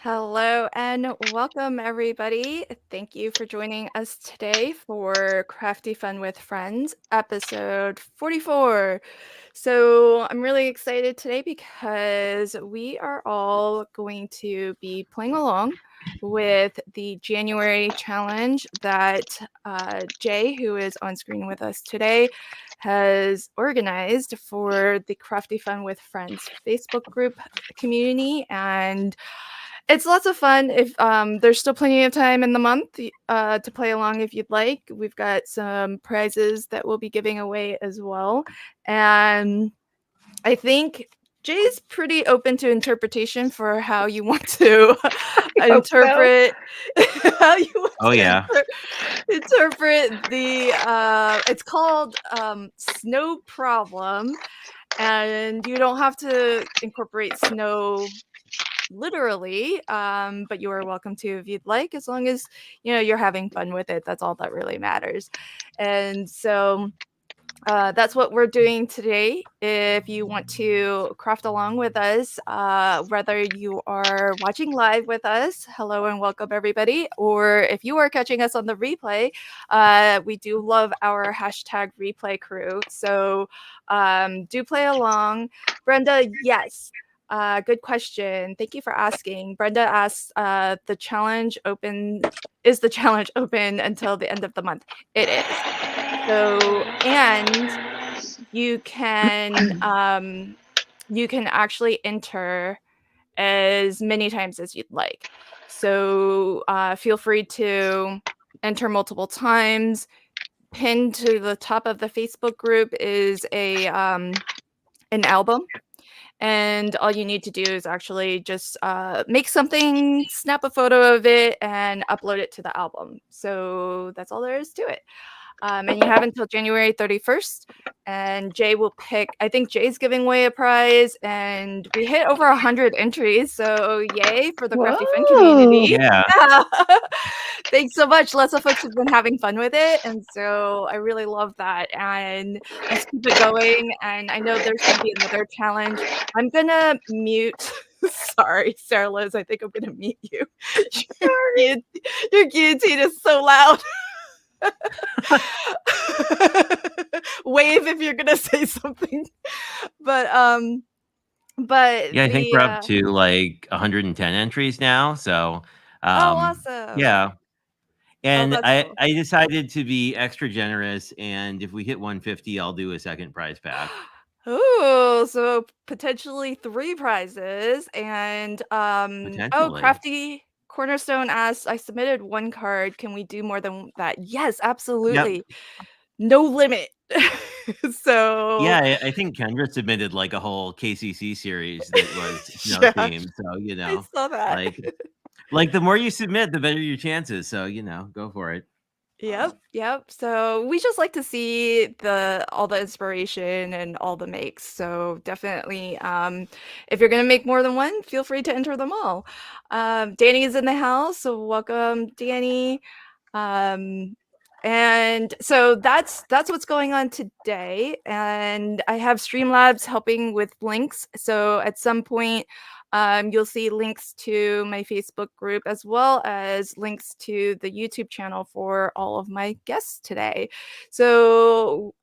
Hello and welcome, everybody. Thank you for joining us today for Crafty Fun with Friends, episode 44. So, I'm really excited today because we are all going to be playing along with the January challenge that Jay, who is on screen with us today, has organized for the Crafty Fun with Friends Facebook group community. And it's lots of fun. If there's still plenty of time in the month to play along if you'd like. We've got some prizes that we'll be giving away as well. And I think Jay's pretty open to interpretation for how you want to Hope so. interpret how you want Oh, to yeah. interpret the it's called snow problem, and you don't have to incorporate snow literally, but you are welcome to if you'd like, as long as you're having fun with it. That's all that really matters. And so that's what we're doing today. If you want to craft along with us, whether you are watching live with us, hello and welcome everybody, or if you are catching us on the replay, we do love our hashtag replay crew. So do play along. Brenda, yes. Good question. Thank you for asking. Brenda asked, is the challenge open until the end of the month? It is. So, and you can actually enter as many times as you'd like. So feel free to enter multiple times. Pinned to the top of the Facebook group is an album. And all you need to do is actually just make something, snap a photo of it, and upload it to the album. So that's all there is to it. And you have until January 31st. And Jay will pick, I think Jay's giving away a prize. And we hit over 100 entries. So yay for the Crafty Fun community. Yeah. Thanks so much. Lots of folks have been having fun with it. And so I really love that. And let's keep it going. And I know there's going to be another challenge. I'm going to mute. Sorry, Sarah Liz. I think I'm going to mute you. Your guillotine is so loud. Wave if you're gonna say something. But Yeah, I think we're up to like 110 entries now. So awesome. yeah. And that's I, cool. I decided to be extra generous, and if we hit 150, I'll do a second prize pack. Oh, so potentially 3 prizes. And Potentially. Crafty Cornerstone asks, I submitted 1 card. Can we do more than that? Yes, absolutely. Yep. No limit. So Yeah, I think Kendra submitted like a whole KCC series that was themed. So I saw that. like the more you submit, the better your chances. So go for it. Yep. So we just like to see all the inspiration and all the makes. So definitely, if you're gonna make more than one, feel free to enter them all. Danny is in the house, so welcome, Danny. And so that's what's going on today. And I have Streamlabs helping with links. So at some point, you'll see links to my Facebook group as well as links to the YouTube channel for all of my guests today. So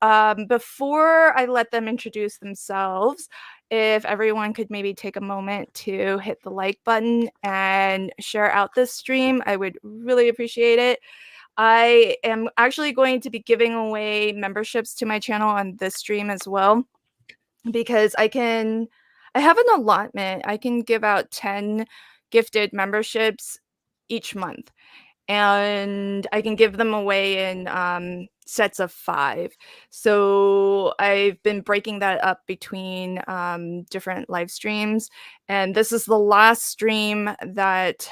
before I let them introduce themselves, if everyone could maybe take a moment to hit the like button and share out this stream, I would really appreciate it. I am actually going to be giving away memberships to my channel on this stream as well, because I have an allotment. I can give out 10 gifted memberships each month, and I can give them away in sets of 5. So I've been breaking that up between different live streams, and this is the last stream that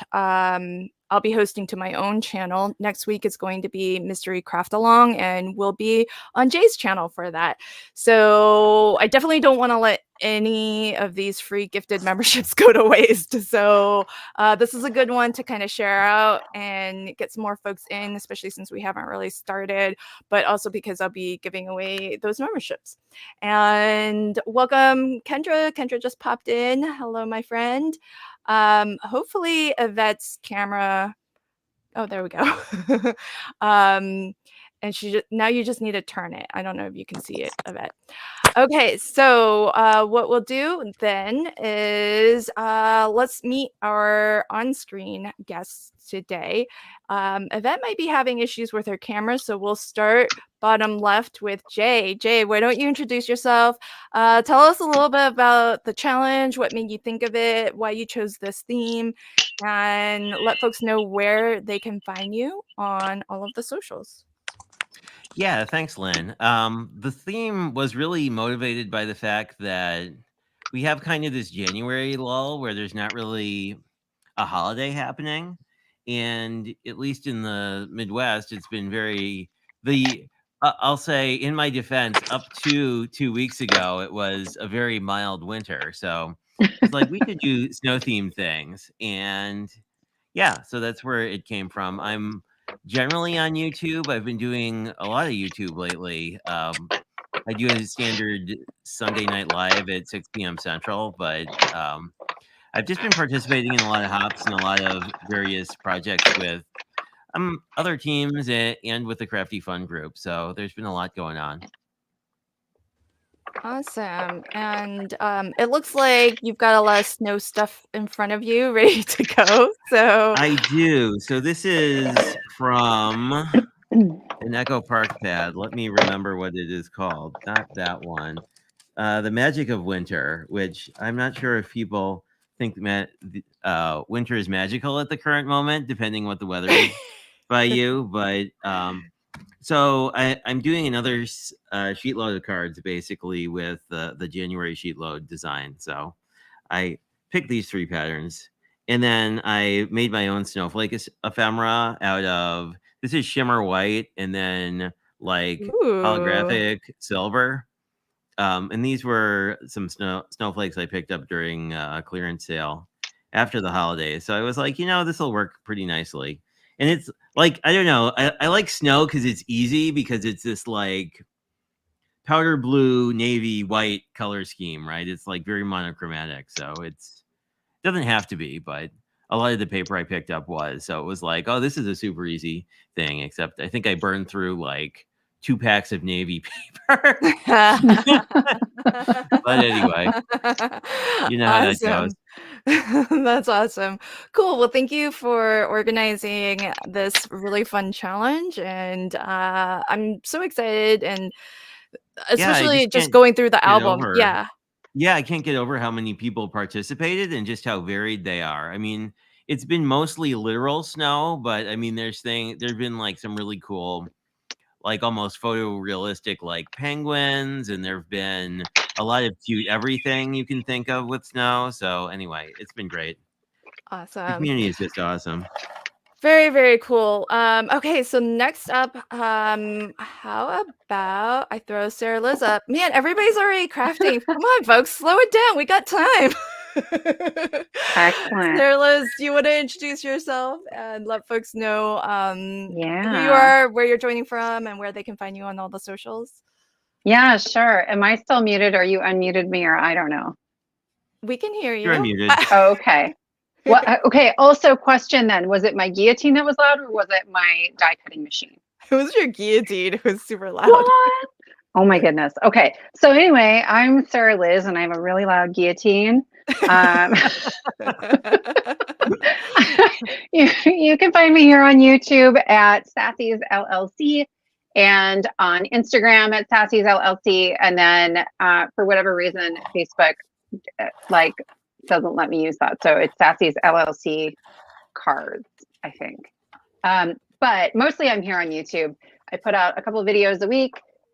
I'll be hosting to my own channel. Next week is going to be Mystery Craft Along, and we'll be on Jay's channel for that. So I definitely don't want to let any of these free gifted memberships go to waste. So this is a good one to kind of share out and get some more folks in, especially since we haven't really started, but also because I'll be giving away those memberships. And welcome, Kendra. Kendra just popped in. Hello, my friend. Hopefully Yvette's camera. Oh, there we go. um, and now you just need to turn it. I don't know if you can see it, Yvette. Okay, so what we'll do then is let's meet our on-screen guests today. Yvette might be having issues with her camera, so we'll start bottom left with Jay. Jay, why don't you introduce yourself? Tell us a little bit about the challenge, what made you think of it, why you chose this theme, and let folks know where they can find you on all of the socials. Yeah, thanks, Lynn. The theme was really motivated by the fact that we have kind of this January lull where there's not really a holiday happening. And at least in the Midwest, it's been I'll say in my defense, up to 2 weeks ago, it was a very mild winter. So it's like we could do snow themed things. And yeah, so that's where it came from. I'm generally on YouTube. I've been doing a lot of YouTube lately. I do a standard Sunday Night Live at 6 p.m. Central, but I've just been participating in a lot of hops and a lot of various projects with other teams and with the Crafty Fun group. So there's been a lot going on. Awesome. And it looks like you've got a lot of snow stuff in front of you ready to go. So I do. So this is from an Echo Park pad. Let me remember what it is called. Not that one. The Magic of Winter, which I'm not sure if people think winter is magical at the current moment, depending what the weather is by you. But so I'm doing another sheet load of cards, basically with the January sheet load design. So I picked these 3 patterns, and then I made my own snowflake ephemera out of, this is shimmer white and then like holographic silver. And these were some snowflakes I picked up during a clearance sale after the holidays. So I was like, this will work pretty nicely. And it's like, I don't know, I like snow because it's easy, because it's this like powder blue, navy, white color scheme, right? It's like very monochromatic. So it doesn't have to be, but a lot of the paper I picked up was. So it was like, oh, this is a super easy thing, except I think I burned through like 2 packs of navy paper. But anyway, you know how that goes. That's awesome. Cool. Well, thank you for organizing this really fun challenge. And I'm so excited, and especially just going through the album. Yeah. Yeah, I can't get over how many people participated and just how varied they are. I mean, it's been mostly literal snow, but I mean, there's been like some really cool, like almost photorealistic like penguins, and there've been a lot of cute everything you can think of with snow. So anyway, it's been great. Awesome. The community is just awesome. Very, very cool. Okay, so next up, how about I throw Sarah Liz up? Man, everybody's already crafting. Come on, folks, slow it down. We got time. Excellent. Sarah Liz, do you want to introduce yourself and let folks know who you are, where you're joining from, and where they can find you on all the socials? Yeah, sure. Am I still muted, or you unmuted me, or I don't know? We can hear you. You're unmuted. Okay. Well, okay. Also, question then: was it my guillotine that was loud, or was it my die cutting machine? It was your guillotine. It was super loud. What? Oh my goodness. Okay. So anyway, I'm Sarah Liz, and I have a really loud guillotine. You can find me here on YouTube at Sassy's LLC, and on Instagram at Sassy's LLC, and then for whatever reason, Facebook like doesn't let me use that, so it's Sassy's LLC cards, I think. But mostly I'm here on YouTube. I put out a couple of videos a week,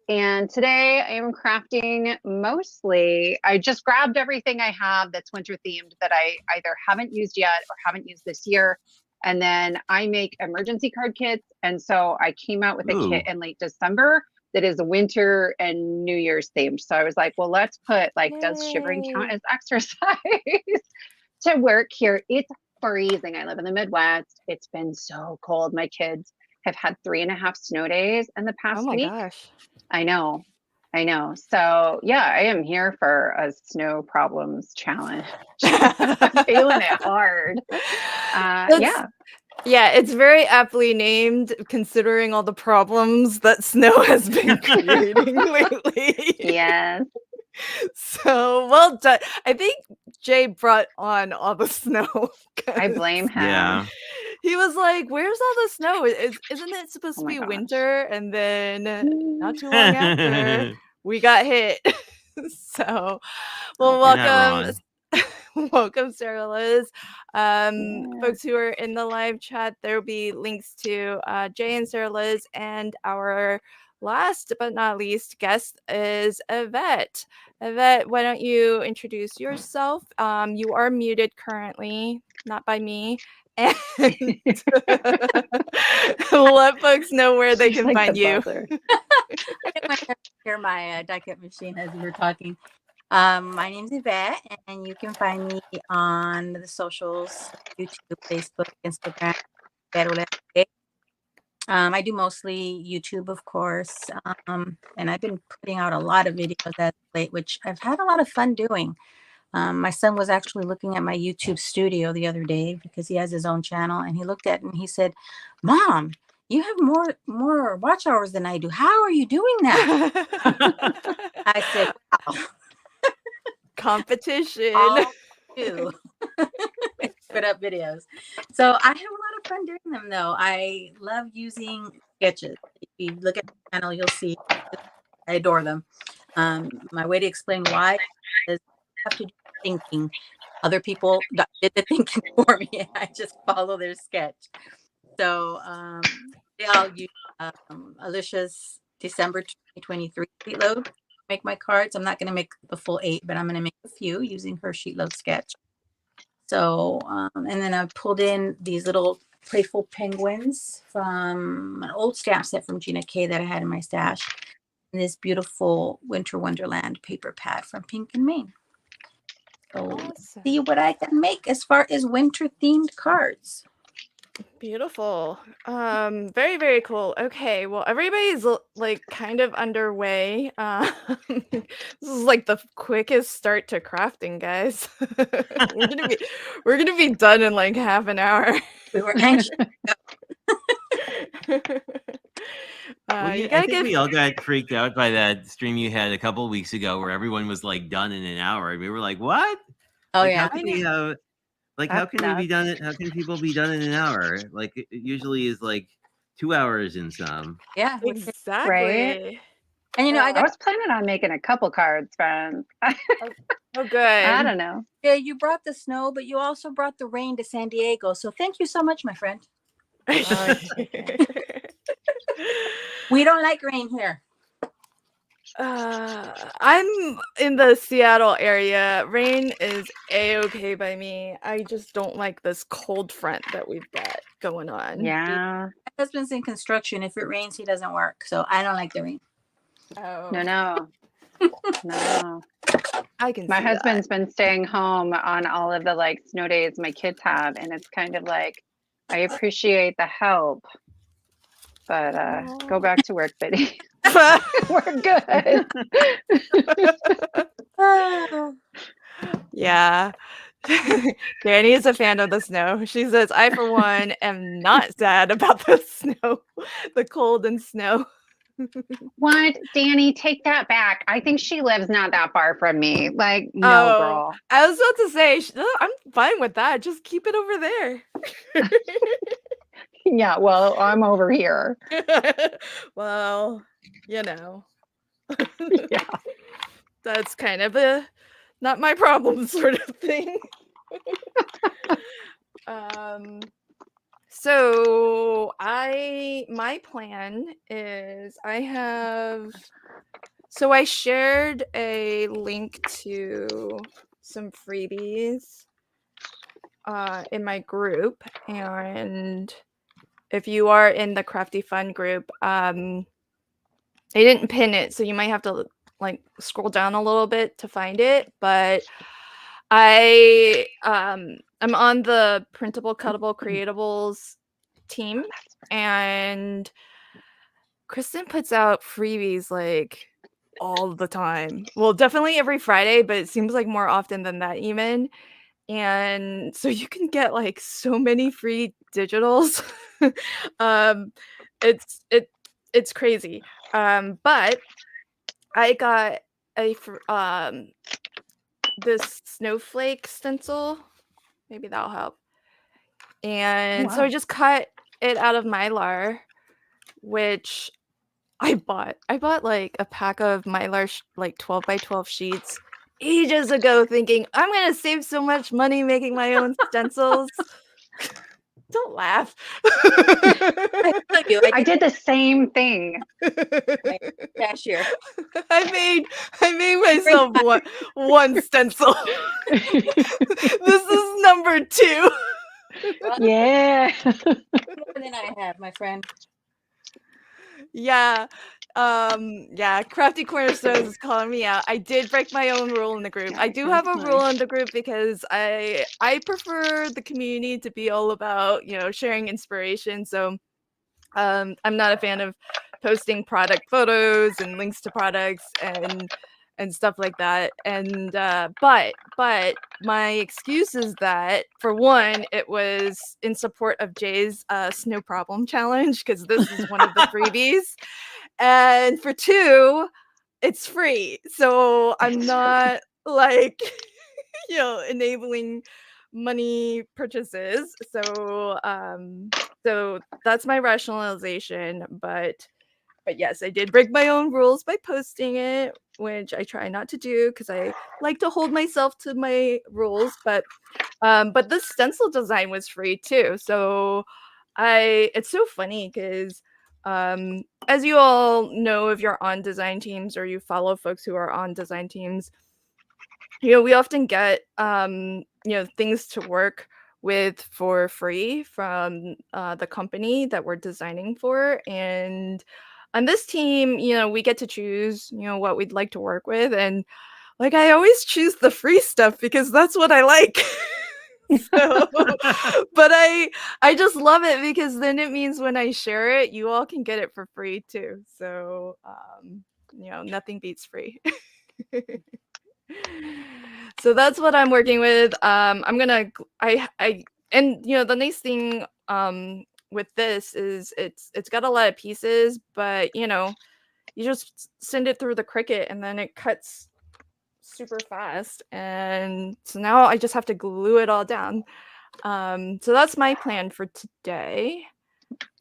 and today I am crafting mostly. I just grabbed everything I have that's winter themed that I either haven't used yet or haven't used this year. And then I make emergency card kits. And so I came out with a kit in late December that is winter and New Year's themed. So I was like, well, let's put like, does shivering count as exercise to work here? It's freezing. I live in the Midwest. It's been so cold. My kids have had 3.5 snow days in the past week. Oh my gosh. I know. I know. So yeah, I am here for a snow problems challenge. I'm feeling it hard. Yeah. Yeah, it's very aptly named considering all the problems that snow has been creating lately. Yes. So well done. I think Jay brought on all the snow. I 'cause blame him. Yeah. He was like, "Where's all the snow? Isn't it supposed Oh to my be gosh. winter?" And then not too long after, we got hit. So, well, You're not welcome, wrong. welcome, Sarah Liz. Yeah. Folks who are in the live chat, there will be links to Jay and Sarah Liz, and our last but not least guest is Yvette. Yvette, why don't you introduce yourself? You are muted currently, not by me. And let folks know where they She's can like find the you. buzzer. Hear my die cut machine as we were talking. My name's Yvette, and you can find me on the socials: YouTube, Facebook, Instagram. I do mostly YouTube, of course, and I've been putting out a lot of videos as of late, which I've had a lot of fun doing. My son was actually looking at my YouTube studio the other day because he has his own channel, and he looked at it and he said, "Mom, you have more watch hours than I do. How are you doing that?" I said, "Wow, Competition. all I do is put up videos." So I have a lot of fun doing them, though. I love using sketches. If you look at the channel, you'll see I adore them. My way to explain why is I have to do thinking. Other people did the thinking for me, and I just follow their sketch. So they all use Alicia's December 2023 sheet load to make my cards. I'm not going to make the full 8, but I'm going to make a few using her sheet load sketch. So, and then I pulled in these little playful penguins from an old stamp set from Gina K that I had in my stash. And this beautiful Winter Wonderland paper pad from Pink and Maine. So let's see what I can make as far as winter themed cards. Beautiful. Very, very cool. Okay, well, everybody's like kind of underway. This is like the quickest start to crafting, guys. we're gonna be done in like half an hour. We were anxious. Well, You I gotta think give we all got freaked out by that stream you had a couple weeks ago where everyone was like done in an hour. We were like, "What? Oh Like, yeah. how can we have? Like, how That's can we be done? How can people be done in an hour? Like, it usually is like 2 hours in some." Yeah. exactly. Right? And you know, I was planning on making a couple cards, friends. Oh, good. I don't know. yeah, you brought the snow, but you also brought the rain to San Diego. So thank you so much, my friend. We don't like rain here. I'm in the Seattle area. Rain is a-okay by me. I just don't like this cold front that we've got going on. Yeah. My husband's in construction. If it rains, he doesn't work. So I don't like the rain. Oh, No. I can My see husband's been staying home on all of the like snow days my kids have, and it's kind of like I appreciate the help, but go back to work, Biddy. that. We're good. Yeah. Danny is a fan of the snow. She says, I, for one, am not sad about the snow, the cold and snow. What? Danny, take that back. I think she lives not that far from me. Like, no, girl. I was about to say, I'm fine with that. Just keep it over there. Yeah, well, I'm over here. Well, you know. Yeah. That's kind of a not my problem sort of thing. So my plan is I shared a link to some freebies in my group, and if you are in the Crafty Fun group, I didn't pin it, so you might have to like scroll down a little bit to find it, but I'm on the printable cuttable creatables team, and Kristen puts out freebies like all the time. Well, definitely every Friday, but it seems like more often than that even. And so you can get like so many free digitals. um, it's crazy. But I got this snowflake stencil. Maybe that'll help. And so I Wow. just cut it out of Mylar, which I bought like a pack of Mylar like 12 by 12 sheets ages ago, thinking I'm gonna save so much money making my own stencils. Don't laugh. I tell you, I did the same thing. cashier. I made myself one stencil. This is number 2. Yeah. More than I have, my friend. Yeah. Yeah, Crafty Cornerstones is calling me out. I did break my own rule in the group. I do have a That's rule nice. in the group because I prefer the community to be all about, sharing inspiration. So I'm not a fan of posting product photos and links to products and stuff like that. And but my excuse is that, for one, it was in support of Jay's snow problem challenge, because this is one of the freebies. And for 2, it's free. So I'm not like, enabling money purchases. So so that's my rationalization. But yes, I did break my own rules by posting it, which I try not to do because I like to hold myself to my rules. But this stencil design was free too. So it's so funny because as you all know, if you're on design teams or you follow folks who are on design teams, we often get things to work with for free from the company that we're designing for. And on this team, we get to choose what we'd like to work with. And like, I always choose the free stuff because that's what I like. So but I just love it because then it means when I share it, you all can get it for free too. So nothing beats free. So that's what I'm working with. I'm gonna and the nice thing with this is it's got a lot of pieces, but you just send it through the Cricut and then it cuts super fast. And so now I just have to glue it all down. So that's my plan for today.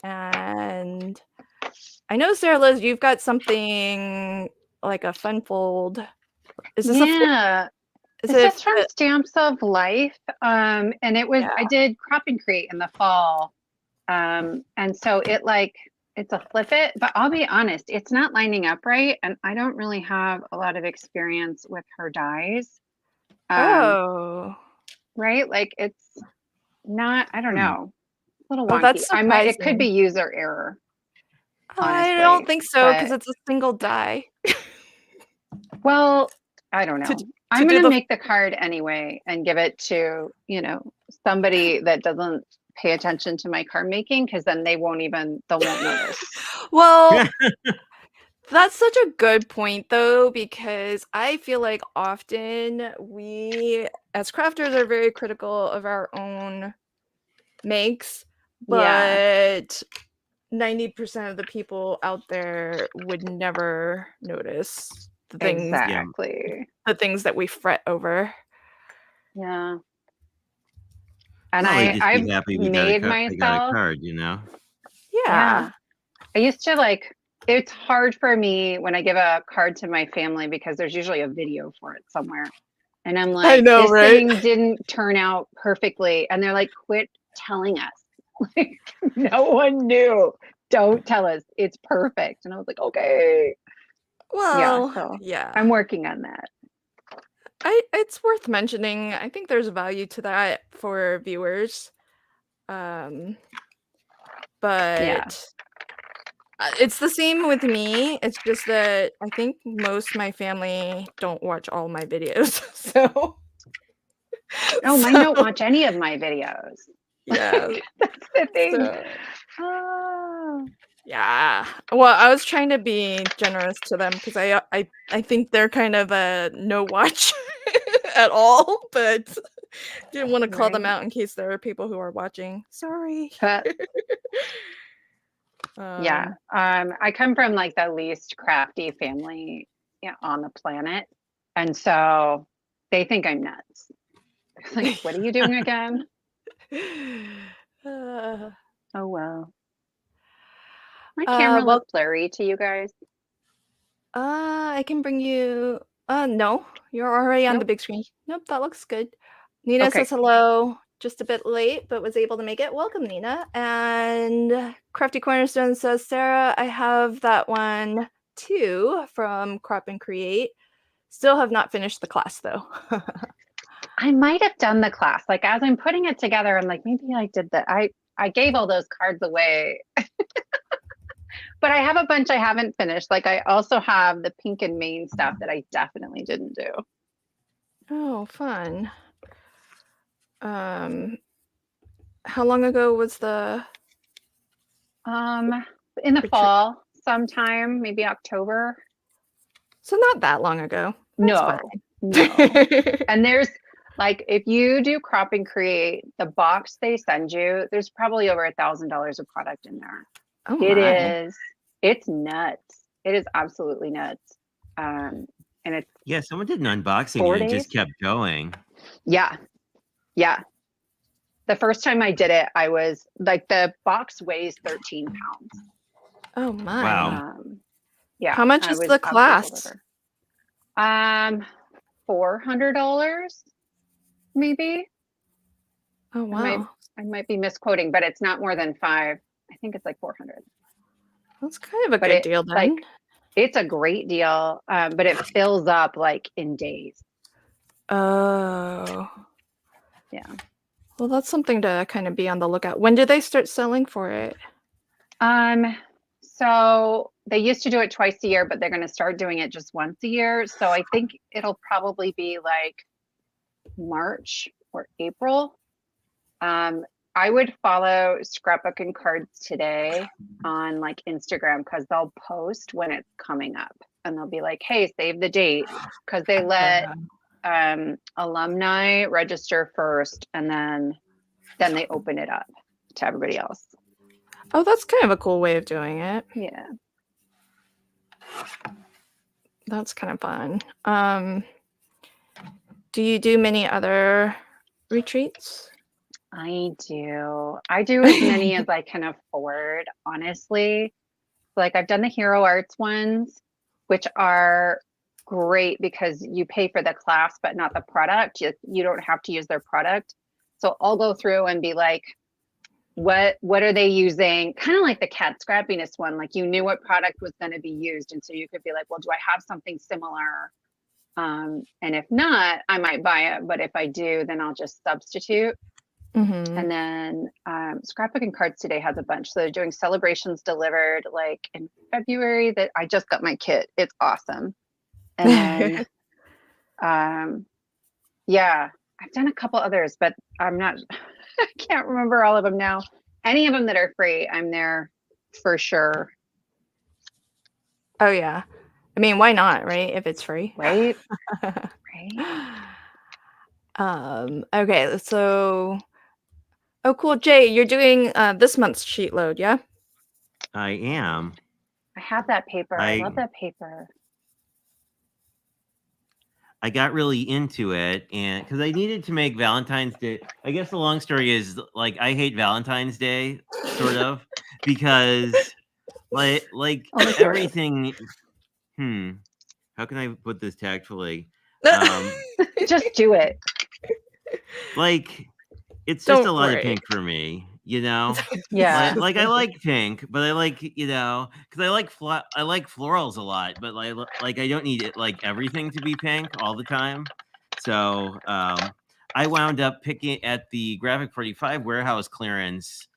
And I know, Sarah Liz, you've got something like a fun fold. Is this Yeah. is It's it just from Stamps of Life. And it was, I did Crop and Create in the fall. And so it's a flip it, but I'll be honest, it's not lining up right. And I don't really have a lot of experience with her dies. Oh, Right? Like it's not, I don't know, a little oh, wonky. that's It could be surprising. user error, I don't honestly. think so because But it's a single die. well, I don't To know. to I'm do gonna the make the card anyway and give it to, somebody that doesn't pay attention to my card making, because then they won't notice. well, that's such a good point though, because I feel like often we as crafters are very critical of our own makes, Yeah, but 90% of the people out there would never notice Yeah. exactly. the things that we fret over. Yeah. And Well, they just I've be happy made they got a myself, card, Yeah. yeah. I used to it's hard for me when I give a card to my family because there's usually a video for it somewhere. And I'm I like, know, this right? thing didn't turn out perfectly. And they're like, quit telling us. Like, no one knew. Don't tell us. It's perfect. And I was like, okay. Well, So yeah. I'm working on that. It's worth mentioning. I think there's value to that for viewers. But Yeah. it's the same with me. It's just that I think most of my family don't watch all my videos. So Oh, mine don't watch any of my videos. yeah. That's the thing. So, Oh. Yeah. Well, I was trying to be generous to them because I think they're kind of a no watch at all, but didn't want to call them Right. out in case there are people who are watching. Sorry. Yeah. I come from like the least crafty family on the planet. And so they think I'm nuts. Like, what are you doing again? Uh, Oh, well. My camera well, look blurry to you guys. I can bring you. No, you're already on the Nope. big screen. Nope, that looks good. Nina Okay. says hello, just a bit late, but was able to make it. Welcome, Nina. And Crafty Cornerstone says, Sarah, I have that one too from Crop and Create. Still have not finished the class though. I might have done the class. Like as I'm putting it together, I'm like, maybe I did that. I gave all those cards away. But I have a bunch I haven't finished. Like I also have the pink and Maine stuff that I definitely didn't do. Oh, fun. How long ago was the In the retreat? fall sometime, maybe October. So not that long ago. That's No, And there's like, if you do Crop and Create, the box they send you, there's probably over $1,000 of product in there. Oh my. It's nuts. It is absolutely nuts. And it's Yeah, someone did an unboxing 4 and it days. just kept going. Yeah. The first time I did it, I was like, the box weighs 13 pounds. Oh my. Wow. Yeah. How much I is was the absolutely class? over. $400 maybe. Oh wow. I might be misquoting, but it's not more than 5. I think it's like 400. That's kind of a But good deal then. like, it's a great deal, but it fills up like in days. Oh. Yeah. Well, that's something to kind of be on the lookout. When did they start selling for it? So they used to do it twice a year, but they're going to start doing it just once a year. So I think it'll probably be like March or April. I would follow Scrapbook and Cards Today on like Instagram because they'll post when it's coming up and they'll be like, hey, save the date, because they let alumni register first and then they open it up to everybody else. Oh, that's kind of a cool way of doing it. Yeah. That's kind of fun. Do you do many other retreats? I do as many as I can afford, honestly. Like I've done the Hero Arts ones, which are great because you pay for the class, but not the product. You don't have to use their product. So I'll go through and be like, what are they using? Kind of like the cat scrappiness one. Like you knew what product was going to be used. And so you could be like, well, do I have something similar? And if not, I might buy it. But if I do, then I'll just substitute. Mm-hmm. And then Scrapbook and Cards Today has a bunch. So they're doing celebrations delivered like in February. That I just got my kit. It's awesome. And then yeah, I've done a couple others, but I'm not I can't remember all of them now. Any of them that are free, I'm there for sure. Oh yeah. I mean, why not, right? If it's free. Right? Right. Okay, so oh cool, Jay, you're doing this month's cheat load, yeah? I am. I have that paper. I love that paper. I got really into it and because I needed to make Valentine's Day. I guess the long story is like I hate Valentine's Day, sort of, because like everything. How can I put this tactfully? Just do it. Like it's just Don't a lot worry. of pink for me, you know. Yeah. Like I like pink, but I like because I like florals a lot, but like I don't need it like everything to be pink all the time. So I wound up picking at the Graphic 45 warehouse clearance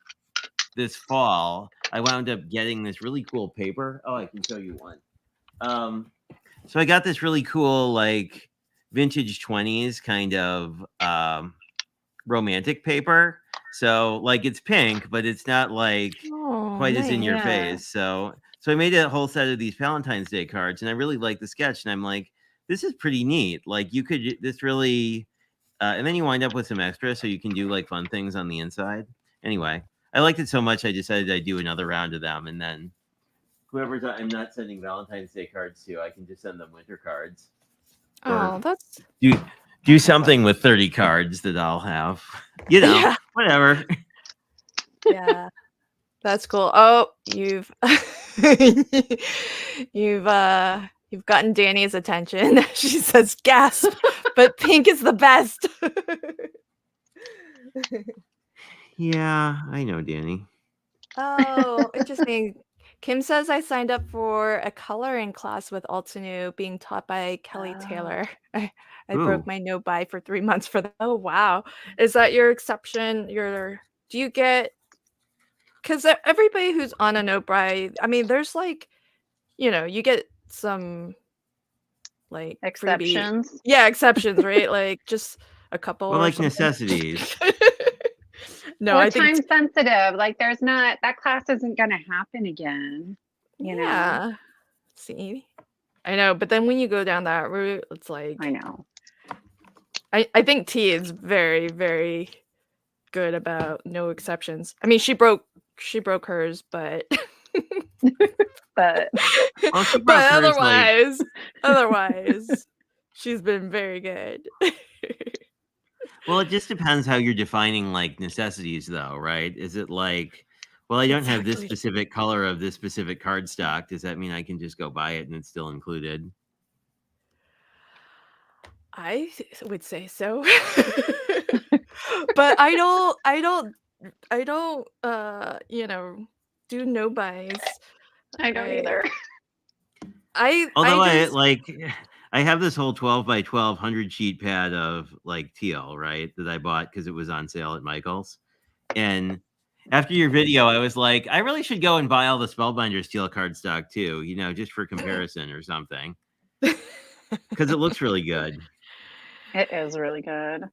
this fall. I wound up getting this really cool paper. Oh, I can show you one. So I got this really cool like vintage 20s kind of romantic paper. So like it's pink, but it's not like quite as in your nice. face. So I made a whole set of these Valentine's Day cards, and I really like the sketch. And I'm like, this is pretty neat. Like you could this really, and then you wind up with some extra, so you can do like fun things on the inside. Anyway, I liked it so much, I decided I'd do another round of them, and then whoever I'm not sending Valentine's Day cards to, I can just send them winter cards. Oh, that's Do something with 30 cards that I'll have. You know, Yeah. whatever. yeah. That's cool. Oh, you've you've gotten Danny's attention. She says gasp, but pink is the best. Yeah, I know, Danny. Oh, interesting. Kim says I signed up for a coloring class with Altanu being taught by Kelly Taylor. I broke Ooh. my no buy for 3 months for that. Oh wow. Is that your exception? Do you get, because everybody who's on a no buy, I mean, there's like, you get some like freebie. Exceptions. Yeah, exceptions, right? Like just a couple Well, or like something. necessities. No, Or I think time sensitive. Like there's not, that class isn't going to happen again. You know? yeah. See, I know, but then when you go down that route, it's like I know. I think T is very, very good about no exceptions. I mean, she broke hers, but But Well, she broke but hers, like- otherwise, she's been very good. Well, it just depends how you're defining like necessities, though, right? Is it like, well, I don't have this Exactly. specific color of this specific card stock. Does that mean I can just go buy it and it's still included? I would say so. But I don't do no buys. I don't either. Although I just, I have this whole 12 by 12 100 sheet pad of like teal, right? That I bought because it was on sale at Michael's. And after your video, I was like, I really should go and buy all the Spellbinders teal cardstock too, just for comparison or something. Because it looks really good. It is really good.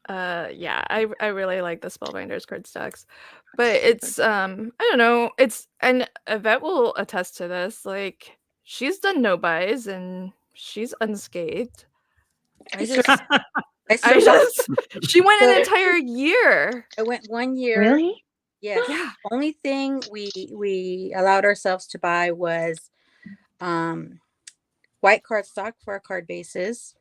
yeah, I really like the Spellbinders cardstocks, but it's I don't know, and Yvette will attest to this. Like she's done no buys and she's unscathed. I just she went an entire year. I went 1 year. Really? Yes. Yeah. Only thing we allowed ourselves to buy was white cardstock for our card bases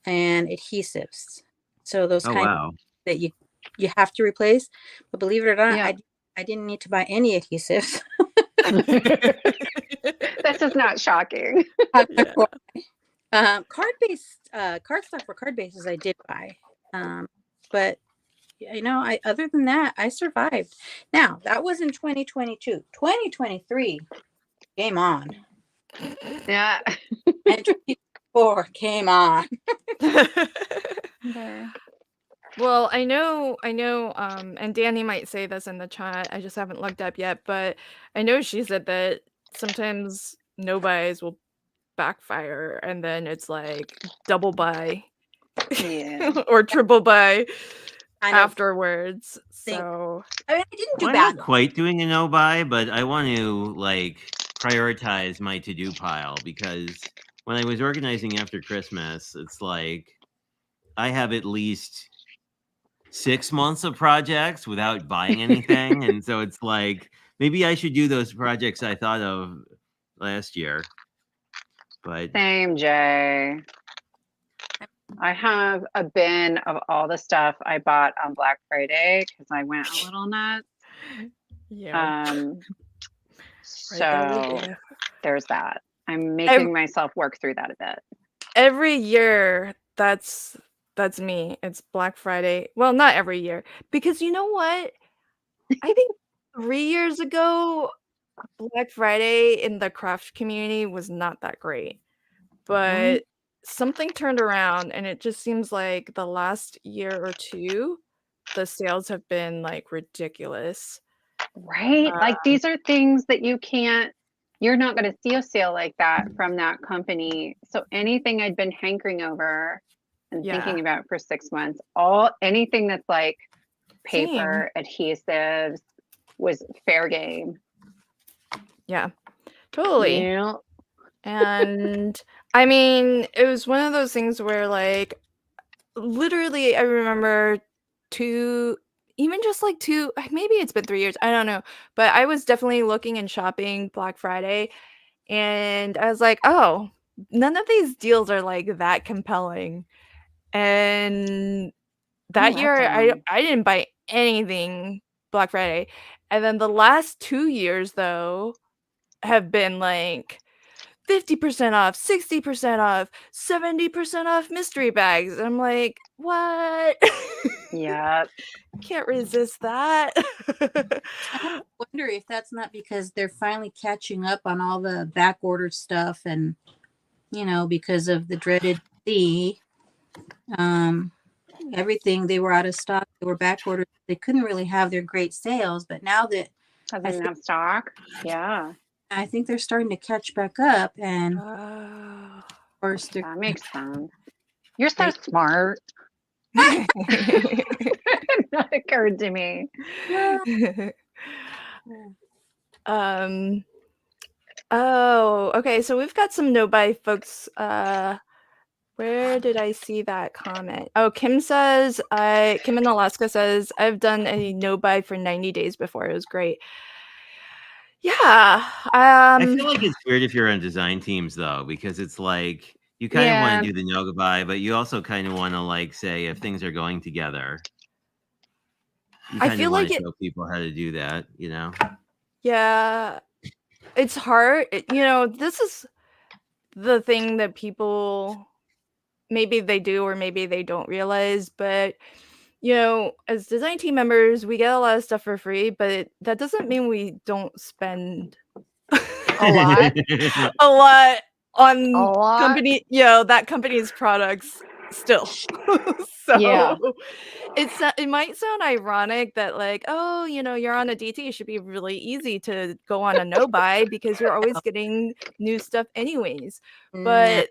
and adhesives. So those Oh, kind wow. that you have to replace. But believe it or not, Yeah. I didn't need to buy any adhesives. This is not shocking. Card-based cardstock for card bases I did buy. But other than that, I survived. Now, that was in 2022. 2023, game on. Yeah. And 2024 came on. Okay. Well, I know, and Danny might say this in the chat. I just haven't looked up yet, but I know she said that sometimes no buys will backfire, and then it's like double buy Yeah. or triple buy Kind of afterwards. think- So I mean, I didn't do Well, I'm bad. not quite doing a no buy, but I want to like prioritize my to do pile because when I was organizing after Christmas, it's like I have at least 6 months of projects without buying anything. And so it's like maybe I should do those projects I thought of last year. But Same, Jay. I have a bin of all the stuff I bought on Black Friday because I went a little nuts. yeah. So there with you. there's that. I'm making myself work through that a bit. Every year, that's me. It's Black Friday. Well, not every year, because you know what? I think 3 years ago, Black Friday in the craft community was not that great, but something turned around, and it just seems like the last year or two, the sales have been like ridiculous. Right? Like these are things that you're not going to see a sale like that from that company. So anything I'd been hankering over and thinking about for 6 months, anything that's like paper, adhesives, was fair game. Yeah, totally. Yeah. And I mean, it was one of those things where like literally I remember maybe it's been 3 years, I don't know, but I was definitely looking and shopping Black Friday, and I was like, oh, none of these deals are like that compelling. And that year I didn't buy anything Black Friday. And then the last 2 years though have been like 50% off, 60% off, 70% off mystery bags. I'm like, what? Yeah. Can't resist that. I wonder if that's not because they're finally catching up on all the back ordered stuff, and because of the dreaded C, everything, they were out of stock. They were back ordered. They couldn't really have their great sales, but now that Because they didn't have stock. Yeah. I think they're starting to catch back up, and Oh. of course they're That makes sense. You're so smart. That occurred to me. Oh, okay. So we've got some no-buy folks. Where did I see that comment? Oh, Kim in Alaska says, I've done a no-buy for 90 days before. It was great. Yeah. I feel like it's weird if you're on design teams though, because it's like you kind of want to do the no buy, but you also kind of want to like say if things are going together. You kind of want to show people how to do that, Yeah. It's hard. This is the thing that people maybe they do or maybe they don't realize, but as design team members, we get a lot of stuff for free, but that doesn't mean we don't spend a lot on company, that company's products still. So Yeah. it might sound ironic that like, oh, you're on a DT, it should be really easy to go on a no buy because you're always getting new stuff anyways. But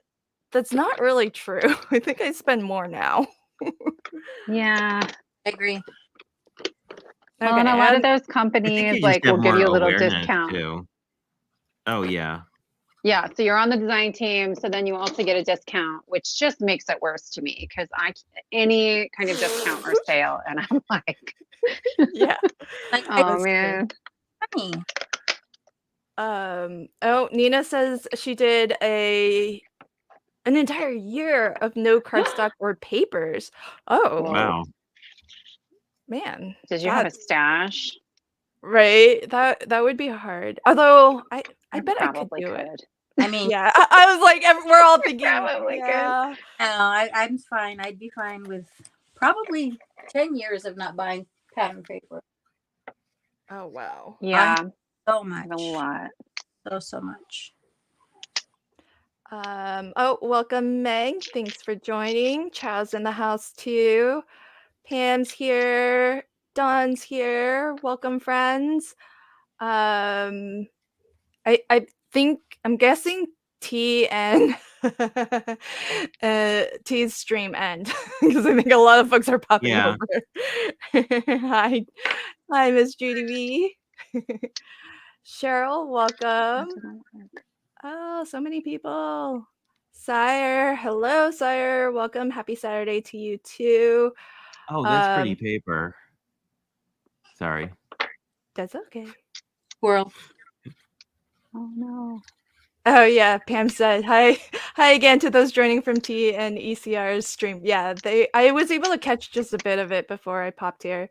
that's not really true. I think I spend more now. Yeah. I agree. Well, and a lot of those companies like will give you a little discount too. Oh yeah. Yeah, so you're on the design team, so then you also get a discount, which just makes it worse to me because any kind of discount or sale, and I'm like, yeah, like, oh man. Funny. Oh, Nina says she did an entire year of no cardstock or papers. Oh wow, man! Did you have a stash? Right, that would be hard. Although I bet I could do it. I mean, yeah, I was like, we're all thinking, probably yeah. No, I'm fine. I'd be fine with probably 10 years of not buying pattern paper. Oh wow. Yeah, so much. A lot. So much. Oh, welcome, Meg. Thanks for joining. Chow's in the house too. Pam's here. Dawn's here. Welcome, friends. I think I'm guessing T and T's stream end because I think a lot of folks are popping over. Hi, Miss Judy B. Cheryl, welcome. Oh, so many people. Sire, hello, Sire. Welcome. Happy Saturday to you too. Oh, that's pretty paper. Sorry. That's okay. Squirrel. Oh no. Oh yeah, Pam said hi again to those joining from T and ECR's stream. Yeah, I was able to catch just a bit of it before I popped here.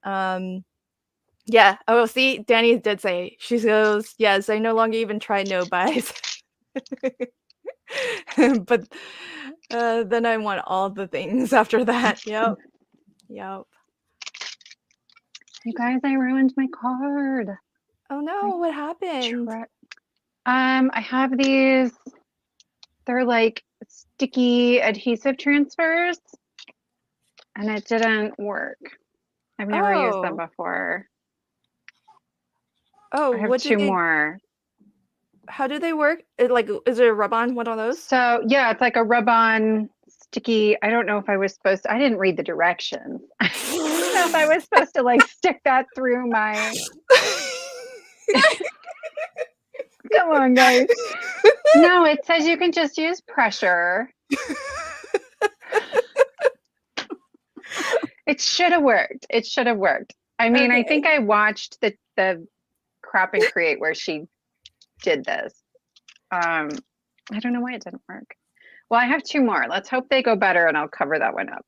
Yeah. Oh, see, Danny did say, she goes, yes, I no longer even try no buys. But then I want all the things after that. Yep. You guys, I ruined my card. Oh no, what happened? I have these, they're like sticky adhesive transfers and it didn't work. I've never used them before. Oh, I have two more. How do they work? Is it a rub-on? One of those? So yeah, it's like a rub-on sticky. I don't know if I was supposed to, I didn't read the directions. I don't know if I was supposed to like stick that through my. Come on, guys. No, it says you can just use pressure. It should have worked. It should have worked. I mean, I think I watched the Crop and Create where she did this. I don't know why it didn't work. Well, I have 2 more. Let's hope they go better and I'll cover that one up.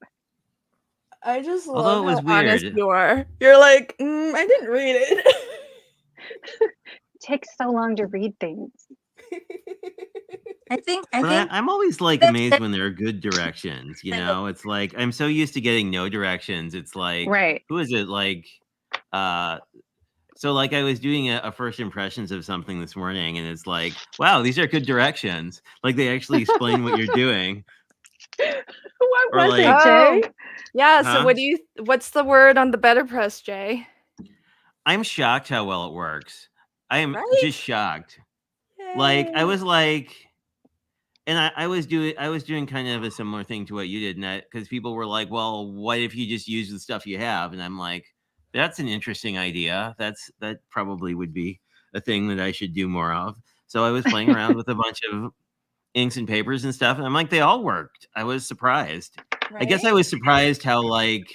I just Although love it was how honest weird. you are. You're like, I didn't read it. It takes so long to read things. I think I'm always like amazed when there are good directions. You know, it's like I'm so used to getting no directions. It's like, Right. who is it? Like, so like I was doing a first impressions of something this morning, and it's like, wow, these are good directions. Like they actually explain what you're doing. What Or was like- it, Jay? Yeah, Huh? so what's the word on the better press, Jay? I'm shocked how well it works. I am Right? just shocked. Like I Yay. was like, and I was doing kind of a similar thing to what you did, Net, because people were like, well, what if you just use the stuff you have? And I'm like, that's an interesting idea. That probably would be a thing that I should do more of. So I was playing around with a bunch of inks and papers and stuff, and I'm like, they all worked. I was surprised. I guess I was surprised how like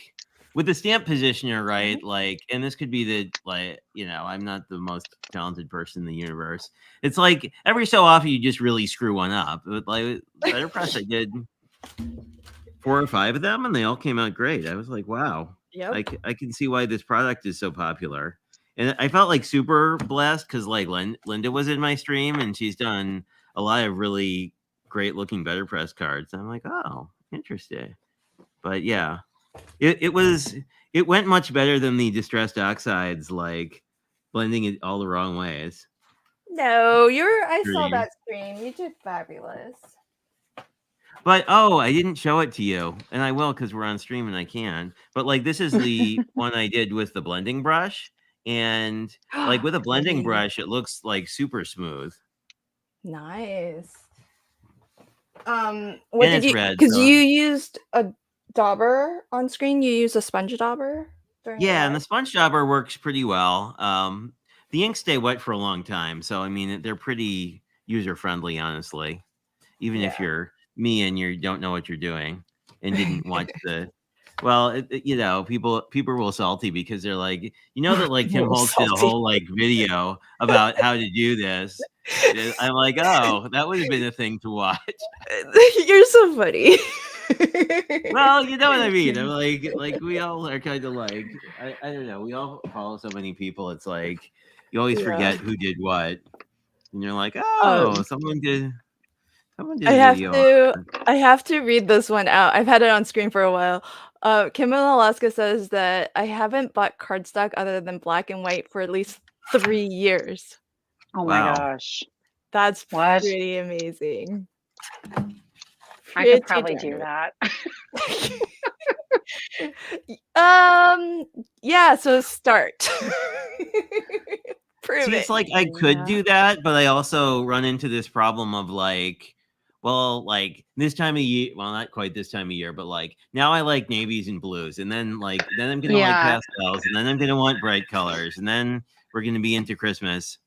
with the stamp positioner, right? Like, and this could be the like, you know, I'm not the most talented person in the universe. It's like every so often you just really screw one up. With like Better Press, I did 4 or 5 of them, and they all came out great. I was like, wow. Yep. I can see why this product is so popular. And I felt like super blessed because like Linda was in my stream and she's done a lot of really great looking Better Press cards. I'm like, oh, interesting. But yeah, it went much better than the Distressed Oxides, like blending it all the wrong ways. No, I saw Stream. that stream. You did fabulous. But I didn't show it to you, and I will because we're on stream and I can. But like this is the one I did with the blending brush, and like with a blending Pretty. brush, it looks like super smooth. Nice. What And did it's you? red, Because so- you used a dauber on screen. You used a sponge dauber. Yeah, and the sponge dauber works pretty well. The inks stay wet for a long time, so I mean they're pretty user friendly, honestly. Even if you're me and you don't know what you're doing and didn't watch the. Well, you know, people were salty because they're like, you know that like Tim Little Holtz did a salty. whole like video about how to do this. I'm like, oh, that would have been a thing to watch. You're so funny. Well, you know what I mean. I'm like we all are kind of like I don't know. We all follow so many people. It's like you always Yeah. forget who did what, and you're like, oh, someone did I a have video. I have to read this one out. I've had it on screen for a while. Kim in Alaska says that I haven't bought cardstock other than black and white for at least 3 years. Oh Wow. my gosh. That's What? pretty amazing. I could Pretty probably do darn that. Yeah, so start. Prove See, it. it's like I could do that, but I also run into this problem of like, well, like this time of year, well, not quite this time of year, but like now I like navies and blues, and then I'm gonna like pastels, and then I'm gonna want bright colors, and then we're gonna be into Christmas.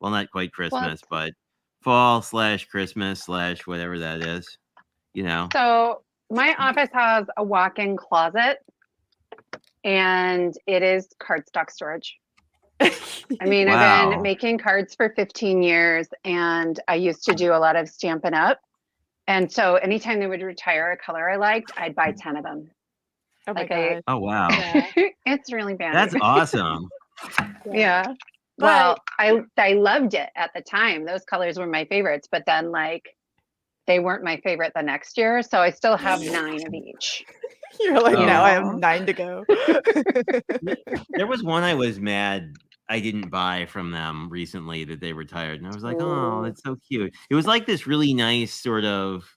Well, not quite Christmas, but fall / Christmas / whatever that is, you know. So my office has a walk-in closet and it is cardstock storage. I mean, I've Wow. been making cards for 15 years and I used to do a lot of Stampin' Up. And so anytime they would retire a color I liked, I'd buy 10 of them. Oh my Like god. Oh wow, Yeah. It's really bad. that's awesome. Yeah. Well, I loved it at the time. Those colors were my favorites, but then like they weren't my favorite the next year. So I still have 9 of each. You're like, Oh. now I have 9 to go. There was one I was mad I didn't buy from them recently that they retired, and I was like, oh, that's so cute. It was like this really nice sort of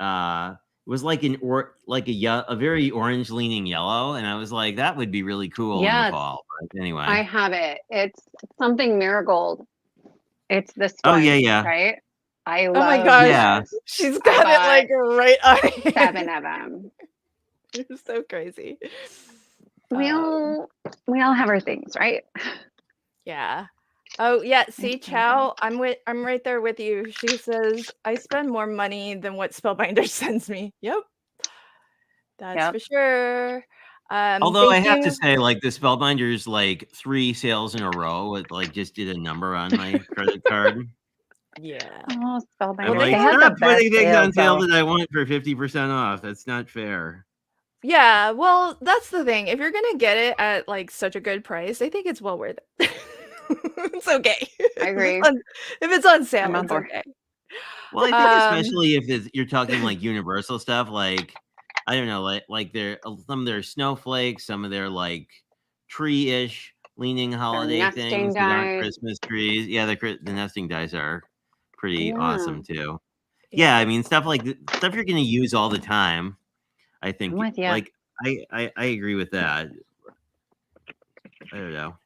it was like a very orange leaning yellow, and I was like, that would be really cool in the Yes. fall. But anyway. I have it. It's something marigold. It's this Oh, one, yeah. right? I Oh my love gosh. Yeah. those. She's got it like right on here. 7 of them. You're so crazy. We all have our things, right? Yeah. Oh yeah, see Thank you. Chow, I'm right there with you. She says I spend more money than what Spellbinder sends me. Yep. That's Yep. for sure. Although I Thank have to you. say, like the Spellbinder's like 3 sales in a row, it like just did a number on my credit card. Yeah. Oh, I'm Spellbinder. like, They have the stop best putting things on sales, sale though. that I want for 50% off. That's not fair. Yeah, well, that's the thing. If you're gonna get it at like such a good price, I think it's well worth it. It's okay. I agree. If it's on sale, I'm on it's board. okay. Well, I think Um, especially if you're talking like universal stuff, like I don't know, like there some of their snowflakes, some of their like tree-ish leaning holiday nesting things that aren't dies. Christmas trees. Yeah, the nesting dice are pretty Yeah. awesome too. Yeah, I mean stuff like stuff you're going to use all the time. I think I'm with you. like I agree with that. I don't know.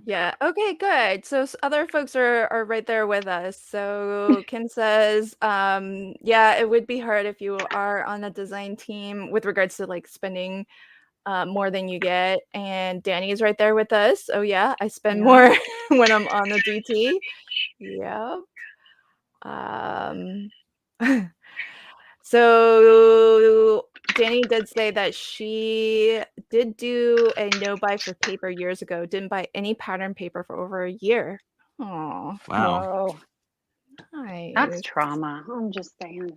Yeah. Okay, good. So other folks are right there with us. So Kim says, yeah, it would be hard if you are on a design team with regards to like spending more than you get. And Danny is right there with us. Oh yeah, I spend Yeah. more when I'm on the DT. Yep. Um So Danny did say that she did do a no buy for paper years ago. Didn't buy any pattern paper for over a year. Oh, Wow. Whoa. That's nice. trauma. I'm just saying.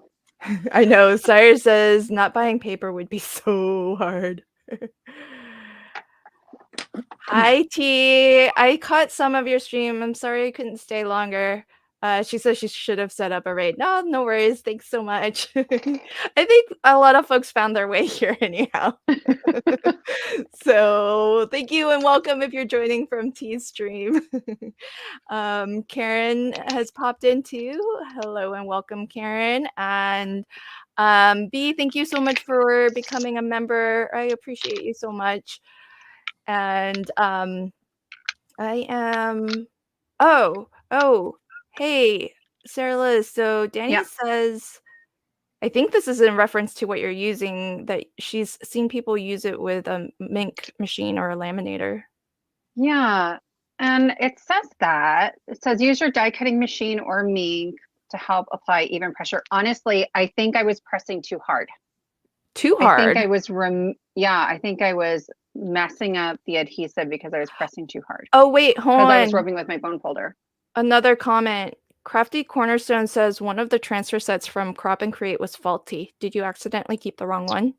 I know. Sire says not buying paper would be so hard. Hi T. I caught some of your stream. I'm sorry I couldn't stay longer. She says she should have set up a raid. No, no worries. Thanks so much. I think a lot of folks found their way here anyhow. So thank you and welcome if you're joining from T's stream. Karen has popped in too. Hello and welcome, Karen. And B, thank you so much for becoming a member. I appreciate you so much. And I am hey, Sarah Liz. So Danny Yeah. says, I think this is in reference to what you're using, that she's seen people use it with a Mink machine or a laminator. Yeah. And it says that. It says use your die cutting machine or Mink to help apply even pressure. Honestly, I think I was pressing too hard. Too I hard. think I was I think I was messing up the adhesive because I was pressing too hard. Oh wait, hold Because on. I was rubbing with my bone folder. Another comment. Crafty Cornerstone says one of the transfer sets from Crop and Create was faulty. Did you accidentally keep the wrong one?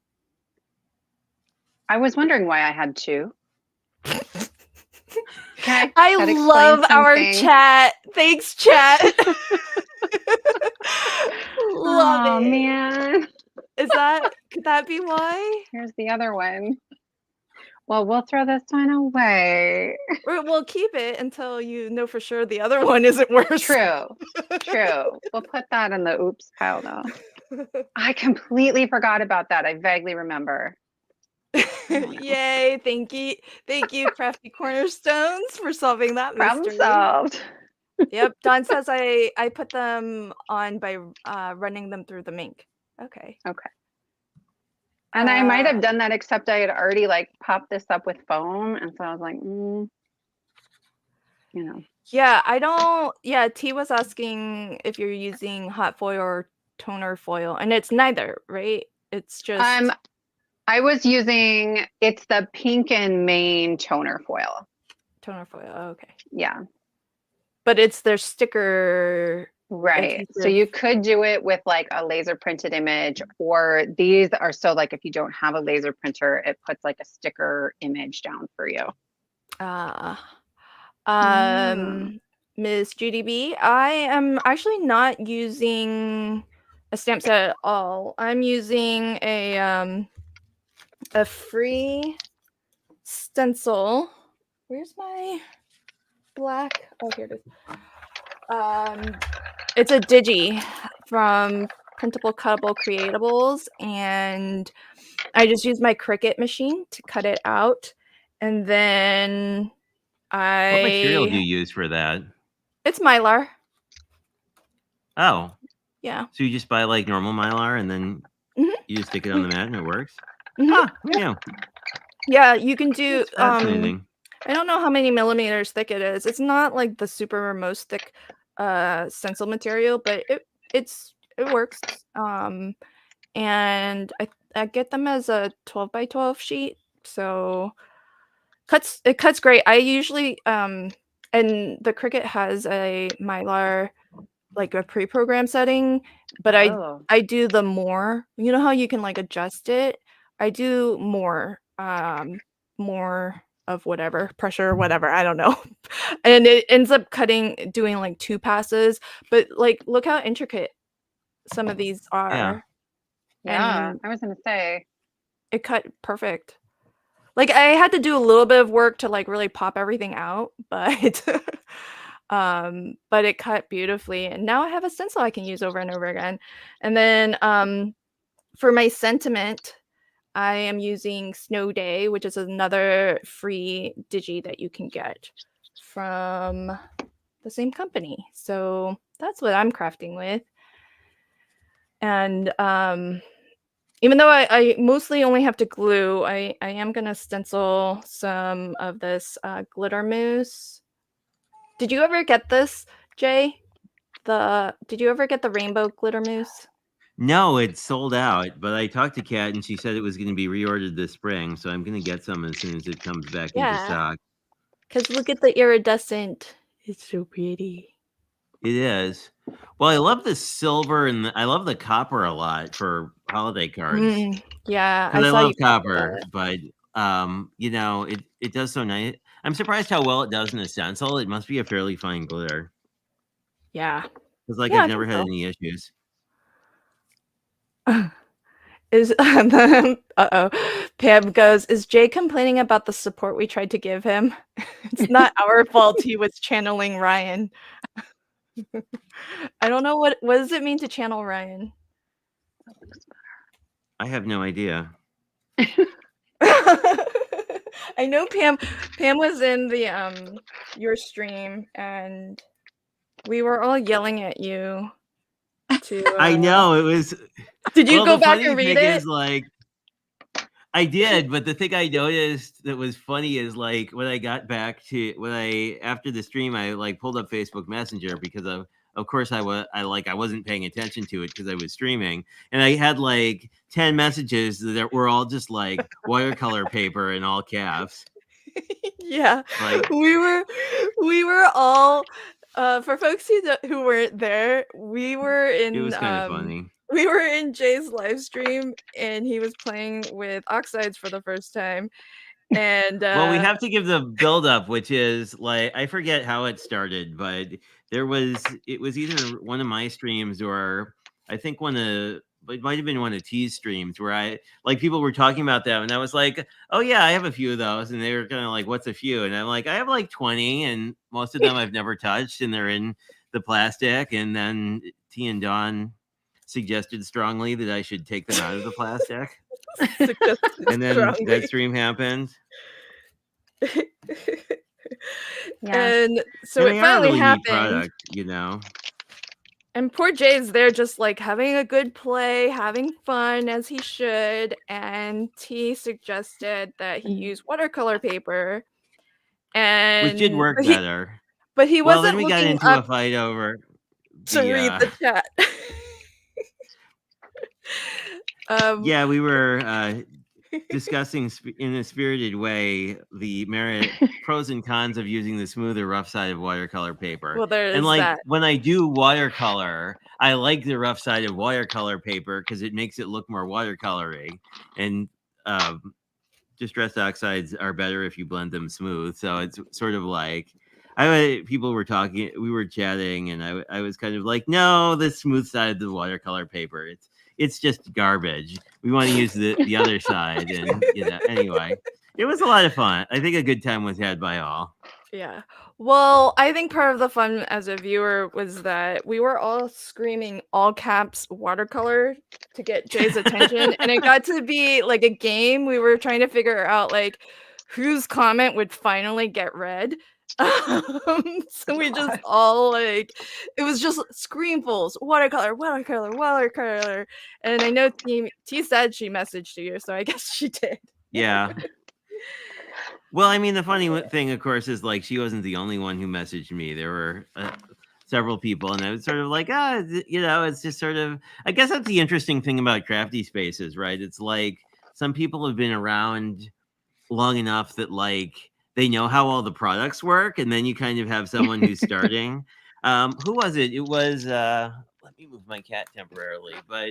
I was wondering why I had two. Okay. I love our chat. Thanks, chat. Love Oh it. man. Could that be why? Here's the other one. Well, we'll throw this one away. Or we'll keep it until you know for sure the other one isn't worse. True. We'll put that in the oops pile though. I completely forgot about that. I vaguely remember. Yay, thank you, Crafty Cornerstones, for solving that Problem mystery. solved. Yep, Dawn says I put them on by running them through the Mink. Okay. And I might have done that, except I had already like popped this up with foam, and so I was like, you know. Yeah, T was asking if you're using hot foil or toner foil, and it's neither, right? It's just I was using, it's the Pink and Main toner foil. toner foil. Oh, okay. Yeah. But it's their sticker. Right. adhesive. So you could do it with like a laser printed image, or these are so like if you don't have a laser printer, it puts like a sticker image down for you. Ms. Judy B, I am actually not using a stamp set at all. I'm using a free stencil. Where's my black? Oh, here it is. It's a Digi from Printable Cuttable Creatables, and I just use my Cricut machine to cut it out, and then What material do you use for that? It's Mylar. Oh, Yeah. So you just buy like normal Mylar and then Mhm. you just stick it on the mat and it works? Mhm. Ah, who knew? Yeah, you can do It's fascinating. I don't know how many millimeters thick it is. It's not like the super most thick stencil material, but it works. And I get them as a 12 by 12 sheet. So it cuts great. I usually and the Cricut has a Mylar, like a pre-programmed setting, but Oh. I do the more. You know how you can like adjust it? I do more of whatever, pressure, whatever, I don't know. And it ends up doing like 2 passes, but like look how intricate some of these Yeah. are. Yeah, And I was gonna say. it cut perfect. Like I had to do a little bit of work to like really pop everything out, but but it cut beautifully, and now I have a stencil I can use over and over again. And then for my sentiment, I am using Snow Day, which is another free digi that you can get from the same company. So that's what I'm crafting with. And even though I mostly only have to glue, I am gonna stencil some of this glitter mousse. Did you ever get this, Jay? Did you ever get the rainbow glitter mousse? No, it's sold out, but I talked to Kat and she said it was going to be reordered this spring, so I'm going to get some as soon as it comes back into Yeah, stock. because look at the iridescent. It's so pretty. It is. Well, I love the silver and I love the copper a lot for holiday cards. Yeah, Because I saw love you got copper, but you know, it does so nice. I'm surprised how well it does in a stencil. It must be a fairly fine glitter. Yeah. Because like Yeah, I I've never think had so. any issues. Is uh-oh. Pam goes, "Is Jay complaining about the support we tried to give him? It's not our fault he was channeling Ryan." I don't know what does it mean to channel Ryan? I have no idea. I know Pam was in the your stream and we were all yelling at you to I know it was. Did you Well, go the back funny and read thing it? is, like, I did, but the thing I noticed that was funny is like when I got back to after the stream, I like pulled up Facebook Messenger because of course I wasn't paying attention to it because I was streaming, and I had like 10 messages that were all just like watercolor paper in all caps. Yeah. Like We were all for folks who weren't there, we were it was kind of funny. we were in Jay's live stream and he was playing with oxides for the first time. And Well, we have to give the build up, which is like I forget how it started, but it was either one of my streams or I think it might have been one of T's streams where I like people were talking about them and I was like, oh yeah, I have a few of those, and they were kind of like, what's a few? And I'm like, I have like 20, and most of them I've never touched, and they're in the plastic. And then T and Dawn suggested strongly that I should take them out of the plastic. And then that stream happened. And so And it they are a finally really neat happened. product, you know. And poor Jay's there just like having a good play, having fun as he should. And T suggested that he use watercolor paper. Which did And work better. but he Well, wasn't then we got looking into a up fight over to read the chat. yeah, we were discussing in a spirited way the pros and cons of using the smoother rough side of watercolor paper. Well, there is and like that. when I do watercolor, I like the rough side of watercolor paper because it makes it look more watercolory. And distressed oxides are better if you blend them smooth. So it's sort of like people were talking, we were chatting, and I was kind of like, no, the smooth side of the watercolor paper, it's just garbage. We want to use the other side. And anyway, it was a lot of fun. I think a good time was had by all. Yeah. Well, I think part of the fun as a viewer was that we were all screaming all caps watercolor to get Jay's attention. And it got to be like a game. We were trying to figure out like whose comment would finally get read. So we just all like, it was just screenfuls, watercolor, watercolor, watercolor. And I know T said she messaged you, so I guess she did. Yeah. Well, I mean, the funny thing, of course, is like she wasn't the only one who messaged me. There were several people, and I was sort of like, it's just sort of. I guess that's the interesting thing about Crafty Spaces, right? It's like some people have been around long enough that like they know how all the products work, and then you kind of have someone who's starting. Who was it? It was. Let me move my cat temporarily, but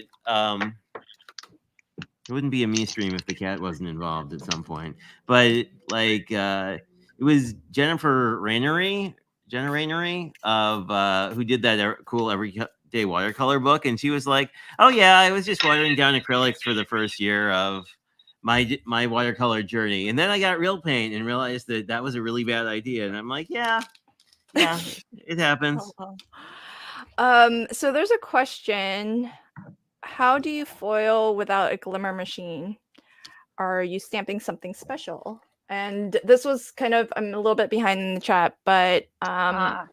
it wouldn't be a me stream if the cat wasn't involved at some point. But like it was Jenna Rainery of who did that cool everyday watercolor book, and she was like, "Oh yeah, I was just watering down acrylics for the first year of my watercolor journey, and then I got real paint and realized that was a really bad idea." And I'm like, yeah, it happens. So there's a question. How do you foil without a glimmer machine? Are you stamping something special? And this was kind of, I'm a little bit behind in the chat, but I'm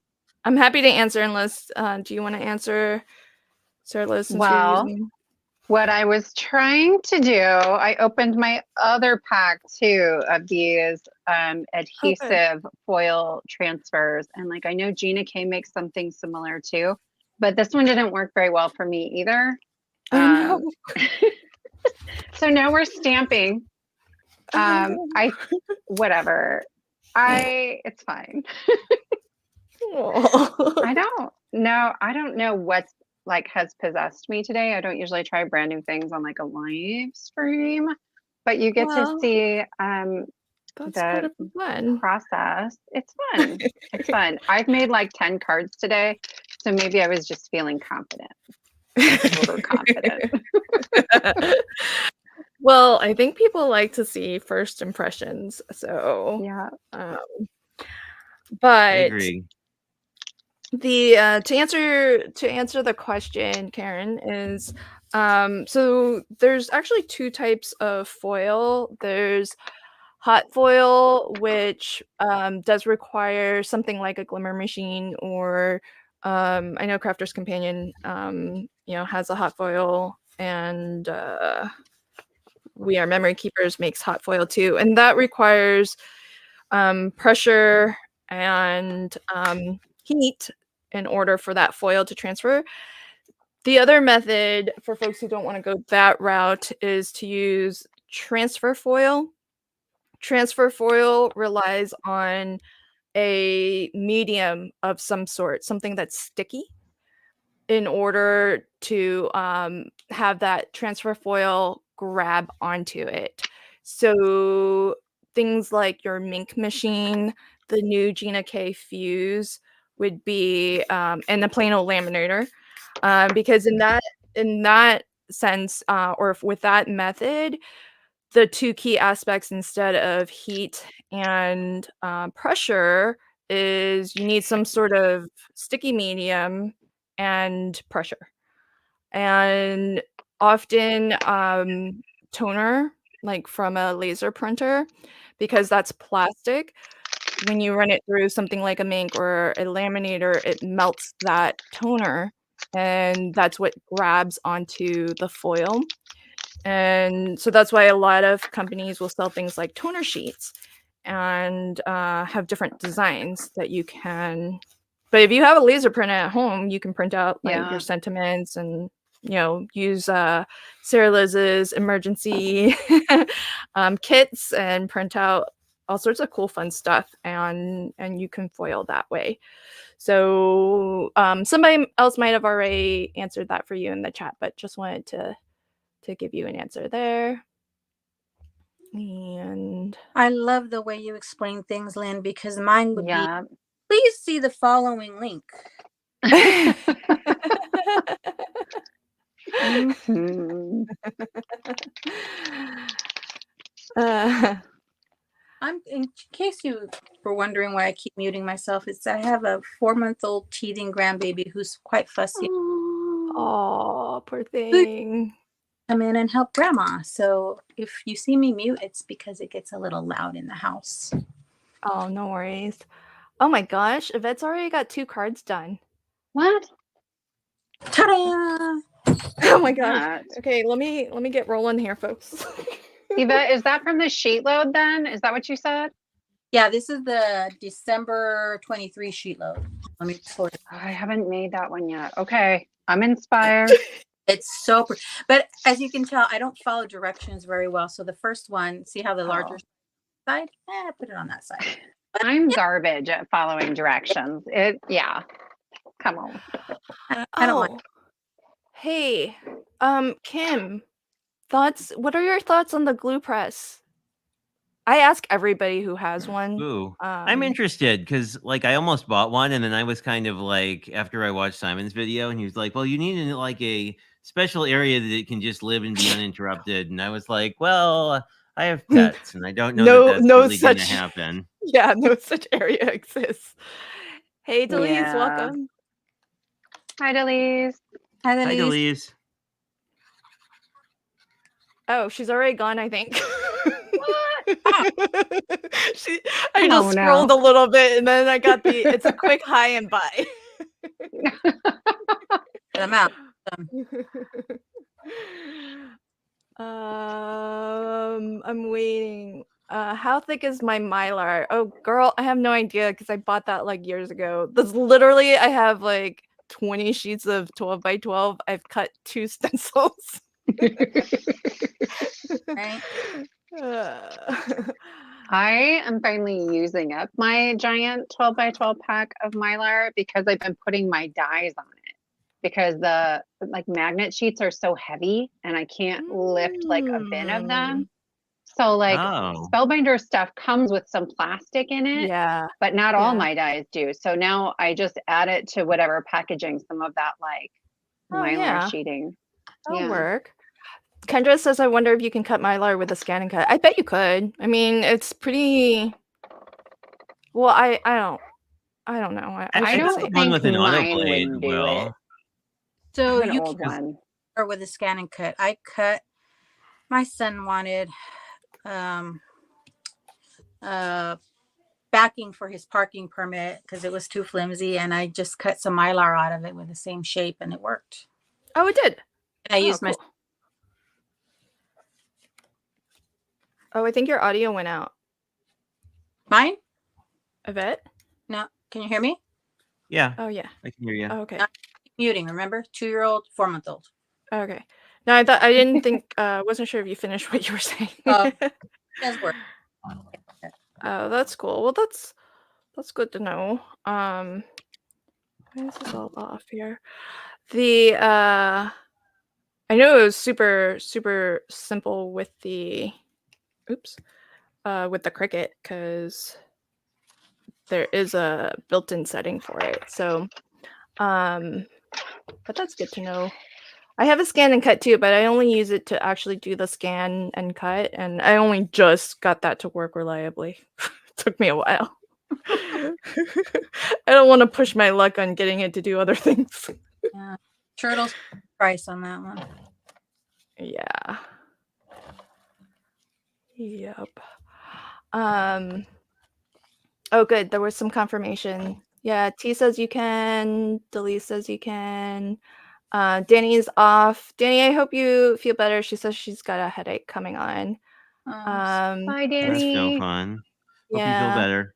happy to answer unless, do you want to answer, Sarah Liz, since you're using? What I was trying to do, I opened my other pack too of these adhesive foil transfers. And like, I know Gina K makes something similar too, but this one didn't work very well for me either. So now we're stamping. It's fine. I don't know what's like has possessed me today. I don't usually try brand new things on like a live stream, but you get to see the fun process. It's fun. It's fun. I've made like 10 cards today, so maybe I was just feeling confident. Overconfident. Well, I think people like to see first impressions, so yeah. But I agree. The to answer the question, Karen, is so there's actually two types of foil. There's hot foil, which does require something like a glimmer machine, or I know Crafter's Companion has a hot foil, and We Are Memory Keepers makes hot foil too, and that requires pressure and heat in order for that foil to transfer. The other method for folks who don't want to go that route is to use transfer foil. Transfer foil relies on a medium of some sort, something that's sticky, in order to have that transfer foil grab onto it. So things like your Mink machine, the new Gina K Fuse would be, and the plain old laminator, because in that sense, or with that method, the two key aspects instead of heat and pressure is you need some sort of sticky medium and pressure. And often toner, like from a laser printer, because that's plastic, when you run it through something like a Mink or a laminator, it melts that toner, and that's what grabs onto the foil. And so that's why a lot of companies will sell things like toner sheets and have different designs that you can. But if you have a laser printer at home, you can print out like your sentiments and use Sarah Liz's emergency kits and print out all sorts of cool fun stuff, and you can foil that way. So somebody else might have already answered that for you in the chat, but just wanted to give you an answer there. And I love the way you explain things, Lynn, because mine would be, please see the following link. In case you were wondering why I keep muting myself, it's I have a 4-month-old teething grandbaby who's quite fussy. Oh, poor thing. Come in and help grandma. So if you see me mute, it's because it gets a little loud in the house. Oh, no worries. Oh my gosh, Yvette's already got 2 cards done. What? Ta-da! Oh my gosh. That. Okay, let me get rolling here, folks. Eva, is that from the sheet load then? Is that what you said? Yeah, this is the December 23 sheet load. Let me pull it. I haven't made that one yet. Okay. I'm inspired. It's so pretty. But as you can tell, I don't follow directions very well. So the first one, see how the larger side? Put it on that side. I'm garbage at following directions. Yeah. Come on. I don't mind. Hey, Kim, what are your thoughts on the glue press? I ask everybody who has one. Ooh, I'm interested because like I almost bought one, and then I was kind of like after I watched Simon's video, and he was like, "Well, you need like a special area that it can just live and be uninterrupted." And I was like, "Well, I have pets, and I don't know that that's really going to happen." Yeah, no such area exists. Hey, Delise, Yeah. welcome. Hi, Delise. Hi, Hi, Delise. Delise. Oh, she's already gone, I think. What? I just scrolled a little bit and then I got it's a quick hi and bye. I'm out. I'm waiting. How thick is my Mylar? Oh, girl, I have no idea because I bought that like years ago. That's literally, I have like 20 sheets of 12 by 12. I've cut 2 stencils. Right? I am finally using up my giant 12 by 12 pack of Mylar because I've been putting my dies on it because the like magnet sheets are so heavy and I can't lift like a bin of them. So like Spellbinder stuff comes with some plastic in it, but not all my dies do. So now I just add it to whatever packaging, some of that like Mylar sheeting. That'll work. Kendra says, I wonder if you can cut Mylar with a scan and cut. I bet you could. I mean, it's pretty. Well, I don't know. I don't think one with an mine autoblade would do will. it. So an you old can one. or with a scan and cut. I cut. My son wanted backing for his parking permit because it was too flimsy, and I just cut some Mylar out of it with the same shape, and it worked. Oh, it did. And I used my. Oh, I think your audio went out. Mine? Yvette? No. Can you hear me? Yeah. Oh, yeah. I can hear you. Oh, okay. Muting, remember? 2-year-old, 4-month-old. Okay. No, I didn't think, wasn't sure if you finished what you were saying. It does work. Oh, that's cool. Well, that's good to know. Why is this all off here? I know it was super, super simple with the, with the Cricut because there is a built-in setting for it. So, but that's good to know. I have a scan and cut too, but I only use it to actually do the scan and cut, and I only just got that to work reliably. Took me a while. I don't want to push my luck on getting it to do other things. Yeah. Turtle's price on that one. Yeah. Yep. Oh, good. There was some confirmation. Yeah, T says you can. Delise says you can. Danny's off. Danny, I hope you feel better. She says she's got a headache coming on. Bye, Danny. That's no fun. Hope you feel better.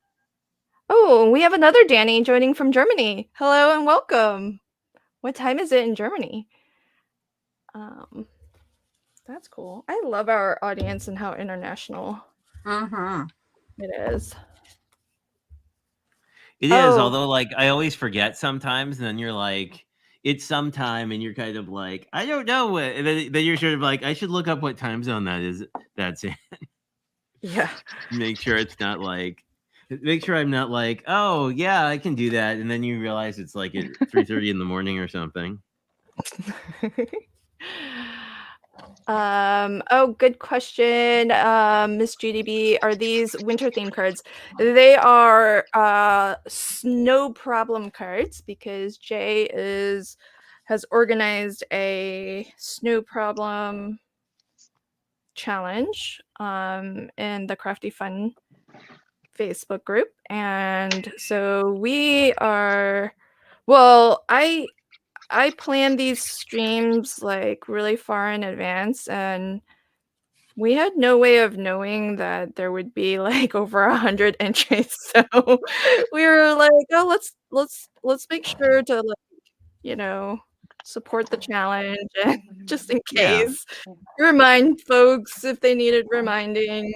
Oh, we have another Danny joining from Germany. Hello and welcome. What time is it in Germany? That's cool. I love our audience and how international it is. It is, although like I always forget sometimes, and then you're like, it's sometime, and you're kind of like, I don't know. And then you're sort of like, I should look up what time zone that's in. Yeah. Make sure it's not like, make sure I'm not like, oh yeah, I can do that, and then you realize it's like at 3:30 in the morning or something. Oh, good question. Miss GDB, are these winter theme cards? They are snow problem cards because Jay has organized a snow problem challenge in the Crafty Fun Facebook group, and so we are. Well, I plan these streams like really far in advance, and we had no way of knowing that there would be like over 100 entries. So we were like, oh, let's make sure to support the challenge and just in Yeah. case remind folks if they needed reminding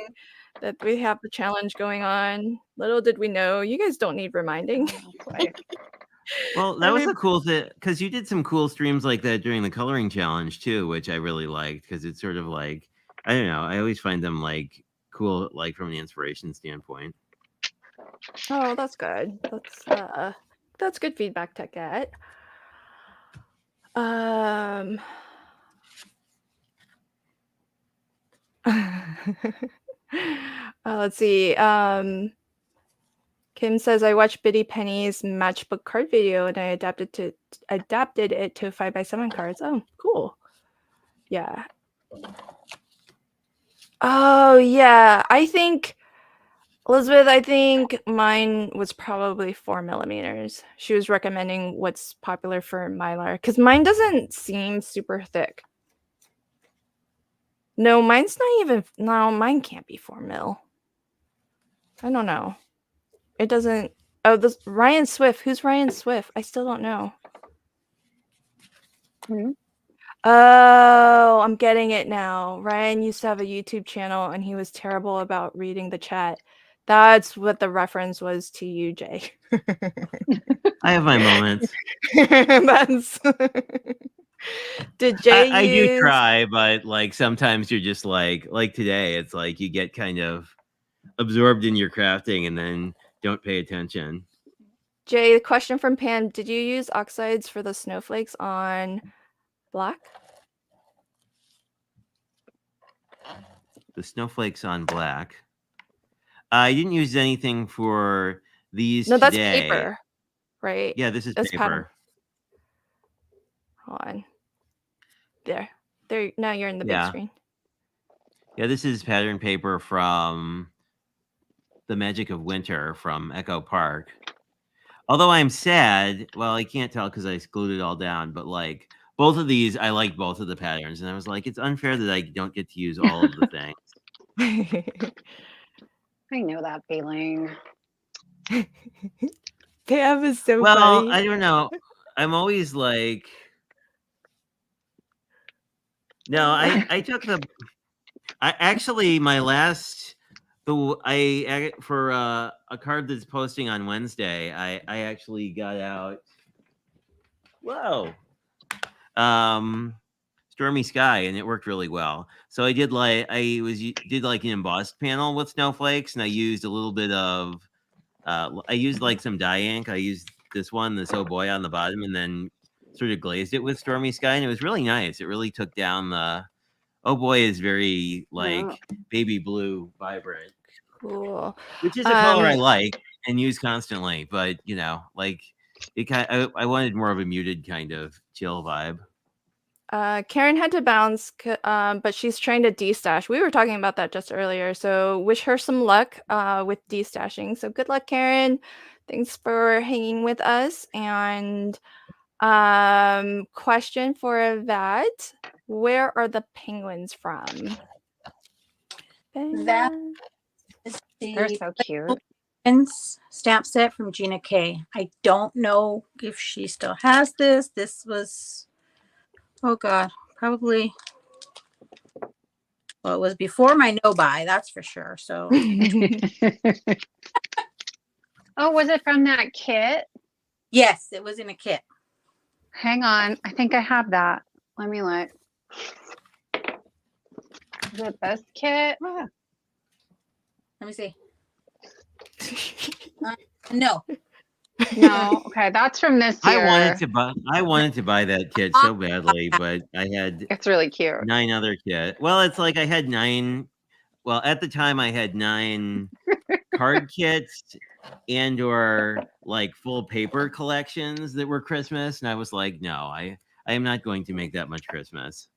that we have the challenge going on. Little did we know, you guys don't need reminding. Well, that was a cool thing because you did some cool streams like that during the coloring challenge too, which I really liked because it's sort of like, I don't know, I always find them like cool, like from the inspiration standpoint. Oh, that's good. That's good feedback to get. Let's see. Kim says I watched Biddy Penny's matchbook card video and I adapted it to 5x7 cards. Oh, cool. Yeah. Oh yeah. Elizabeth, I think mine was probably 4mm. She was recommending what's popular for Mylar because mine doesn't seem super thick. No, mine's not even. No, mine can't be 4mm. I don't know. It doesn't. Oh, this Ryan Swift. Who's Ryan Swift? I still don't know. Oh, I'm getting it now. Ryan used to have a YouTube channel and he was terrible about reading the chat. That's what the reference was to you, Jay. I have my moments. That's Did Jay I use... do try, but like sometimes you're just like today, it's like you get kind of absorbed in your crafting and then don't pay attention. Jay, question from Pam. Did you use oxides for the snowflakes on black? The snowflakes on black. I didn't use anything for these No, that's today. paper, right? Yeah, this is That's paper. pattern. Hold on. There. Now you're in the big screen. Yeah, this is pattern paper from The Magic of Winter from Echo Park. Although I'm sad, well, I can't tell because I glued it all down, but like both of these, I like both of the patterns. And I was like, it's unfair that I don't get to use all of the things. I know that feeling. Pam is so well, funny. I don't know. I'm always like, no, I took my last, for a card that's posting on Wednesday, I actually got out, Stormy Sky, and it worked really well. So I did like an embossed panel with snowflakes, and I used a little bit of I used like some dye ink. I used this Oh Boy on the bottom, and then sort of glazed it with Stormy Sky, and it was really nice. It really took down the Oh Boy is very like baby blue vibrant. Cool. Which is a color I like and use constantly, but you know, like it I wanted more of a muted kind of chill vibe. Karen had to bounce, but she's trying to destash. We were talking about that just earlier, so wish her some luck with destashing. So good luck, Karen. Thanks for hanging with us. And question for Yvette: where are the penguins from? That is They're so cute. Stamp set from Gina K. I don't know if she still has this. This was, oh God, probably, well, it was before my no-buy, that's for sure. So. Oh, was it from that kit? Yes, it was in a kit. Hang on. I think I have that. Let me look. Is it this kit? Let me see. No. No. Okay, that's from this year. I wanted to buy that kit so badly, but I had It's really cute. 9 other kits. Well, it's like I had 9. Well, at the time I had 9 card kits and or like full paper collections that were Christmas, and I was like, no, I am not going to make that much Christmas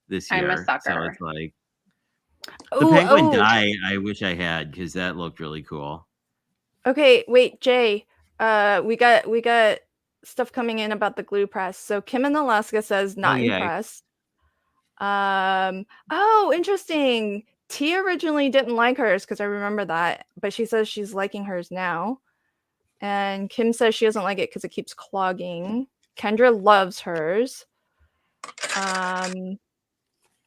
this year. I'm a sucker. So it's like the penguin die I wish I had because that looked really cool. Okay, wait, Jay. We got stuff coming in about the glue press. So Kim in Alaska says not yeah. impressed. Oh, interesting. T originally didn't like hers because I remember that, but she says she's liking hers now. And Kim says she doesn't like it because it keeps clogging. Kendra loves hers.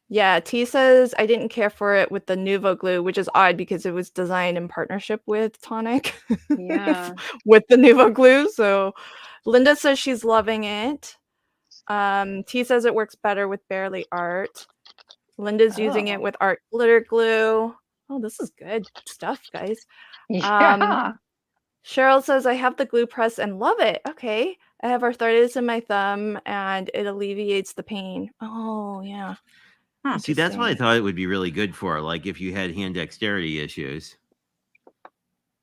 Yeah, T says I didn't care for it with the Nuvo glue, which is odd because it was designed in partnership with Tonic. Yeah. With the Nuvo glue. So Linda says she's loving it. T says it works better with Barely Art. Linda's using it Oh. with art glitter glue. Oh, this is good stuff, guys. Yeah. Cheryl says I have the glue press and love it. Okay. I have arthritis in my thumb and it alleviates the pain. Oh, yeah. See, that's what I Interesting. thought it would be really good for, like if you had hand dexterity issues.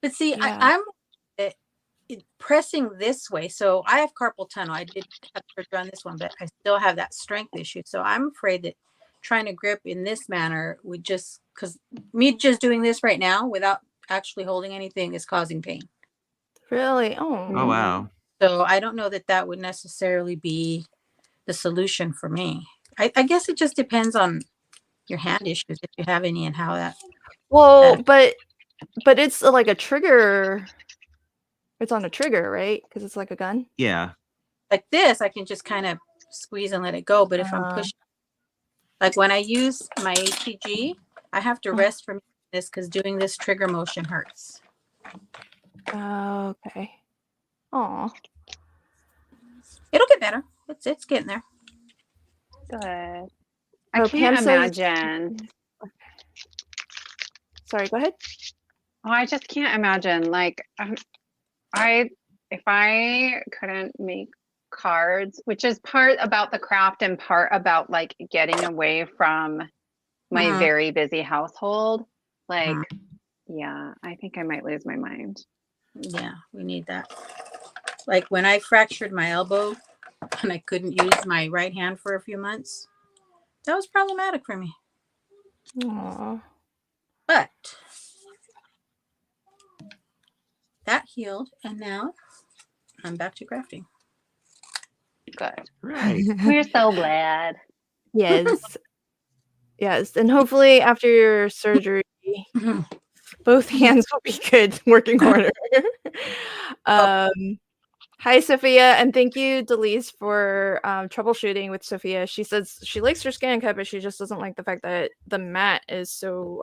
But see, Yeah. I'm pressing this way. So I have carpal tunnel. I did have surgery on this one, but I still have that strength issue. So I'm afraid that trying to grip in this manner would just, because me just doing this right now without actually holding anything is causing pain. Really? Oh, Oh. wow. So I don't know that that would necessarily be the solution for me. I guess it just depends on your hand issues, if you have any, and how that. Well, but it's like a trigger. It's on a trigger, right? Because it's like a gun. Yeah. Like this, I can just kind of squeeze and let it go. But if I'm pushing, like when I use my ATG, I have to rest from this because doing this trigger motion hurts. Okay. Oh. It'll get better. It's getting there. Good. I Oh, can't Pam says- imagine. Sorry, go ahead. Oh, I just can't imagine. Like, if I couldn't make cards, which is part about the craft and part about like getting away from my very busy household. Like, yeah, I think I might lose my mind. Yeah, we need that. Like when I fractured my elbow and I couldn't use my right hand for a few months, that was problematic for me. Aww. But that healed, and now I'm back to crafting. Good. Right. We're so glad. Yes. Yes. And hopefully after your surgery, both hands will be good working harder. Hi, Sophia, and thank you, Delise, for troubleshooting with Sophia. She says she likes her scan cut, but she just doesn't like the fact that the mat is so.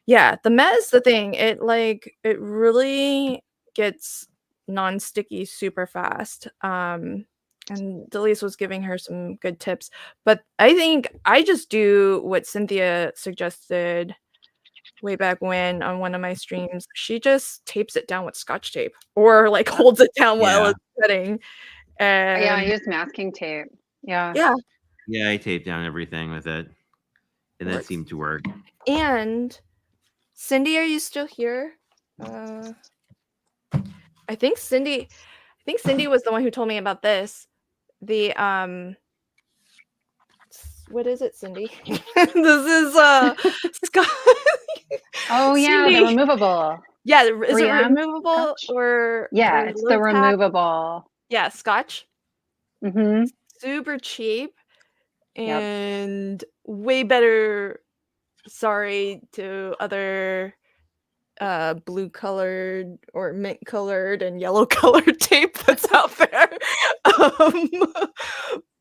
Yeah, the mat is the thing. It really gets non-sticky super fast. And Delise was giving her some good tips, but I think I just do what Cynthia suggested way back when on one of my streams. She just tapes it down with Scotch tape or like holds it down while it's setting. And Yeah, I use masking tape. Yeah. Yeah, I taped down everything with it, and that seemed to work. And Cindy, are you still here? I think Cindy was the one who told me about this. The what is it, Cindy? This is Scott. Oh yeah, the removable. Yeah, is it 3M removable Scotch? or Yeah, it's the removable. Yeah, Scotch. Mm-hmm. Super cheap and way better. Sorry to other blue colored or mint colored and yellow colored tape that's out there.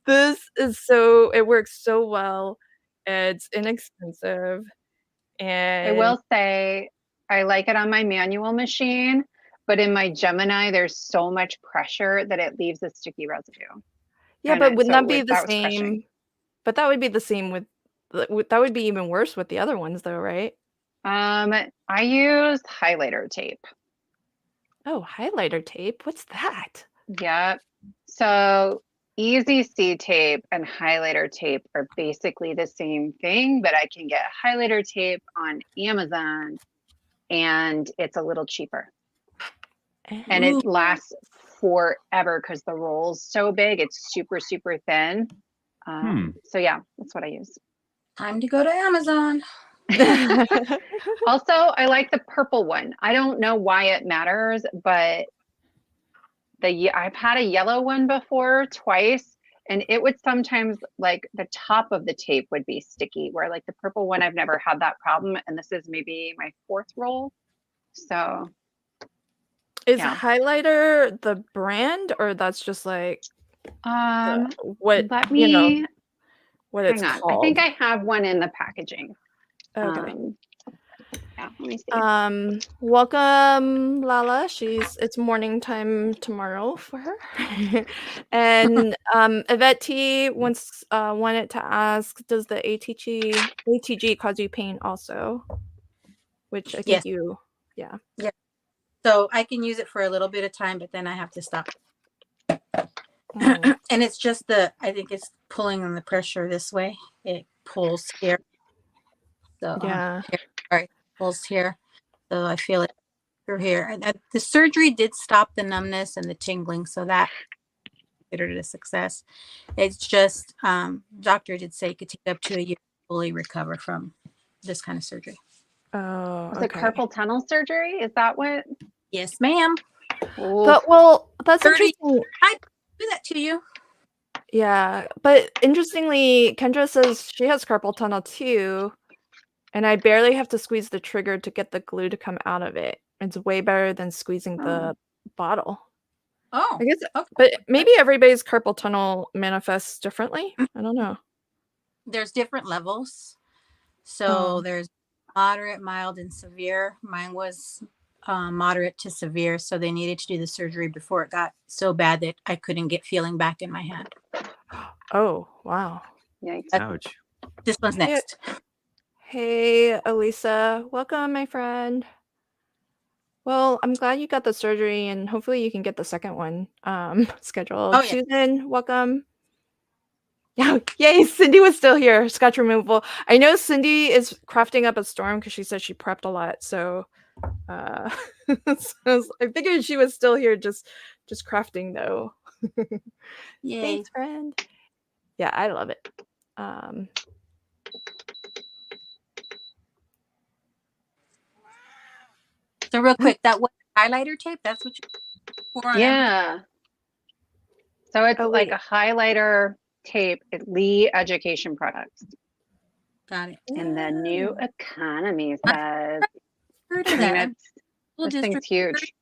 This is it works so well. It's inexpensive. And I will say I like it on my manual machine, but in my Gemini, there's so much pressure that it leaves a sticky residue. Yeah, but wouldn't that be the same? But that would be the same with that would be even worse with the other ones though, right? I use highlighter tape. Oh, highlighter tape. What's that? Yep. So Easy C tape and highlighter tape are basically the same thing, but I can get highlighter tape on Amazon and it's a little cheaper. And it lasts forever because the roll's so big. It's super, super thin. So yeah, that's what I use. Time to go to Amazon. Also, I like the purple one. I don't know why it matters, but I've had a yellow one before twice, and it would sometimes like the top of the tape would be sticky, where like the purple one, I've never had that problem. And this is maybe my 4th roll. So Is yeah. highlighter the brand, or that's just like what let you know me what hang it's on. called? I think I have one in the packaging. Okay. Yeah, let me see. Welcome, Lala. It's morning time tomorrow for her. And Yvette T wanted to ask, does the ATG cause you pain also? Which I think Yes. yeah. So I can use it for a little bit of time, but then I have to stop. Mm. And it's just I think it's pulling on the pressure this way. It pulls here. So Yeah. pulls here. So I feel it through here. And the surgery did stop the numbness and the tingling, so that considered a success. It's just doctor did say it could take up to a year to fully recover from this kind of surgery. Oh, Was it okay. carpal tunnel surgery? Is that what? Yes, ma'am. That's 30 interesting. I do that to you. Yeah, but interestingly, Kendra says she has carpal tunnel too, and I barely have to squeeze the trigger to get the glue to come out of it. It's way better than squeezing the bottle. Oh, I guess, okay. but maybe everybody's carpal tunnel manifests differently. I don't know. There's different levels. So there's moderate, mild, and severe. Mine was moderate to severe, so they needed to do the surgery before it got so bad that I couldn't get feeling back in my hand. Oh, wow. Yikes. Ouch. This one's next. Hey, Elisa. Welcome, my friend. Well, I'm glad you got the surgery, and hopefully you can get the second one scheduled. Oh, yeah. Susan, welcome. Yeah, yay, Cindy was still here. Scotch removal. I know Cindy is crafting up a storm because she said she prepped a lot. So, so I figured she was still here, just crafting though. Yay. Thanks, friend. Yeah, I love it. So real quick, that was highlighter tape. That's what you pour on Yeah. So it's like wait. a highlighter tape at Lee Education Products. Got it. And the new economy says, Heard I of mean, that. this thing's huge.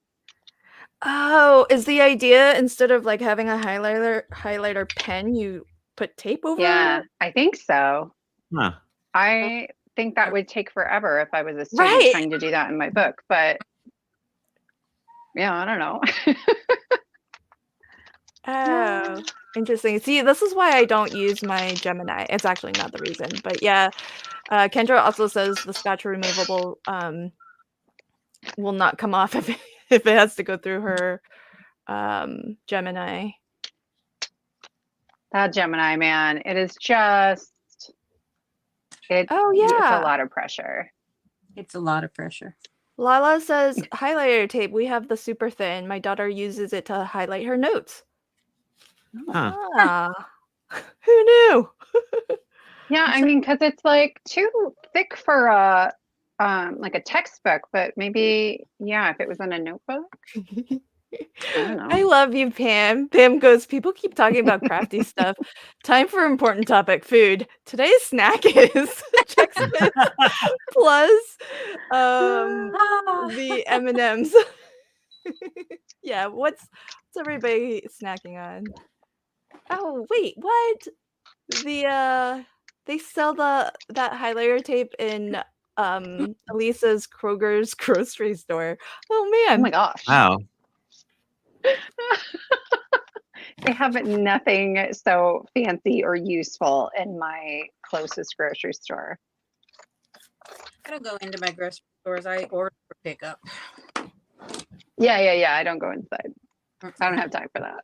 Oh, is the idea instead of like having a highlighter pen, you put tape over Yeah, it? I think so. Huh. I think that would take forever if I was a student Right. trying to do that in my book, but yeah, I don't know. Oh, interesting. See, this is why I don't use my Gemini. It's actually not the reason, but yeah. Kendra also says the Scotch removable will not come off if it has to go through her Gemini. That Gemini, man, it is just, it's a lot of pressure. It's a lot of pressure. Lala says highlighter tape. We have the super thin. My daughter uses it to highlight her notes. Huh. Ah, who knew? Yeah, I mean, because it's like too thick for a like a textbook, but maybe, yeah, if it was in a notebook. I don't know. I love you, Pam. Pam goes, people keep talking about crafty stuff. Time for important topic, food. Today's snack is Chex Mix plus the M&Ms. Yeah, what's everybody snacking on? Oh, wait, what? They sell that highlighter tape in Elisa's Kroger's grocery store. Oh man. Oh my gosh. Wow. They have nothing so fancy or useful in my closest grocery store. I don't go into my grocery stores. I order for pickup. Yeah. I don't go inside. I don't have time for that.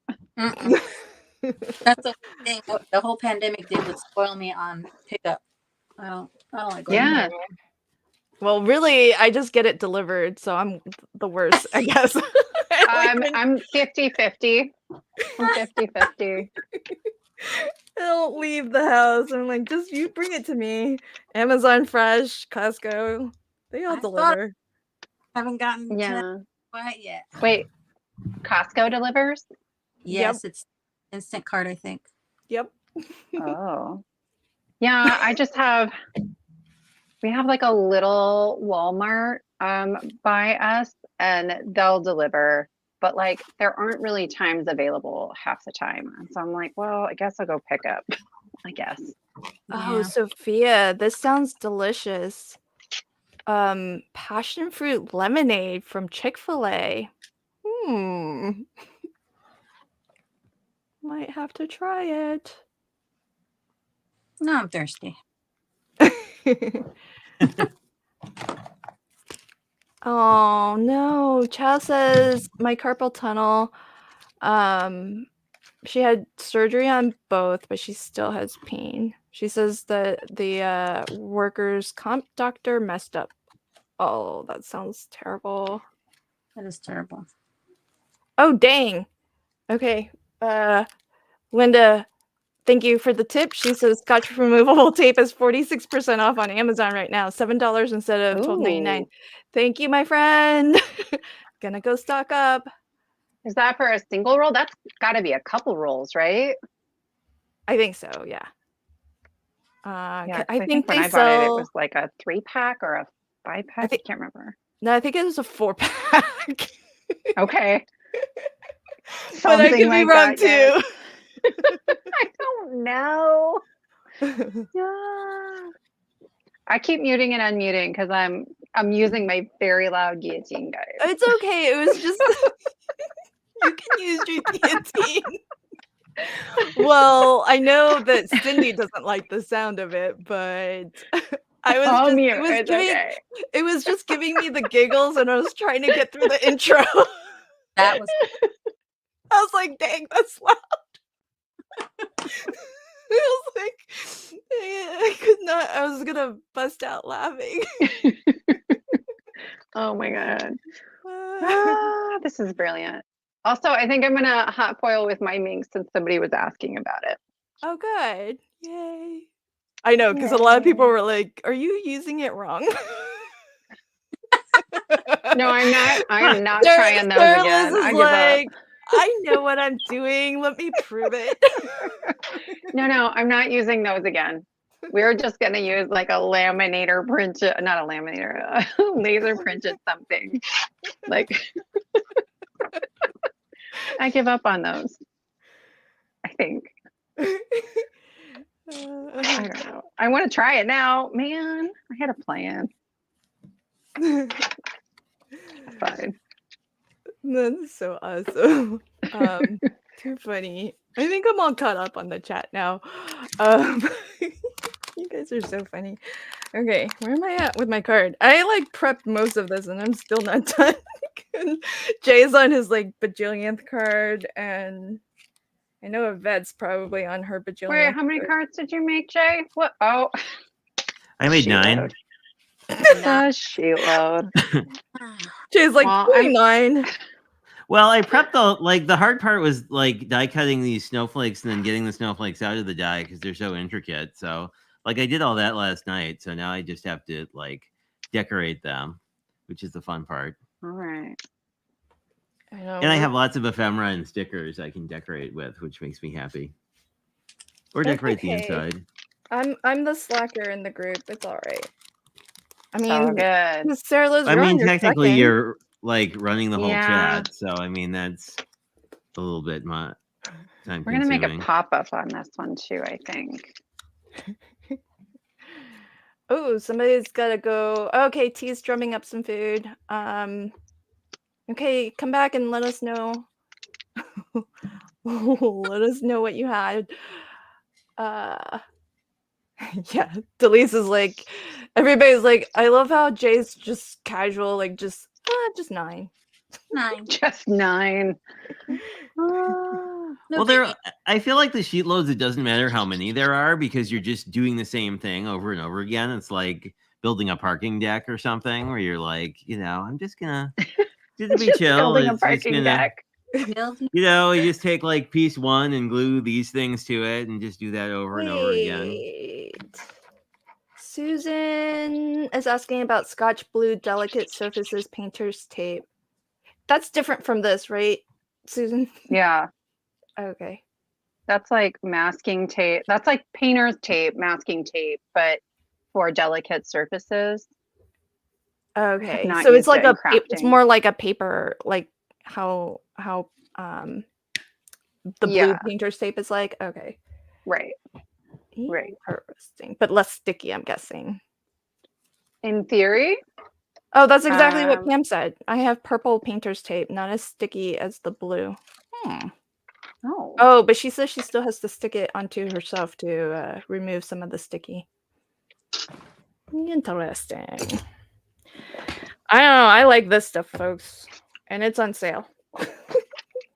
That's the thing. The whole pandemic did was spoil me on pickup. I don't like going. Yeah. Well, really, I just get it delivered, so I'm the worst, I guess. I'm 50-50. I'm 50-50. don't leave the house. I'm like, just you bring it to me. Amazon Fresh, Costco, they all I thought- deliver. Haven't gotten to that Yeah. quite yet. Wait, Costco delivers? Yes, it's Instant Cart, I think. Yep. Oh. Yeah, we have like a little Walmart by us and they'll deliver, but like there aren't really times available half the time. And so I'm like, well, I guess I'll go pick up, I guess. Oh, Yeah. Sophia, this sounds delicious. Passion fruit lemonade from Chick-fil-A. Might have to try it. No, I'm thirsty. Oh no, Chow says my carpal tunnel. She had surgery on both, but she still has pain. She says that the workers' comp doctor messed up. Oh, that sounds terrible. That is terrible. Oh dang. Okay. Linda, thank you for the tip. She says scotch removable tape is 46% off on Amazon right now. $7 instead of $12.99. Ooh. Thank you, my friend. Gonna go stock up. Is that for a single roll? That's got to be a couple rolls, right? I think so, yeah. Yeah, 'cause I think when they I bought it, it sell. was like a 3-pack or a 5-pack. I can't remember. No, I think it was a 4-pack. Okay. But I could be like wrong that, yes. too. I don't know. Yeah. I keep muting and unmuting because I'm using my very loud guillotine, guys. It's okay. It was just you can use your guillotine. Well, I know that Cindy doesn't like the sound of it, but I was I'll just mute. it was It's giving okay. it was just giving me the giggles, and I was trying to get through the intro. That was I was like, dang, that's loud. I was like, I could not. I was gonna bust out laughing. Oh my god. Ah, this is brilliant. Also, I think I'm gonna hot foil with my minks since somebody was asking about it. Oh, good. Yay. I know, because a lot of people were like, are you using it wrong? No, I'm not. I am not trying those again. Liz is I give like, up. I know what I'm doing. Let me prove it. No, I'm not using those again. We're just gonna use like a laminator printed, not a laminator, a laser printed something. Like, I give up on those. I think. I don't know. I want to try it now, man. I had a plan. Fine. That's so awesome. Too funny. I think I'm all caught up on the chat now. You guys are so funny. Okay, where am I at with my card? I like prepped most of this and I'm still not done. Jay's on his like bajillionth card, and I know Yvette's probably on her bajillionth. Wait, how many cards did you make, Jay? What? Oh, I made 9. load. The sheet load. Jay's like, Well, 29. Well, I prepped the hard part was like die cutting these snowflakes and then getting the snowflakes out of the die because they're so intricate. So like I did all that last night. So now I just have to like decorate them, which is the fun part. All right. I know. And I have lots of ephemera and stickers I can decorate with, which makes me happy. Or That's decorate the okay. inside. I'm the slacker in the group. It's all right. I So mean, good. Sarah Liz, I you're on mean, your technically second. you're like running the whole Yeah. chat. So I mean, that's a little bit time We're gonna make a consuming. pop-up on this one too, I think. Oh, somebody's gotta go. Okay, T's drumming up some food. Okay, come back and let us know. Let us know what you had. Yeah, Delise is like, everybody's like, I love how Jay's just casual, like just 9. 9. Just 9. No Well, biggie. I feel like the sheet loads, it doesn't matter how many there are because you're just doing the same thing over and over again. It's like building a parking deck or something where you're like, I'm just gonna be Just chill. building a It's just parking gonna, deck. Guilty. You know, you just take like piece 1 and glue these things to it and just do that over and over again. Wait. Susan is asking about Scotch Blue Delicate Surfaces Painter's Tape. That's different from this, right, Susan? Yeah, Okay. that's like masking tape. That's like painter's tape, masking tape, but for delicate surfaces. Okay. not So it's used like it in it's crafting. more like a paper, like how the blue Yeah. painter's tape is like. Okay. Right. Right. Interesting. But less sticky, I'm guessing. In theory. Oh, that's exactly what Pam said. I have purple painter's tape, not as sticky as the blue. Oh. Oh, but she says she still has to stick it onto herself to remove some of the sticky. Interesting. I don't know. I like this stuff, folks, and it's on sale.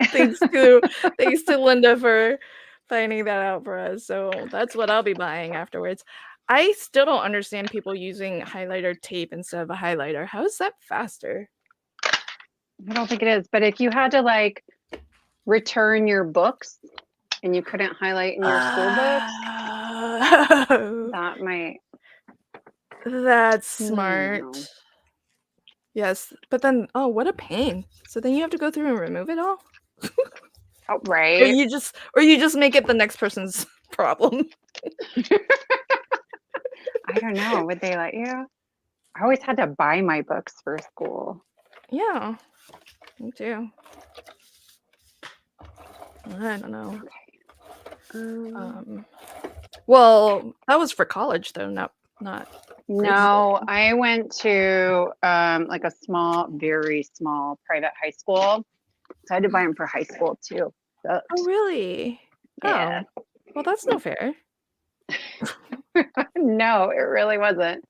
thanks to Linda for finding that out for us. So that's what I'll be buying afterwards. I still don't understand people using highlighter tape instead of a highlighter. How is that faster? I don't think it is, but if you had to like return your books and you couldn't highlight in your school books, that might. That's smart. No. Yes, but then what a pain. So then you have to go through and remove it all? Oh, Or right. you just make it the next person's problem. I don't know. Would they let you? I always had to buy my books for school. Yeah, me too. I don't know. Well, that was for college though, not. No, I went to like a very small private high school. So I had to buy them for high school too. Oh, really? Yeah. Oh, well, that's no fair. No, it really wasn't.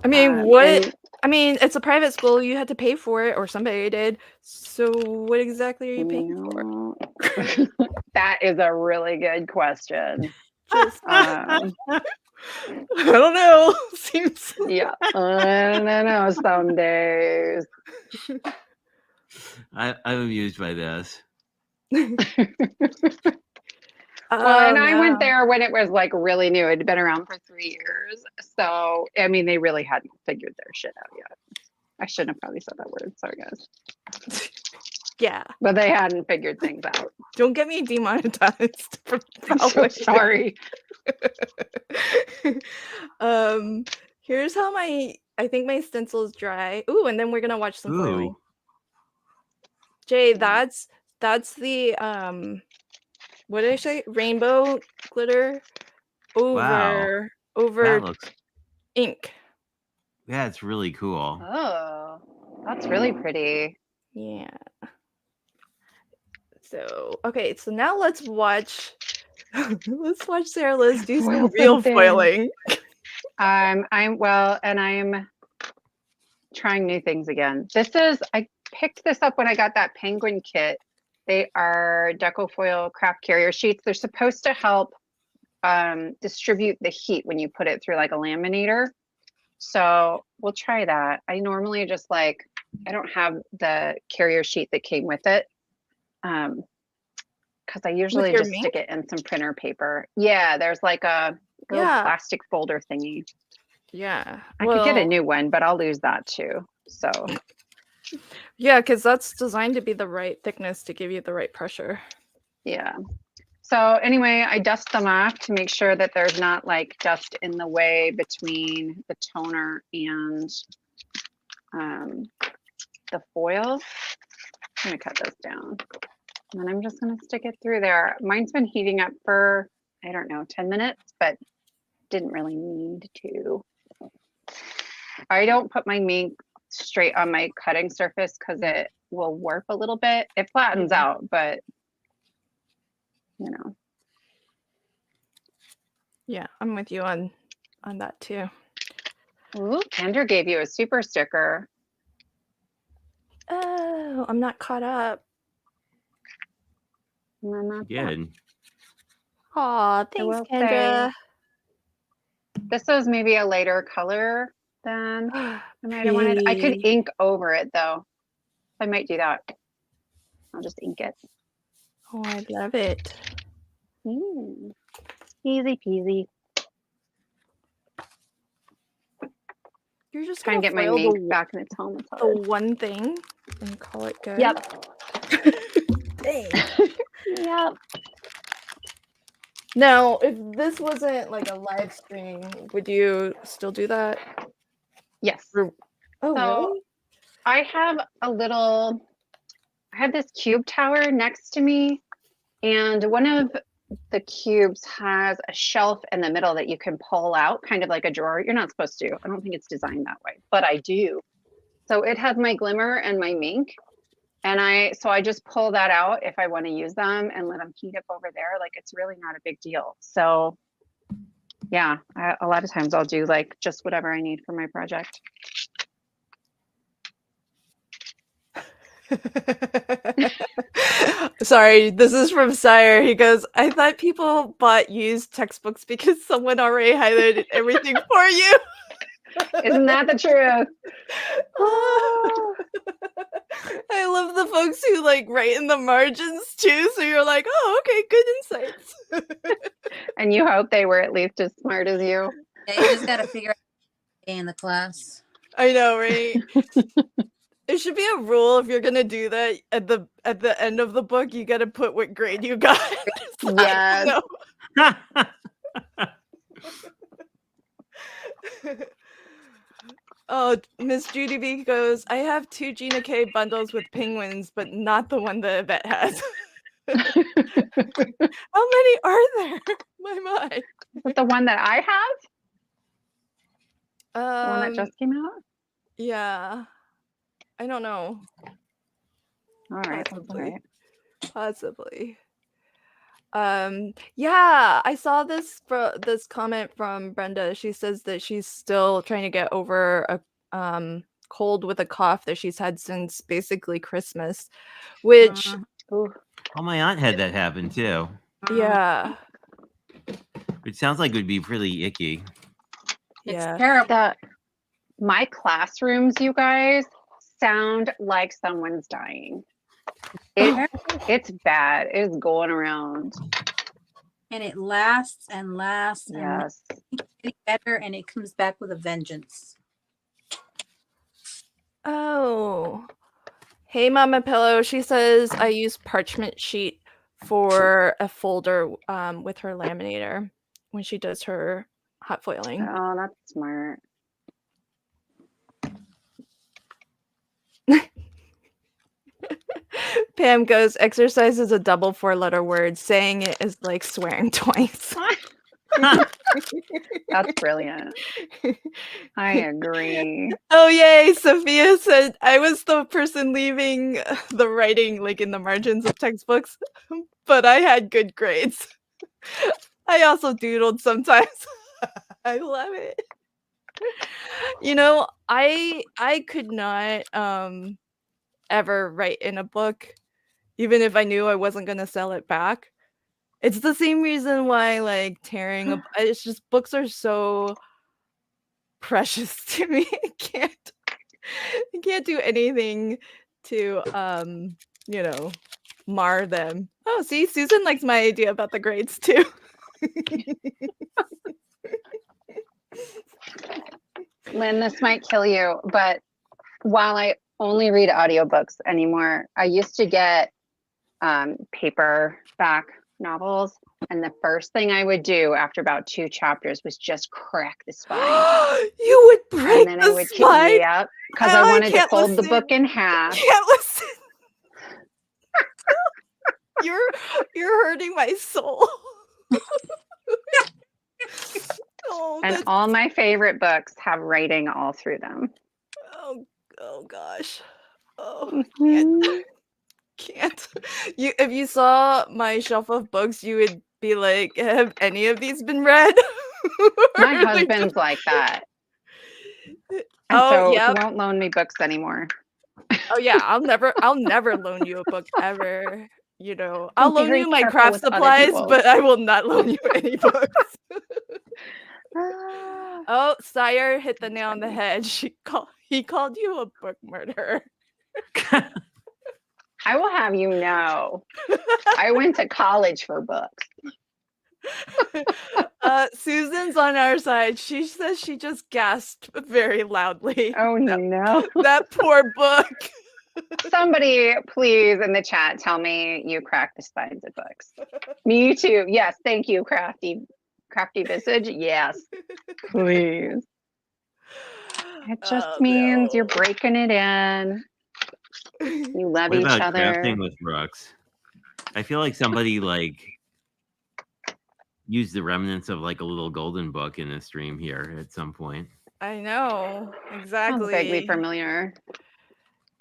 I mean, what? I mean, it's a private school. You had to pay for it, or somebody did. So, what exactly are you paying for? That is a really good question. Just, I don't know. Seems. Yeah, I don't know. Some days. I'm amused by this. Well, and I went there when it was like really new. It had been around for 3 years. So, I mean, they really hadn't figured their shit out yet. I shouldn't have probably said that word. Sorry, guys. Yeah. But they hadn't figured things out. Don't get me demonetized. So sorry. Here's how I think my stencil is dry. Ooh, and then we're gonna watch some foiling. Jay, that's the what did I say? Rainbow glitter over that looks ink. Yeah, it's really cool. Oh, that's really pretty. Yeah. So okay, so now let's watch Sarah Liz do some real foiling. I'm trying new things again. I picked this up when I got that penguin kit. They are Decofoil craft carrier sheets. They're supposed to help distribute the heat when you put it through like a laminator. So we'll try that. I normally just I don't have the carrier sheet that came with it. Because I usually just stick it in some printer paper. Yeah, there's like a little plastic folder thingy. Yeah. I could get a new one, but I'll lose that too. So yeah, because that's designed to be the right thickness to give you the right pressure. Yeah. So anyway, I dust them off to make sure that there's not like dust in the way between the toner and the foil. I'm gonna cut this down. And then I'm just gonna stick it through there. Mine's been heating up for, I don't know, 10 minutes, but didn't really need to. I don't put my ink straight on my cutting surface because it will warp a little bit. It flattens out, but you know. Yeah, I'm with you on that too. Ooh, Kendra gave you a super sticker. Oh, I'm not caught up. Good. Aw, thanks, Kendra. This was maybe a lighter color than I might have wanted. I could ink over it though. I might do that. I'll just ink it. Oh, I love it. Easy peasy. You're just Trying gonna to get my foil mink the, back in its home. It's the hard. one thing and call it good. Yep. Dang. Yep. Now, if this wasn't like a live stream, would you still do that? Yes. Oh, So really? I have this cube tower next to me, and one of the cubes has a shelf in the middle that you can pull out, kind of like a drawer. You're not supposed to. I don't think it's designed that way, but I do. So it has my glimmer and my mink. And I just pull that out if I want to use them and let them heat up over there. Like, it's really not a big deal. So yeah, a lot of times I'll do like just whatever I need for my project. Sorry, this is from Sire. He goes, I thought people bought used textbooks because someone already highlighted everything for you. Isn't that the truth? I love the folks who like write in the margins too. So you're like, oh, okay, good insights. And you hope they were at least as smart as you. Yeah, you just got to figure out in the class. I know, right? There should be a rule if you're gonna do that at the end of the book. You got to put what grade you got. So I Yes. know. Oh, Miss Judy B goes, I have 2 Gina K bundles with penguins, but not the one that Yvette has. How many are there? My. Is it the one that I have? The one that Um, just came out? yeah. I don't know. All right. That's all Possibly. right. Possibly. Yeah, I saw this comment from Brenda. She says that she's still trying to get over a cold with a cough that she's had since basically Christmas, which Ooh. Oh, my aunt had that happen too. yeah, It sounds like it would be pretty icky. It's yeah. terrible. My classrooms, you guys, sound like someone's dying. It's bad. It's going around. And it lasts and lasts and Yes. it's getting better, and it comes back with a vengeance. Oh, hey, Mama Pillow. She says I use parchment sheet for a folder with her laminator when she does her hot foiling. Oh, that's smart. Pam goes, exercise is a double 4-letter word. Saying it is like swearing twice. That's brilliant. I agree. Oh, yay. Sophia said, I was the person leaving the writing like in the margins of textbooks, but I had good grades. I also doodled sometimes. I love it. You know, I could not ever write in a book, even if I knew I wasn't going to sell it back. It's the same reason why like tearing it's just books are so precious to me. I can't do anything to mar them. Oh, see, Susan likes my idea about the grades too. Lynn, this might kill you, but while I only read audiobooks anymore, I used to get paperback novels, and the first thing I would do after about 2 chapters was just crack the spine. You would break And then I the would spine? because I wanted to fold the book in half. Can't listen. You're hurting my soul. Oh, And all my favorite books have writing all through them. oh gosh. Oh, Mhm. can't. If you saw my shelf of books, you would be like, have any of these been read? My husband's like that. And Oh, so yep. he won't loan me books anymore. Oh yeah, I'll never loan you a book ever. You know, I'll I'm loan very you my careful craft with other supplies, people's. but I will not loan you any books. Ah. Oh, Sire hit the nail on the head. He called you a book murderer. I will have you know, I went to college for books. Susan's on our side. She says she just gasped very loudly. Oh no. That poor book. Somebody please in the chat tell me you crack the spines of books. Me too. Yes, thank you, Crafty Visage. Yes, please. It just means you're breaking it in. You love What each about other. crafting with Brooks? I feel like somebody like used the remnants of like a little golden book in a stream here at some point. I know, Sounds exactly. vaguely familiar.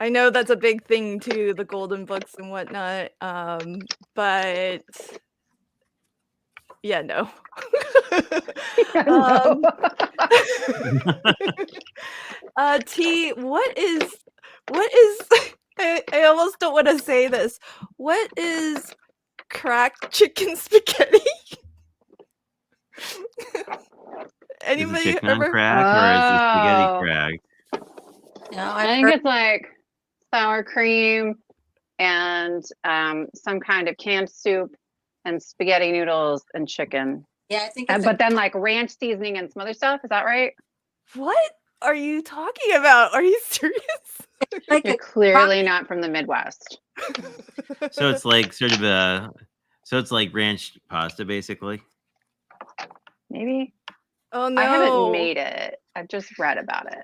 I know that's a big thing too, the golden books and whatnot. But yeah, no. No. T, what is I almost don't want to say this. What is cracked chicken spaghetti? Is the Anybody chicken on ever? crack or is the spaghetti Oh. cracked? No, I I've think heard, it's like sour cream and some kind of canned soup and spaghetti noodles and chicken. yeah, I think it's But then like ranch seasoning and some other stuff. Is that right? What are you talking about? Are you serious? like You're a clearly not from the Midwest. So it's like sort of it's like ranch pasta basically. Maybe. Oh no. I haven't made it. I've just read about it.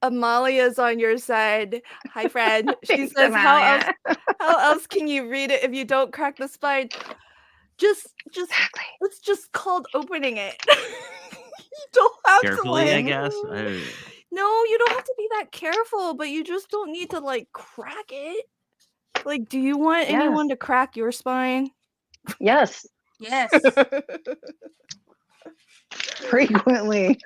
Amalia's on your side. Hi, friend. She Thanks, says, Amalia. how else can you read it if you don't crack the spine? Just Exactly. it's just called opening it. You don't have Carefully, to I like, guess. no, you don't have to be that careful, but you just don't need to like crack it. Like, do you want anyone to crack your spine? Yes. yes. Frequently.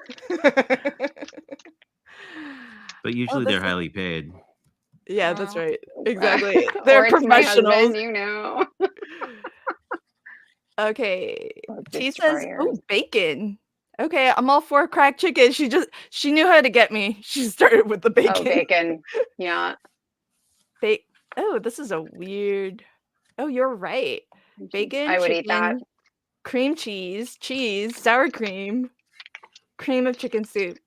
But usually this they're is- highly paid. Yeah, that's Wow. right. Exactly. Or They're it's my professionals. husband, you know. Okay. Bug She says, destroyers. "Oh, bacon." Okay, I'm all for cracked chicken. She knew how to get me. She started with the bacon. Oh, bacon. Yeah. Oh, this is a weird. Oh, you're right. Bacon, I would chicken, eat that. cream cheese, sour cream, cream of chicken soup.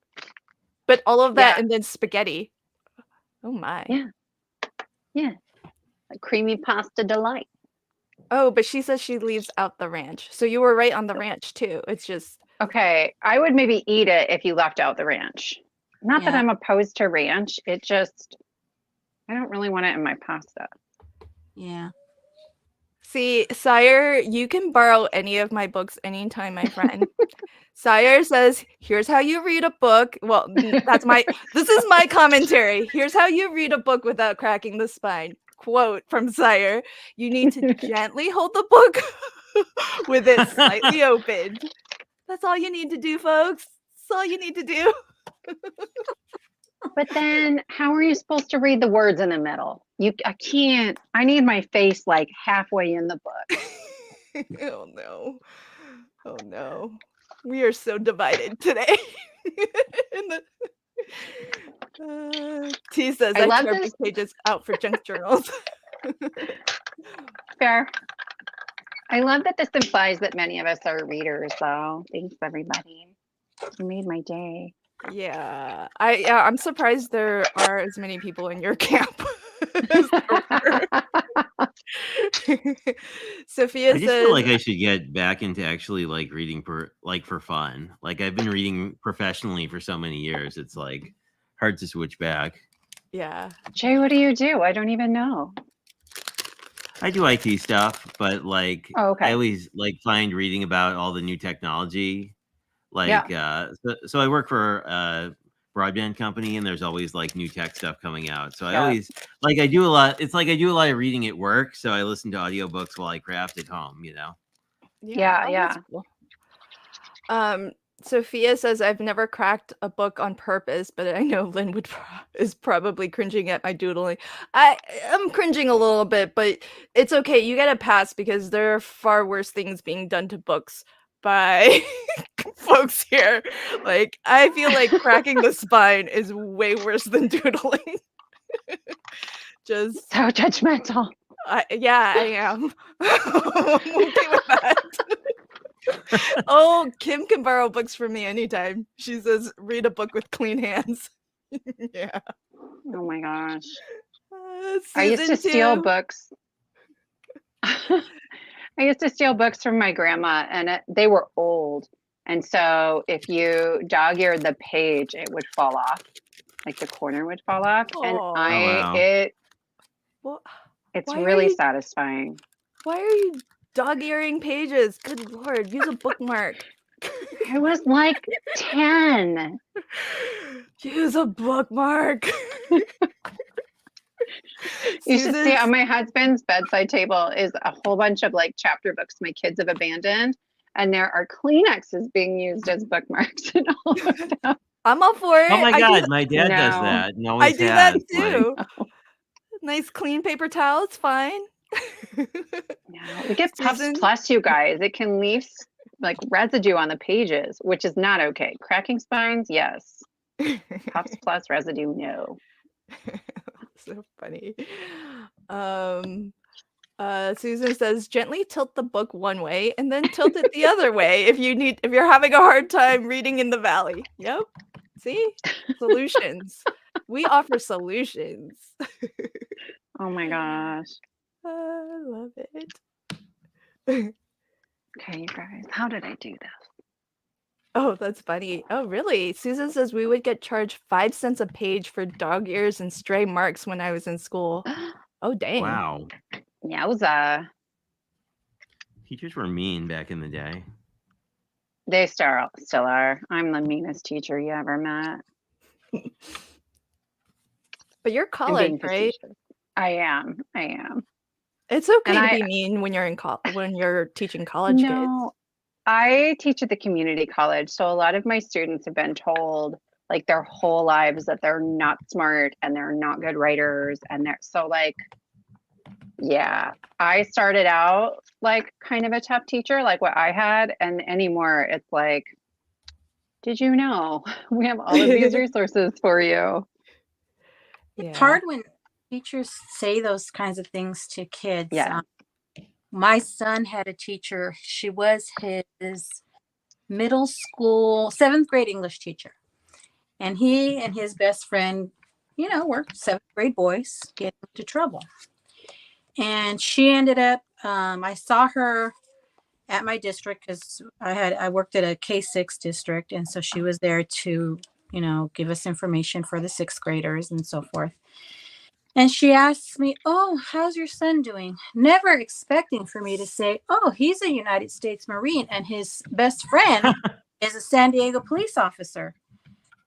But all of that Yeah. and then spaghetti. Oh my. Yeah. A creamy pasta delight. Oh, but she says she leaves out the ranch. So you were right on the ranch too. It's just Okay. I would maybe eat it if you left out the ranch. Not that Yeah. I'm opposed to ranch. It just, I don't really want it in my pasta. Yeah. See, Sire, you can borrow any of my books anytime, my friend. Sire says, here's how you read a book. Well, this is my commentary. Here's how you read a book without cracking the spine. Quote from Sire, you need to gently hold the book with it slightly open. That's all you need to do, folks. That's all you need to do. But then how are you supposed to read the words in the middle? I can't. I need my face like halfway in the book. Oh no. Oh no. We are so divided today. T says I I love tear this- big pages out for junk journals. Fair. I love that this implies that many of us are readers, though. Thanks, everybody. You made my day. Yeah, I'm surprised there are as many people in your camp. as there were. Sophia I just says, feel like I should get back into actually like reading for fun. Like I've been reading professionally for so many years. It's like hard to switch back. yeah, Jay, what do you do? I don't even know. I do IT stuff, but like Oh, okay. I always like find reading about all the new technology. Like so I work for a broadband company and there's always like new tech stuff coming out. So I Yeah. always like I do a lot. It's like I do a lot of reading at work. So I listen to audiobooks while I craft at home, you know. Yeah, oh, yeah. that's cool. Sophia says I've never cracked a book on purpose, but I know Lynn is probably cringing at my doodling. I'm cringing a little bit, but it's okay. You get a pass because there are far worse things being done to books by folks here. Like I feel like cracking the spine is way worse than doodling. Just So judgmental. yeah, I am. I'm okay with that. Oh, Kim can borrow books from me anytime. She says, read a book with clean hands. Yeah. Oh my gosh. I used Season to steal 2. books. I used to steal books from my grandma, and they were old. And so if you dog-eared the page, it would fall off. Like the corner would fall off. And Oh, wow. well, it's why are really you satisfying. why are you dog-earing pages? Good Lord, use a bookmark. I was like 10. Use a bookmark. You should see on Susan's my husband's bedside table is a whole bunch of like chapter books my kids have abandoned. And there are Kleenexes being used as bookmarks and all of them. I'm all for it. Oh my I do, God, my dad does No. that. And I always do that has. Like, too. Nice clean paper towel, it's fine. Yeah, we get Puffs Susan? Plus, you guys. It can leave like residue on the pages, which is not okay. Cracking spines, yes. Puffs Plus residue, no. So funny. Susan says gently tilt the book one way and then tilt it the other way if you're having a hard time reading in the valley. Yep. See? Solutions. We offer solutions. Oh my gosh. I love it. Okay, you guys, how did I do this? Oh, that's funny. Oh, really? Susan says we would get charged 5 cents a page for dog ears and stray marks when I was in school. Oh, dang. wow. Yowza. Teachers were mean back in the day. They still are. I'm the meanest teacher you ever met. But you're I'm being college, right? facetious. I am. It's okay And to be mean when you're in when you're teaching college kids. No, I teach at the community college, so a lot of my students have been told like their whole lives that they're not smart and they're not good writers, and they're so like, yeah, I started out like kind of a tough teacher, like what I had, and anymore it's like, did you know we have all of these resources for you? Yeah. It's hard when teachers say those kinds of things to kids. Yeah. My son had a teacher. She was his middle school, 7th grade English teacher. And he and his best friend, were 7th grade boys, get into trouble. And she ended up, I saw her at my district because I worked at a K-6 district. And so she was there to, give us information for the 6th graders and so forth. And she asked me, "Oh, how's your son doing?" Never expecting for me to say, "Oh, he's a United States Marine and his best friend is a San Diego police officer."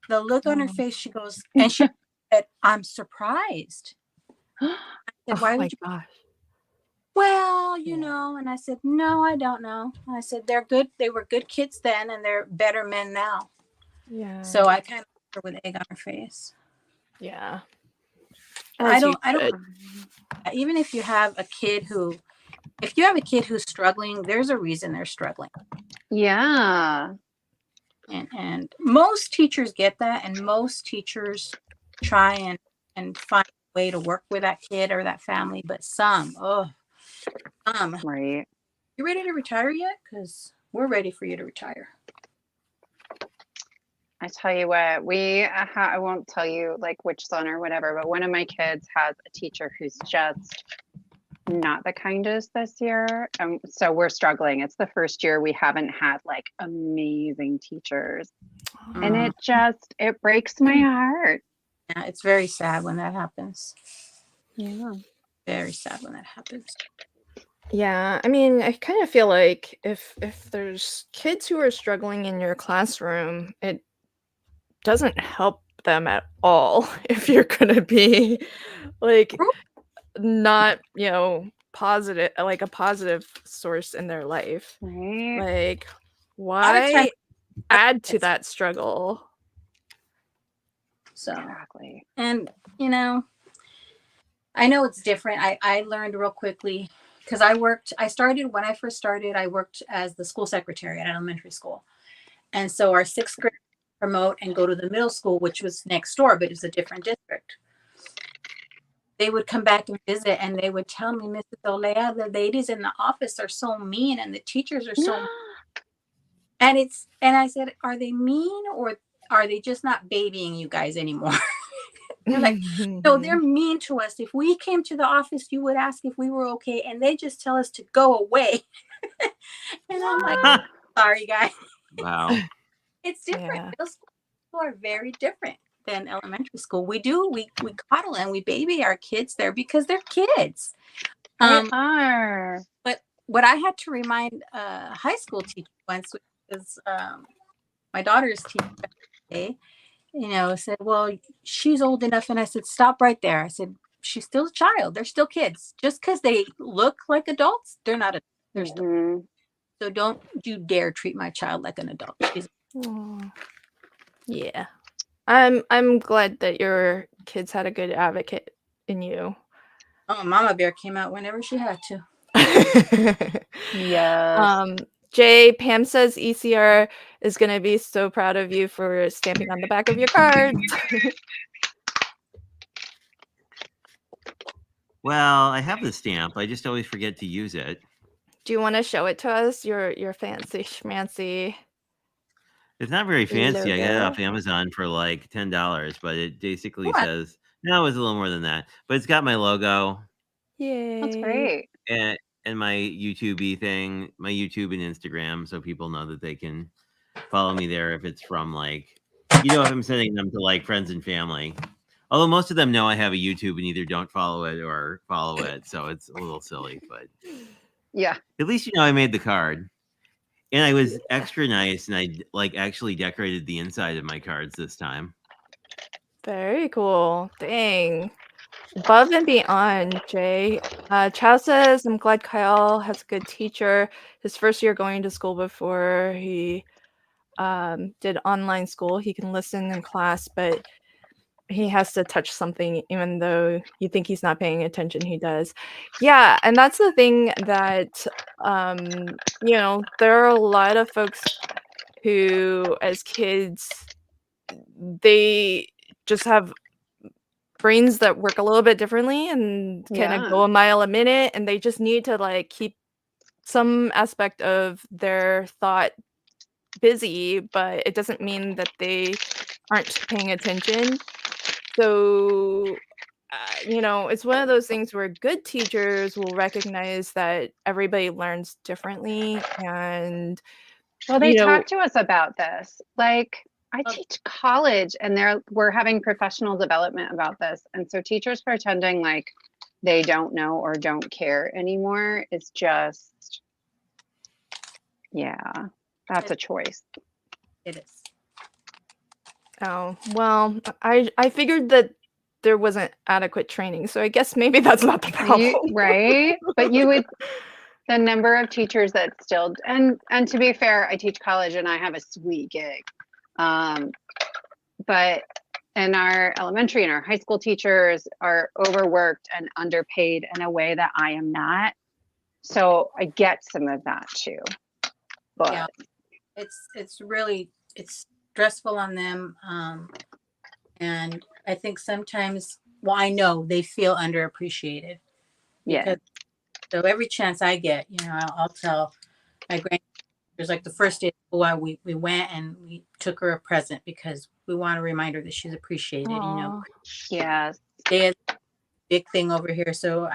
The look on her face, she goes, and she said, "I'm surprised." I said, "Why would you?" Gosh. Well, and I said, "No, I don't know." I said, "They're good. They were good kids then, and they're better men now." Yeah. So I kind of looked her with egg on her face. Yeah. I don't, even if you have a kid who's struggling, there's a reason they're struggling. Yeah. And most teachers get that, and most teachers try and find a way to work with that kid or that family, but Right. You ready to retire yet? Because we're ready for you to retire. I tell you what, I won't tell you like which son or whatever, but one of my kids has a teacher who's just not the kindest this year. So we're struggling. It's the first year we haven't had like amazing teachers. And it breaks my heart. Yeah, it's very sad when that happens. Yeah. Very sad when that happens. Yeah, I mean, I kind of feel like if there's kids who are struggling in your classroom, it doesn't help them at all if you're gonna be like not, positive, like a positive source in their life. Right. Like, why add to that struggle? So Exactly. And I know it's different. I learned real quickly because when I first started, I worked as the school secretary at elementary school. And so our 6th grade promote and go to the middle school, which was next door, but it's a different district. they would come back and visit, and they would tell me, Mrs. Olea, the ladies in the office are so mean, and the teachers are so. And I said, are they mean, or are they just not babying you guys anymore? They're like, no, they're mean to us. If we came to the office, you would ask if we were okay, and they just tell us to go away. And I'm like, sorry, guys. Wow. It's different. Yeah. Middle school are very different than elementary school. We coddle and we baby our kids there because they're kids. They are. But what I had to remind a high school teacher once was my daughter's teacher today, said, well, she's old enough. And I said, stop right there. I said, she's still a child. They're still kids. Just because they look like adults, they're not adults. They're still. So don't you dare treat my child like an adult. Yeah. I'm glad that your kids had a good advocate in you. Oh, Mama Bear came out whenever she had to. Yes. Jay, Pam says ECR is going to be so proud of you for stamping on the back of your cards. Well, I have the stamp. I just always forget to use it. Do you want to show it to us? Your fancy schmancy. It's not very fancy. I got it logo. off Amazon for like $10, but it basically says, no, it was a little more than that. But it's got my logo Yay. That's great. and my YouTube thing, my YouTube and Instagram, so people know that they can follow me there if it's from like, if I'm sending them to like friends and family. Although most of them know I have a YouTube and either don't follow it or follow it, so it's a little silly, but Yeah. at least I made the card. And I was extra nice, and I like actually decorated the inside of my cards this time. Very cool. Dang. Above and beyond, Jay. Chow says, I'm glad Kyle has a good teacher. His first year going to school before he did online school. He can listen in class, but he has to touch something, even though you think he's not paying attention, he does. Yeah, and that's the thing that, there are a lot of folks who, as kids, they just have brains that work a little bit differently and kind of go a mile a minute, and they just need to like keep some aspect of their thought busy, but it doesn't mean that they aren't paying attention. So, it's one of those things where good teachers will recognize that everybody learns differently. And, Well, they talked to us about this. Like, I teach college, and we're having professional development about this. And so teachers pretending like they don't know or don't care anymore is just, that's a choice. It is. Oh, well, I figured that there wasn't adequate training, so I guess maybe that's not the problem. Right? But the number of teachers that still, and to be fair, I teach college and I have a sweet gig. But in our elementary and our high school teachers are overworked and underpaid in a way that I am not. So I get some of that too. But yeah, it's stressful on them. And I think sometimes, I know they feel underappreciated. Yeah. So every chance I get, I'll tell my grandkids, like the first day of school, we went and we took her a present because we want to remind her that she's appreciated. Aww. Yes. They had a big thing over here. So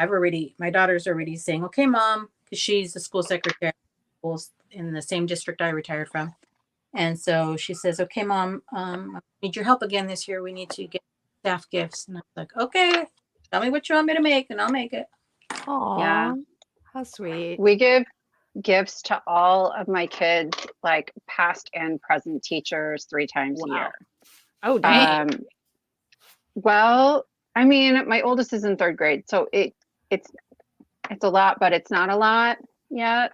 my daughter's already saying, okay, Mom, because she's the school secretary in the same district I retired from. And so she says, okay, Mom, I need your help again this year. We need to get staff gifts. And I was like, okay, tell me what you want me to make and I'll make it. Aww. Yeah. How sweet. We give gifts to all of my kids, like past and present teachers, 3 times a year. Oh, dang. Well, I mean, my oldest is in 3rd grade, so it's a lot, but it's not a lot yet.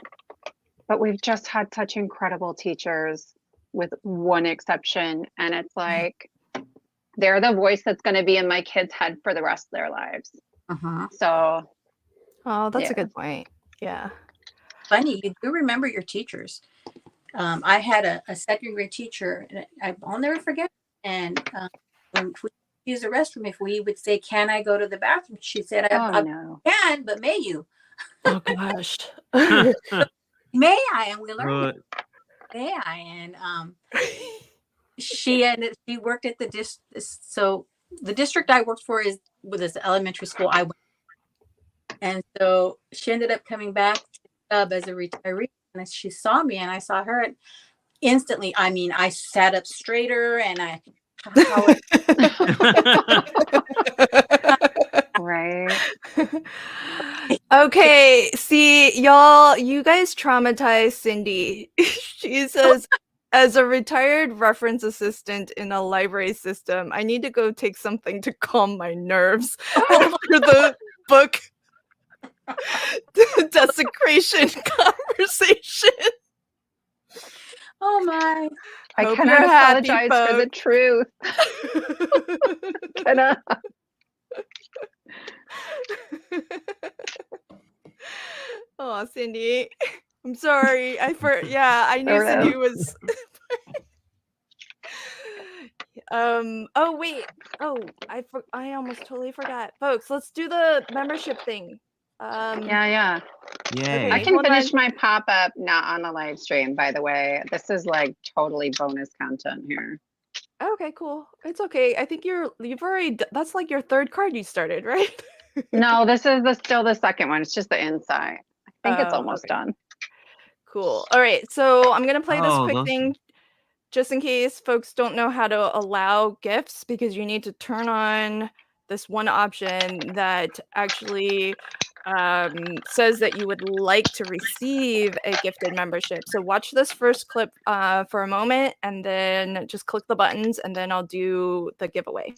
But we've just had such incredible teachers, with one exception, and it's like they're the voice that's going to be in my kids' head for the rest of their lives. So, that's a good point. Yeah. Funny, you do remember your teachers. I had a 2nd grade teacher, and I'll never forget. And when we use the restroom, if we would say, "Can I go to the bathroom?" She said, Oh I no. can, but may you? Oh gosh. May I?" And we learned Uh, may I? And she worked at so the district I worked for is with this elementary school I went, and so she ended up coming back to the sub as a retiree, and she saw me and I saw her, and instantly, I mean, I sat up straighter and I how Right. Okay, see, y'all, you guys traumatized Cindy. She says, as a retired reference assistant in a library system, I need to go take something to calm my nerves after the book desecration conversation. oh my. I Hope cannot you're happy, apologize for the folks. truth. Cannot. Oh, Cindy. I'm sorry. I knew Sort Cindy of. was oh wait. Oh, I almost totally forgot. Folks, let's do the membership thing. Yeah. Yay. I Okay, can hold on. finish my pop-up not on the live stream, by the way. This is like totally bonus content here. Okay, cool. It's okay. I think you've already that's like your third card you started, right? No, this is still the second one. It's just the inside. I think it's Oh, almost okay. done. Cool. All right. So I'm gonna play this Oh, quick those thing just in case folks don't know how to allow gifts, because you need to turn on this one option that actually says that you would like to receive a gifted membership. So watch this first clip for a moment and then just click the buttons and then I'll do the giveaway.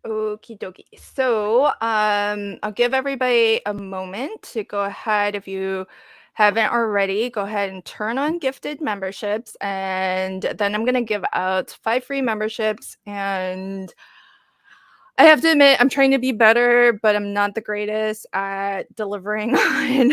Okie dokie. So I'll give everybody a moment to go ahead. If you haven't already, go ahead and turn on gifted memberships. And then I'm going to give out 5 free memberships. And I have to admit, I'm trying to be better, but I'm not the greatest at delivering on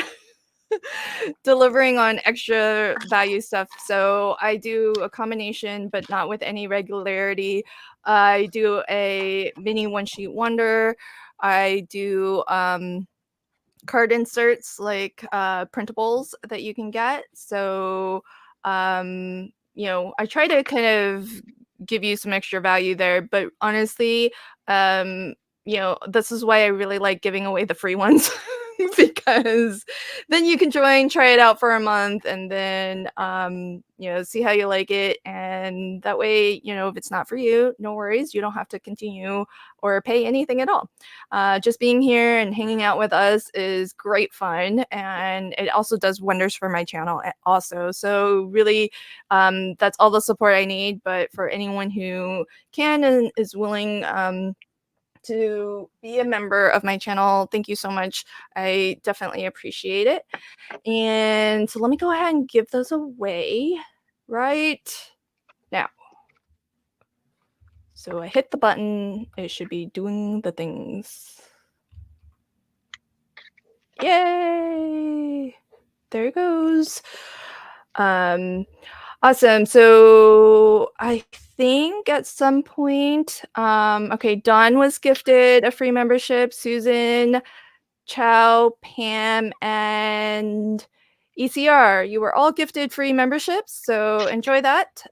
extra value stuff. So I do a combination, but not with any regularity. I do a mini one sheet wonder. I do card inserts like printables that you can get. So I try to kind of give you some extra value there, but honestly, this is why I really like giving away the free ones. Because then you can try it out for a month, and then see how you like it. And that way, if it's not for you, no worries, you don't have to continue or pay anything at all. Just being here and hanging out with us is great fun, and it also does wonders for my channel also. So really, that's all the support I need. But for anyone who can and is willing to be a member of my channel, thank you so much. I definitely appreciate it. And so let me go ahead and give those away right now. So I hit the button. It should be doing the things. Yay! There it goes. Awesome. So I think at some point, okay, Dawn was gifted a free membership. Susan, Chow, Pam, and ECR, you were all gifted free memberships, so enjoy that.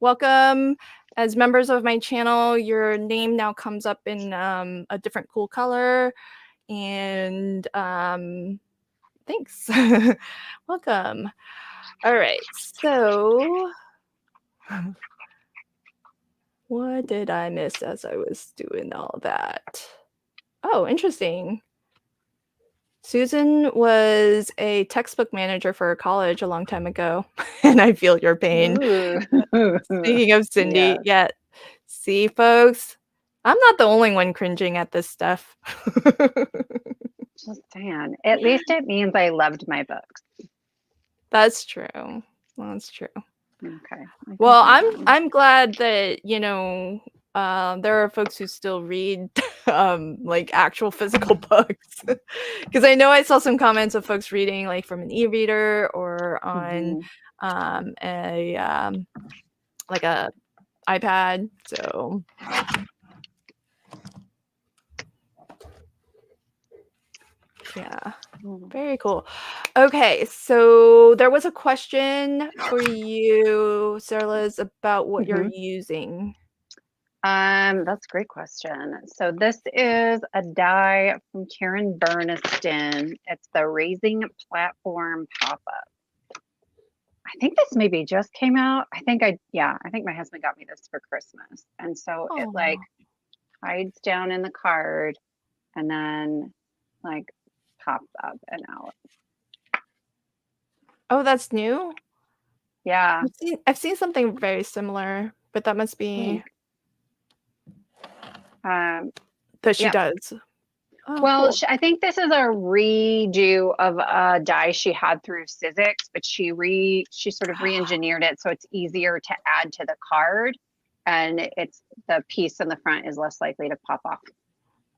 Welcome as members of my channel. Your name now comes up in a different cool color, and thanks. Welcome. All right, so what did I miss as I was doing all that? Oh, interesting. Susan was a textbook manager for a college a long time ago, and I feel your pain. Ooh. Speaking of Cindy, yeah. See, folks, I'm not the only one cringing at this stuff. Just saying. At least it means I loved my books. That's true. That's true. Okay. Well, I'm glad that, you know, there are folks who still read like actual physical books, because I know I saw some comments of folks reading like from an e-reader or on like a iPad. So yeah, very cool. Okay, so there was a question for you, Sarah Liz, about what you're using. That's a great question. So this is a die from Karen Burniston. It's the Raising Platform pop-up. I think this maybe just came out. I think my husband got me this for Christmas. And so it like hides down in the card and then like pops up and out. Oh, that's new? Yeah. I've seen something very similar, but that must be that she does. Oh, well, cool. I think this is a redo of a die she had through Sizzix, but she sort of re-engineered it so it's easier to add to the card, and it's the piece in the front is less likely to pop off.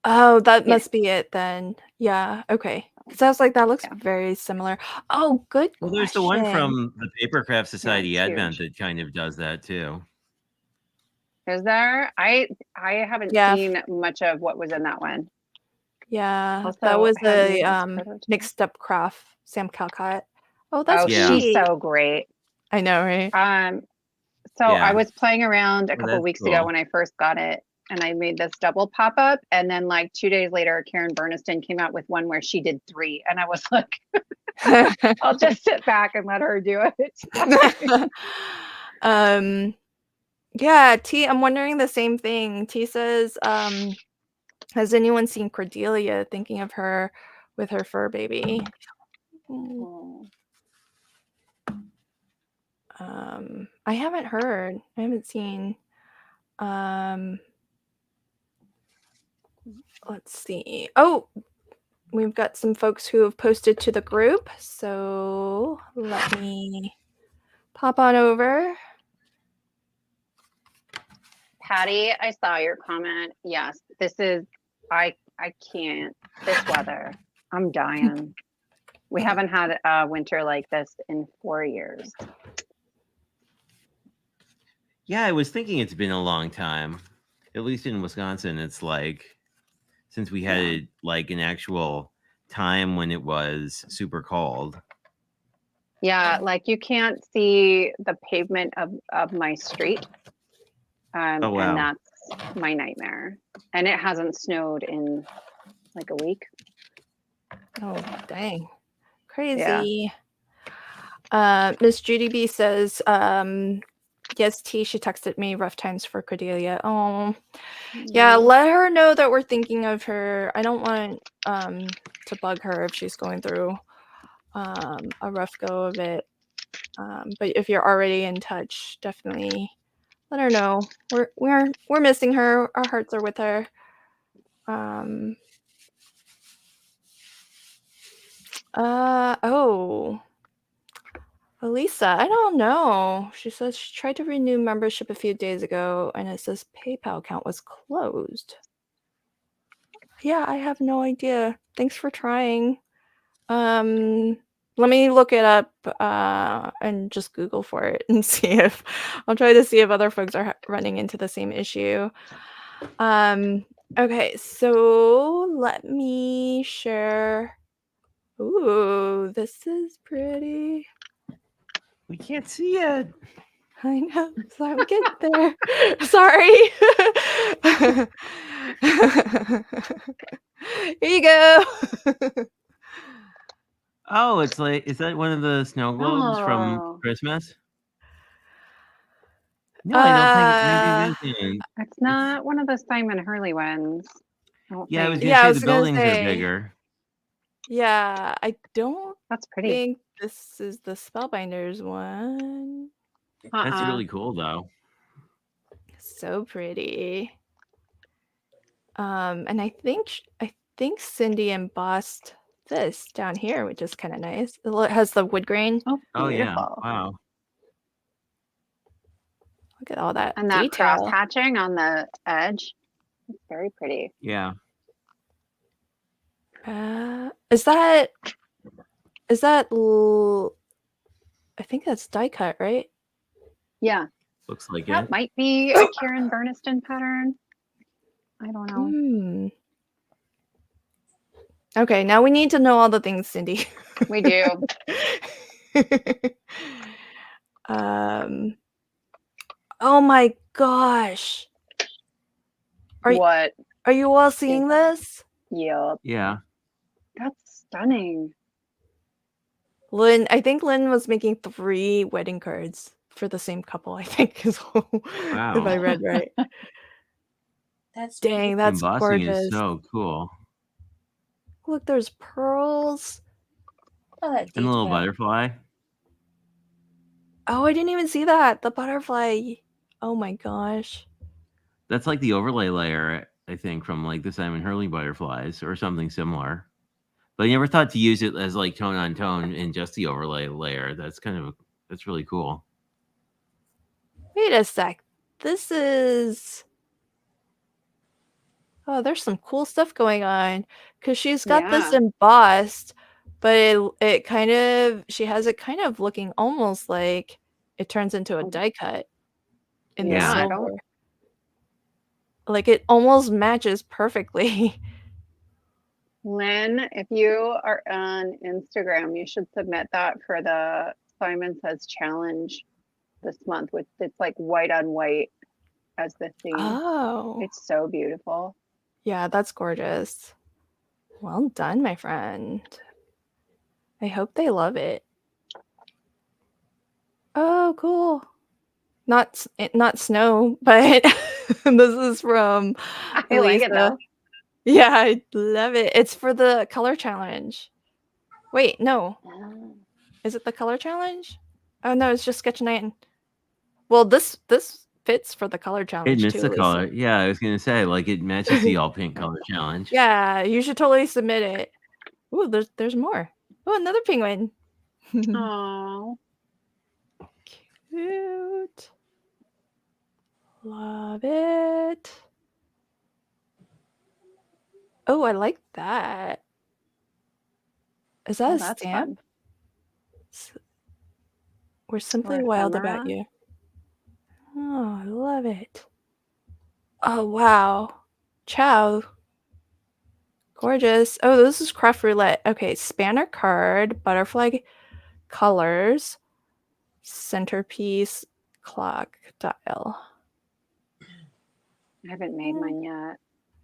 Oh, that must be it then. Yeah. Okay. Because I was like, that looks very similar. Oh, good. Well, there's the one from the Papercraft Society Advent that kind of does that too. Is there? I haven't seen much of what was in that one. Yeah, also, that was a mixed up craft, Sam Calcott. Oh, that's she's so great. I know, right? So I was playing around a couple of weeks ago when I first got it, and I made this double pop-up, and then like 2 days later, Karen Burniston came out with one where she did 3, and I was like, I'll just sit back and let her do it. Yeah, T, I'm wondering the same thing. T says, has anyone seen Cordelia? Thinking of her with her fur baby. I haven't heard. I haven't seen. Let's see. Oh, we've got some folks who have posted to the group. So let me pop on over. Patty, I saw your comment. Yes, this is, I can't, this weather, I'm dying. We haven't had a winter like this in 4 years. Yeah, I was thinking it's been a long time. At least in Wisconsin, it's like, since we had like an actual time when it was super cold. Yeah, like you can't see the pavement of my street. Oh, wow. And that's my nightmare. And it hasn't snowed in like a week. Oh, dang. Crazy. Yeah. Miss Judy B says, yes, T, she texted me rough times for Cordelia. Oh, yeah, let her know that we're thinking of her. I don't want to bug her if she's going through a rough go of it. But if you're already in touch, definitely let her know. We're missing her. Our hearts are with her. Elisa, I don't know. She says she tried to renew membership a few days ago and it says PayPal account was closed. Yeah, I have no idea. Thanks for trying. Let me look it up and just Google for it and see if I'll try to see if other folks are running into the same issue. Okay, so let me share. Ooh, this is pretty. We can't see it. I know. So I'll get there. Sorry. Here you go. Oh, it's like, is that one of the snow globes from Christmas? No, I don't think maybe it is. It's not one of the Simon Hurley ones. Yeah, I was gonna say the buildings are bigger. Yeah, I don't That's pretty. think this is the Spellbinders one. That's Uh-uh. really cool, though. So pretty. And I think Cindy embossed this down here, which is kind of nice. It has the wood grain. Oh, Oh yeah! beautiful. Wow. Look at all that And that cross detail. hatching on the edge. It's very pretty. Yeah. Is that I think that's die cut, right? Yeah, Looks like that it. might be a Karen Burniston pattern. I don't know. Hmm. Okay, now we need to know all the things, Cindy. We do. Oh my gosh. What? Are you all seeing this? Yep. Yeah. That's stunning. Lynn, I think Lynn was making 3 wedding cards for the same couple, I think, if I read right. That's Dang, that's Embossing gorgeous. is so cool. Look, there's pearls. all that And the little detail. butterfly. Oh, I didn't even see that. The butterfly. Oh my gosh. That's like the overlay layer, I think, from like the Simon Hurley butterflies or something similar. But I never thought to use it as like tone on tone in just the overlay layer. That's really cool. Wait a sec. This is... Oh, there's some cool stuff going on. Because she's got this Yeah. embossed, but it kind of... She has it kind of looking almost like it turns into a die cut in the Yeah, I silver. Like it almost matches perfectly. Lynn, if you are on Instagram, you should submit that for the Simon Says Challenge this month, which it's like white on white as the theme. Oh. It's so beautiful. Yeah, that's gorgeous. Well done, my friend. I hope they love it. Oh, cool. Not snow, but this is from I like it though. Yeah, I love it. It's for the color challenge. Wait, no. Is it the color challenge? Oh no, it's just sketch night. Well, this fits for the color challenge It missed too. the color. Yeah, I was gonna say like it matches the all pink color challenge. Yeah, you should totally submit it. Ooh, there's more. Oh, another penguin. Oh, Cute. Love it. Oh, I like that. Is that a that's stamp? fun. We're simply Or wild ephemera. about you. Oh, I love it. Oh, wow. Ciao. Gorgeous. Oh, this is craft roulette. Okay, spanner card, butterfly colors, centerpiece, clock dial. I haven't made mine yet.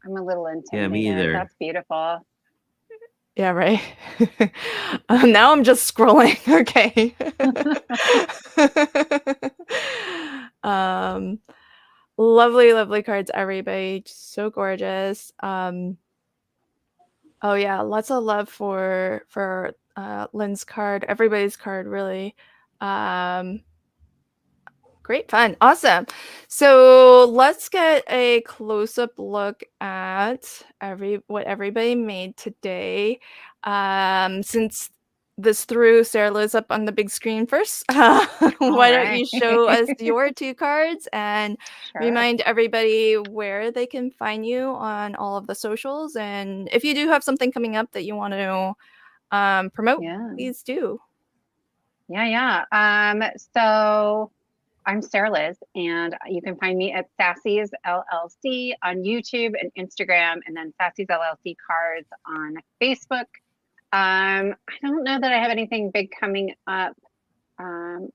I'm a little intimidated. Yeah, me either. That's beautiful. Yeah, right. Now I'm just scrolling. Okay. Lovely cards, everybody. So gorgeous. Oh yeah, lots of love for Lynn's card, everybody's card, really. Great fun. Awesome. So let's get a close-up look at what everybody made today. Since this threw Sarah Liz up on the big screen first, why don't you show us your 2 cards and remind everybody where they can find you on all of the socials. And if you do have something coming up that you want to promote, please do. Yeah. So I'm Sarah Liz, and you can find me at Sassy's LLC on YouTube and Instagram, and then Sassy's LLC cards on Facebook. I don't know that I have anything big coming up. I'm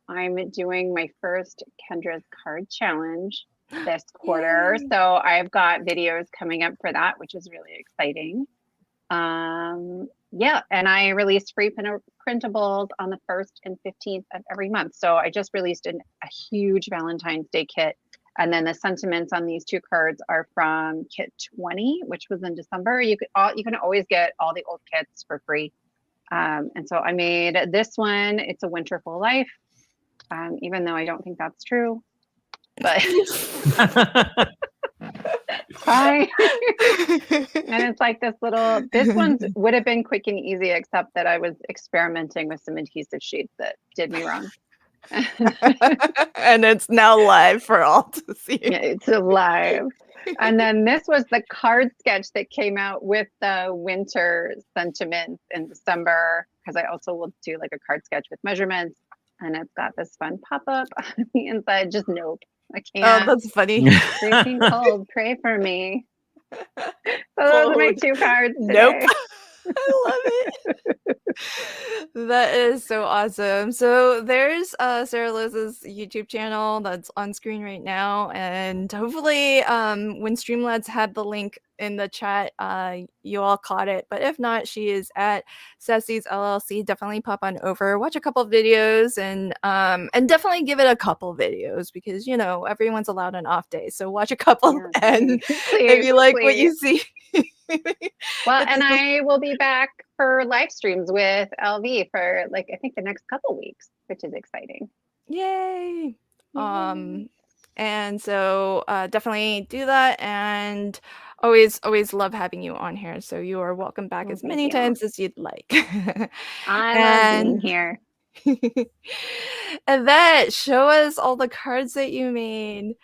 doing my first Kendra's Card Challenge this quarter, so I've got videos coming up for that, which is really exciting. Yeah, and I release free printables on the 1st and 15th of every month. So I just released a huge Valentine's Day kit And then the sentiments on these 2 cards are from kit 20, which was in December. You can always get all the old kits for free. And so I made this one. It's a winter full life, even though I don't think that's true, but fine. And it's like this one would have been quick and easy, except that I was experimenting with some adhesive sheets that did me wrong. And it's now live for all to see. Yeah, it's live. And then this was the card sketch that came out with the winter sentiments in December, because I also will do like a card sketch with measurements. And it's got this fun pop-up on the inside. Just nope, I can't. Oh, that's funny. Freezing cold, pray for me. So those are my 2 cards today. Nope. I love it. That is so awesome. So there's Sarah Liz's YouTube channel that's on screen right now, and hopefully when Streamlabs had the link in the chat, you all caught it. But if not, she is at Sassy's LLC. Definitely pop on over, watch a couple videos, and definitely give it a couple videos, because you know everyone's allowed an off day. So watch a couple, Yeah, and please, if you like what you please. see. Well, and I will be back for live streams with LV for like I think the next couple weeks, which is exciting. Yay. And so definitely do that, and always love having you on here. So you are welcome back Oh, as thank many you. times as you'd like. I love being here. And that, show us all the cards that you made.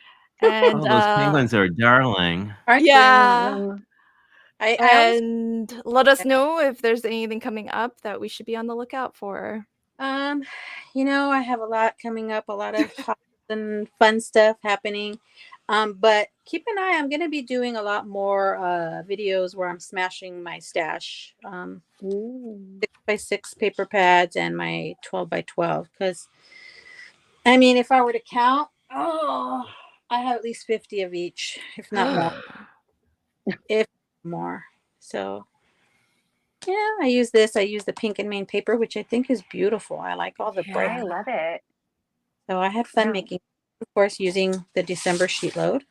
And Oh, those penguins are darling. Aren't they? yeah. I always, And let us know if there's anything coming up that we should be on the lookout for. you know, I have a lot coming up, a lot of hot and fun stuff happening. But keep an eye. I'm going to be doing a lot more videos where I'm smashing my stash. 6x6 paper pads and my 12x12. Because, I mean, if I were to count, I have at least 50 of each, if not more. If more. So, yeah, I use this. I use the pink and main paper, which I think is beautiful. I like all the bright. I love it. So I had fun Yeah. making, of course, using the December sheet load.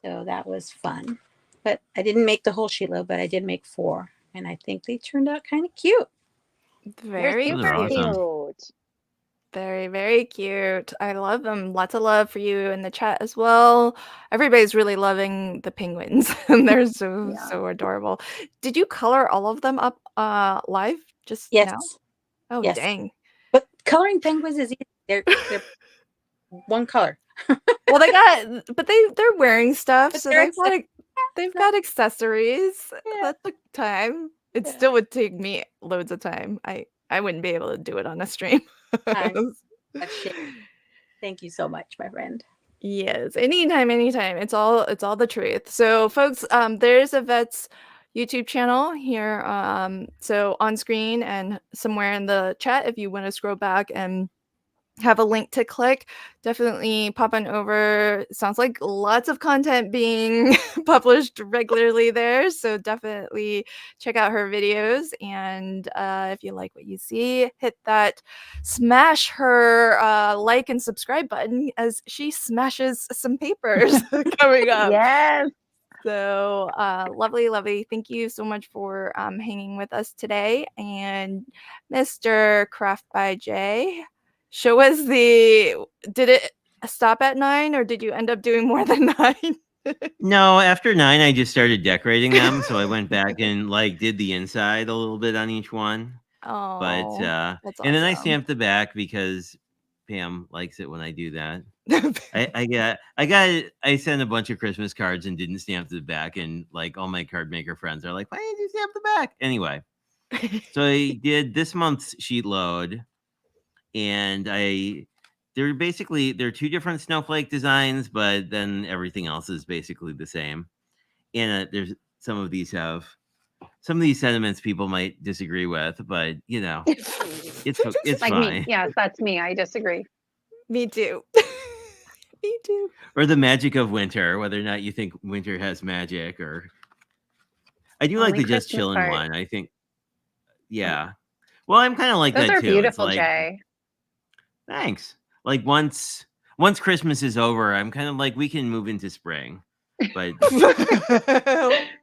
So that was fun. But I didn't make the whole sheet load, but I did make 4. And I think they turned out kind of cute. Very You're Those are super awesome. cute. Very, very cute. I love them. Lots of love for you in the chat as well. Everybody's really loving the penguins. And they're so adorable. Did you color all of them up live just Yes. now? Oh, Yes. dang. But coloring penguins is easy. They're one color. Well, they're wearing stuff, But so they're they've got accessories. Yeah. That took time. It Yeah. still would take me loads of time. I wouldn't be able to do it on a stream. Thank you so much, my friend. Yes, anytime. It's all the truth. So, folks, there's Yvette's YouTube channel here. So on screen and somewhere in the chat, if you want to scroll back and have a link to click, definitely pop on over. Sounds like lots of content being published regularly there, so definitely check out her videos. And if you like what you see, smash her like and subscribe button, as she smashes some papers coming up. Yes. So lovely. Thank you so much for hanging with us today. And Mr. Craft by Jay, show us did it stop at 9, or did you end up doing more than 9? No, after 9, I just started decorating them. So I went back and did the inside a little bit on each one. Oh, But that's and then I awesome. stamped the back because Pam likes it when I do that. I sent a bunch of Christmas cards and didn't stamp the back, and all my card maker friends are like, why didn't you stamp the back? Anyway, so I did this month's sheet load, and they're 2 different snowflake designs, but then everything else is basically the same. And there's some of these sentiments people might disagree with, but it's Like fine. me. Yes, that's me. I disagree. Me too. Me too. Or the magic of winter, whether or not you think winter has magic. Or I do like Only the just Christmas chillin' part. one. I think, yeah. Well, I'm kind of like Those that are too. beautiful, It's Jay. thanks. Like once once Christmas is over, I'm kind of like, we can move into spring. But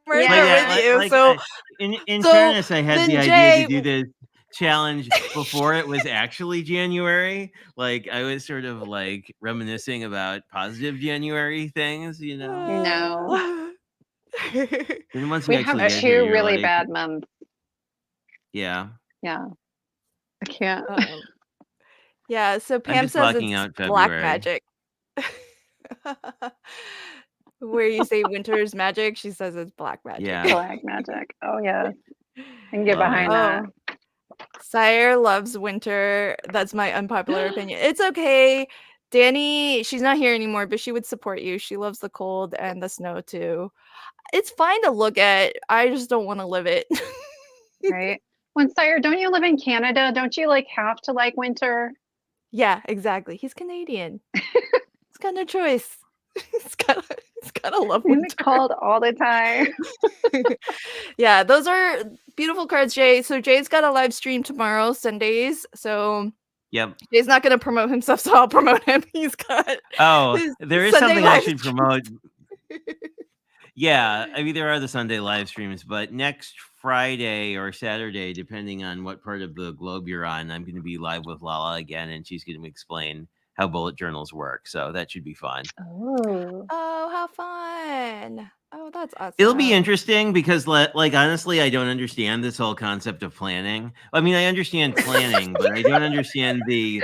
Right Yeah. there with you. So in so fairness, I had then the idea Jay- to do this challenge before it was actually January. Like I was sort of like reminiscing about positive January things, you know. No. And once We we have actually get 2 here, you're really like, bad months. yeah. Yeah. I can't. Yeah, so I'm Pam just says blocking it's out black February. magic. Where you say winter's magic, she says it's black magic. Yeah. Black magic. Oh yes. I can get Love behind it. that. Sire loves winter. That's my unpopular opinion. It's okay. Danny, she's not here anymore, but she would support you. She loves the cold and the snow too. It's fine to look at. I just don't want to live it. Right? When Sire, don't you live in Canada? Don't you like have to like winter? Yeah, exactly. He's Canadian. He's got no choice. He's gotta love In the winter. cold all the time. Yeah, those are beautiful cards, Jay. So Jay's got a live stream tomorrow, Sundays. So Yep. Jay's not gonna promote himself, so I'll promote him. He's got Oh, his there is Sunday something I live should stream. promote. Yeah, I mean there are the Sunday live streams, but next Friday or Saturday, depending on what part of the globe you're on, I'm going to be live with Lala again, and she's going to explain how bullet journals work. So that should be fun. Oh. Oh, how fun! Oh, that's awesome. It'll be interesting because, like, honestly, I don't understand this whole concept of planning. I mean, I understand planning, but I don't understand the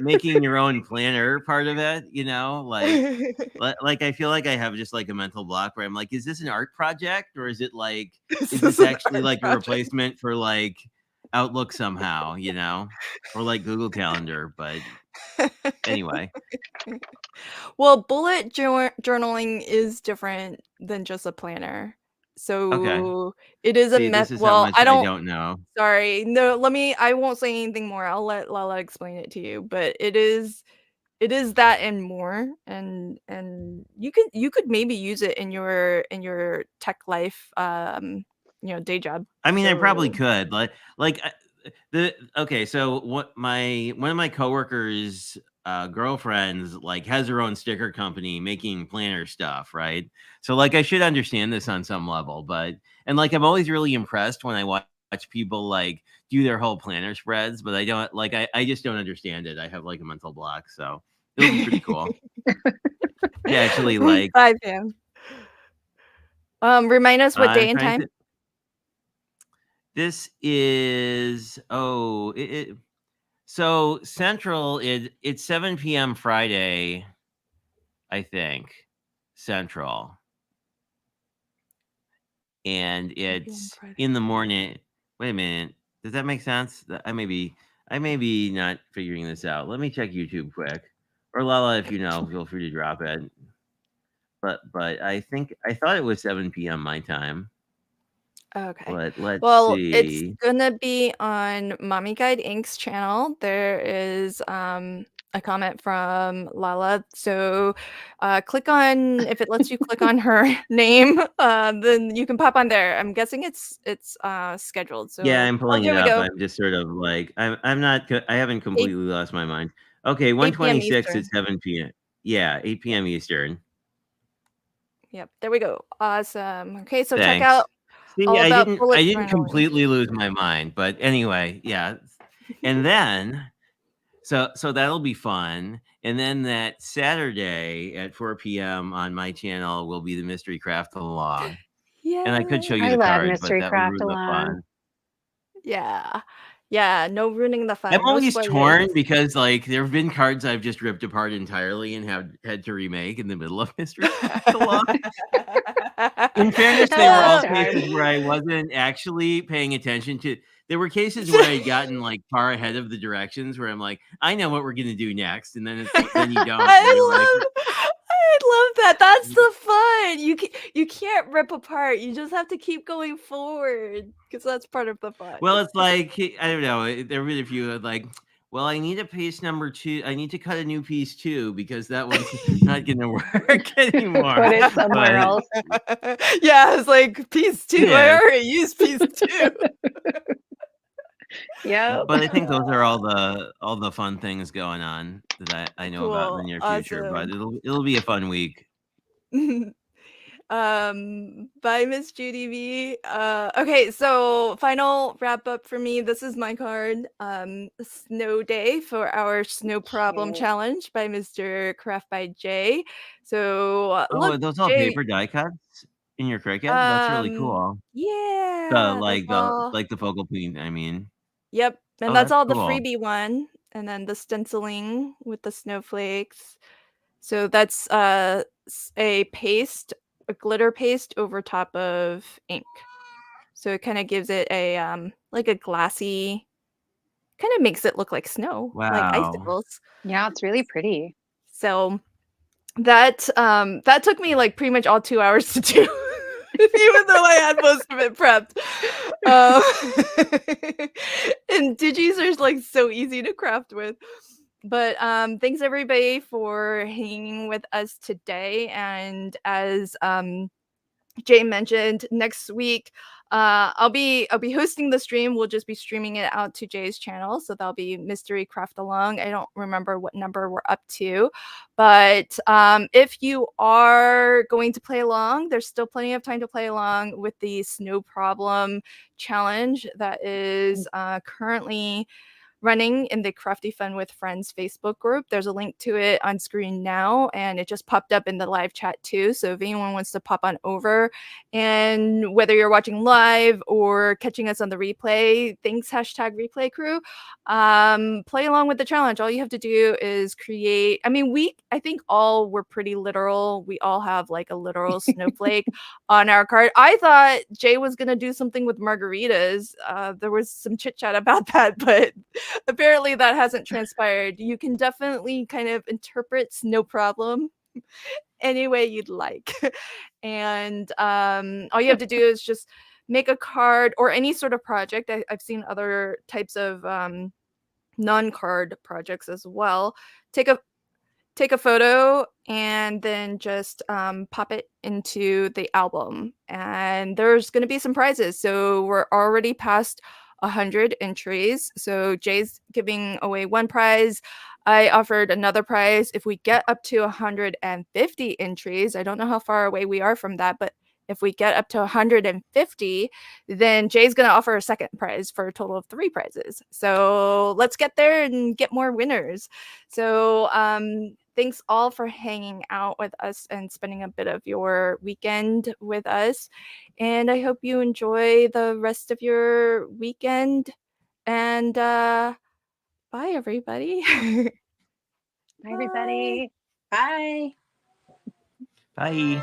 making your own planner part of it. You know, like I feel like I have just like a mental block where I'm like, is this an art project or is it like, is this an actually art like a project? replacement for like Outlook somehow, you know, or like Google Calendar? But anyway. Well, bullet journaling is different than just a planner. So it is a See, this is how well, much I I don't don't know. sorry. No, I won't say anything more. I'll let Lala explain it to you, but it is that and more, and you could maybe use it in your tech life, day job. I mean, I probably So- could. So one of my coworkers' girlfriends like has her own sticker company making planner stuff, right? So like I should understand this on some level, and like I'm always really impressed when I watch people like do their whole planner spreads, but I don't like I just don't understand it. I have like a mental block, so it'll be pretty cool. Yeah, actually, like Bye, Pam. Remind us what I'm day and trying time. to- This is so Central. It's 7 p.m. Friday, I think, Central, and 7 p.m. it's Friday. in the morning. Wait a minute, does that make sense? I may be not figuring this out. Let me check YouTube quick, or Lala, if you know, feel free to drop it. But I thought it was 7 p.m. my time. Okay. But let's Well, see. it's gonna be on Mommy Guide Inc.'s channel. There is a comment from Lala. So click on, if it lets you click on her name, then you can pop on there. I'm guessing it's scheduled. So Yeah, I'm pulling here it we up. go. I'm just sort of like I'm not. I haven't completely lost my mind. Okay, 8 p.m. 126 at Eastern. 7 p.m. Yeah, 8 p.m. Eastern. Yep, there we go. Awesome. Okay, so check Thanks. out See, all about bullet I didn't journaling. completely lose my mind, but anyway, yeah. And then so that'll be fun. And then that Saturday at 4 p.m. on my channel will be the Mystery Craft Along. Yeah. And I could show you I the love card, Mystery but that Craft would ruin the Along. fun. Yeah, no ruining the fun. I'm no always spoilers. torn because like there have been cards I've just ripped apart entirely and have had to remake in the middle of Mystery Craft Along. In fairness, That's they were all so cases sad. where I wasn't actually paying attention to. There were cases where I had gotten like far ahead of the directions where I'm like, I know what we're gonna do next, and then then you don't. And you're like, I love that. That's the fun. You can't rip apart. You just have to keep going forward because that's part of the fun. well, it's like I don't know. There are really few like. Well, I need a piece number 2. I need to cut a new piece 2 because that one's not going to work anymore. Put it somewhere else. Yeah, it's like piece 2. I Yeah. already used piece 2. Yep. But I think those are all the fun things going on that I know about in the Cool. near future. But Awesome. it'll be a fun week. Bye, Miss Judy B. Okay, so final wrap up for me. This is my card. Snow Day for our Snow Problem Cute. Challenge by Mr. Craft by Jay. So Oh, look, are those all Jay. paper die cuts in your Cricut? That's really cool. Yeah, that's all. The focal point. I mean, Yep, and oh, that's that's all the cool. freebie one, and then the stenciling with the snowflakes. So that's a paste, a glitter paste over top of ink. So it kind of gives it a like a glassy, kind of makes it look like snow, like Wow. icicles. Yeah, it's really pretty. So that took me like pretty much all 2 hours to do, even though I had most of it prepped. And digis are like so easy to craft with. But thanks everybody for hanging with us today. And as Jay mentioned, next week I'll be hosting the stream. We'll just be streaming it out to Jay's channel, so that'll be Mystery Craft Along. I don't remember what number we're up to, but if you are going to play along, there's still plenty of time to play along with the Snow Problem Challenge that is currently running in the Crafty Fun with Friends Facebook group. There's a link to it on screen now, and it just popped up in the live chat too. So if anyone wants to pop on over, and whether you're watching live or catching us on the replay, thanks #replay crew. Play along with the challenge. All you have to do is create. I mean, I think all were pretty literal. We all have like a literal snowflake on our card. I thought Jay was gonna do something with margaritas. There was some chit chat about that, but apparently that hasn't transpired. You can definitely kind of interpret Snow Problem any way you'd like. And all you have to do is just make a card or any sort of project. I've seen other types of non-card projects as well. Take a photo and then just pop it into the album. And there's going to be some prizes. So we're already past 100 entries. So Jay's giving away one prize. I offered another prize. If we get up to 150 entries, I don't know how far away we are from that, but if we get up to 150, then Jay's going to offer a second prize for a total of 3 prizes. So let's get there and get more winners. So thanks all for hanging out with us and spending a bit of your weekend with us. And I hope you enjoy the rest of your weekend. And bye, everybody. Bye, everybody. Bye. Bye.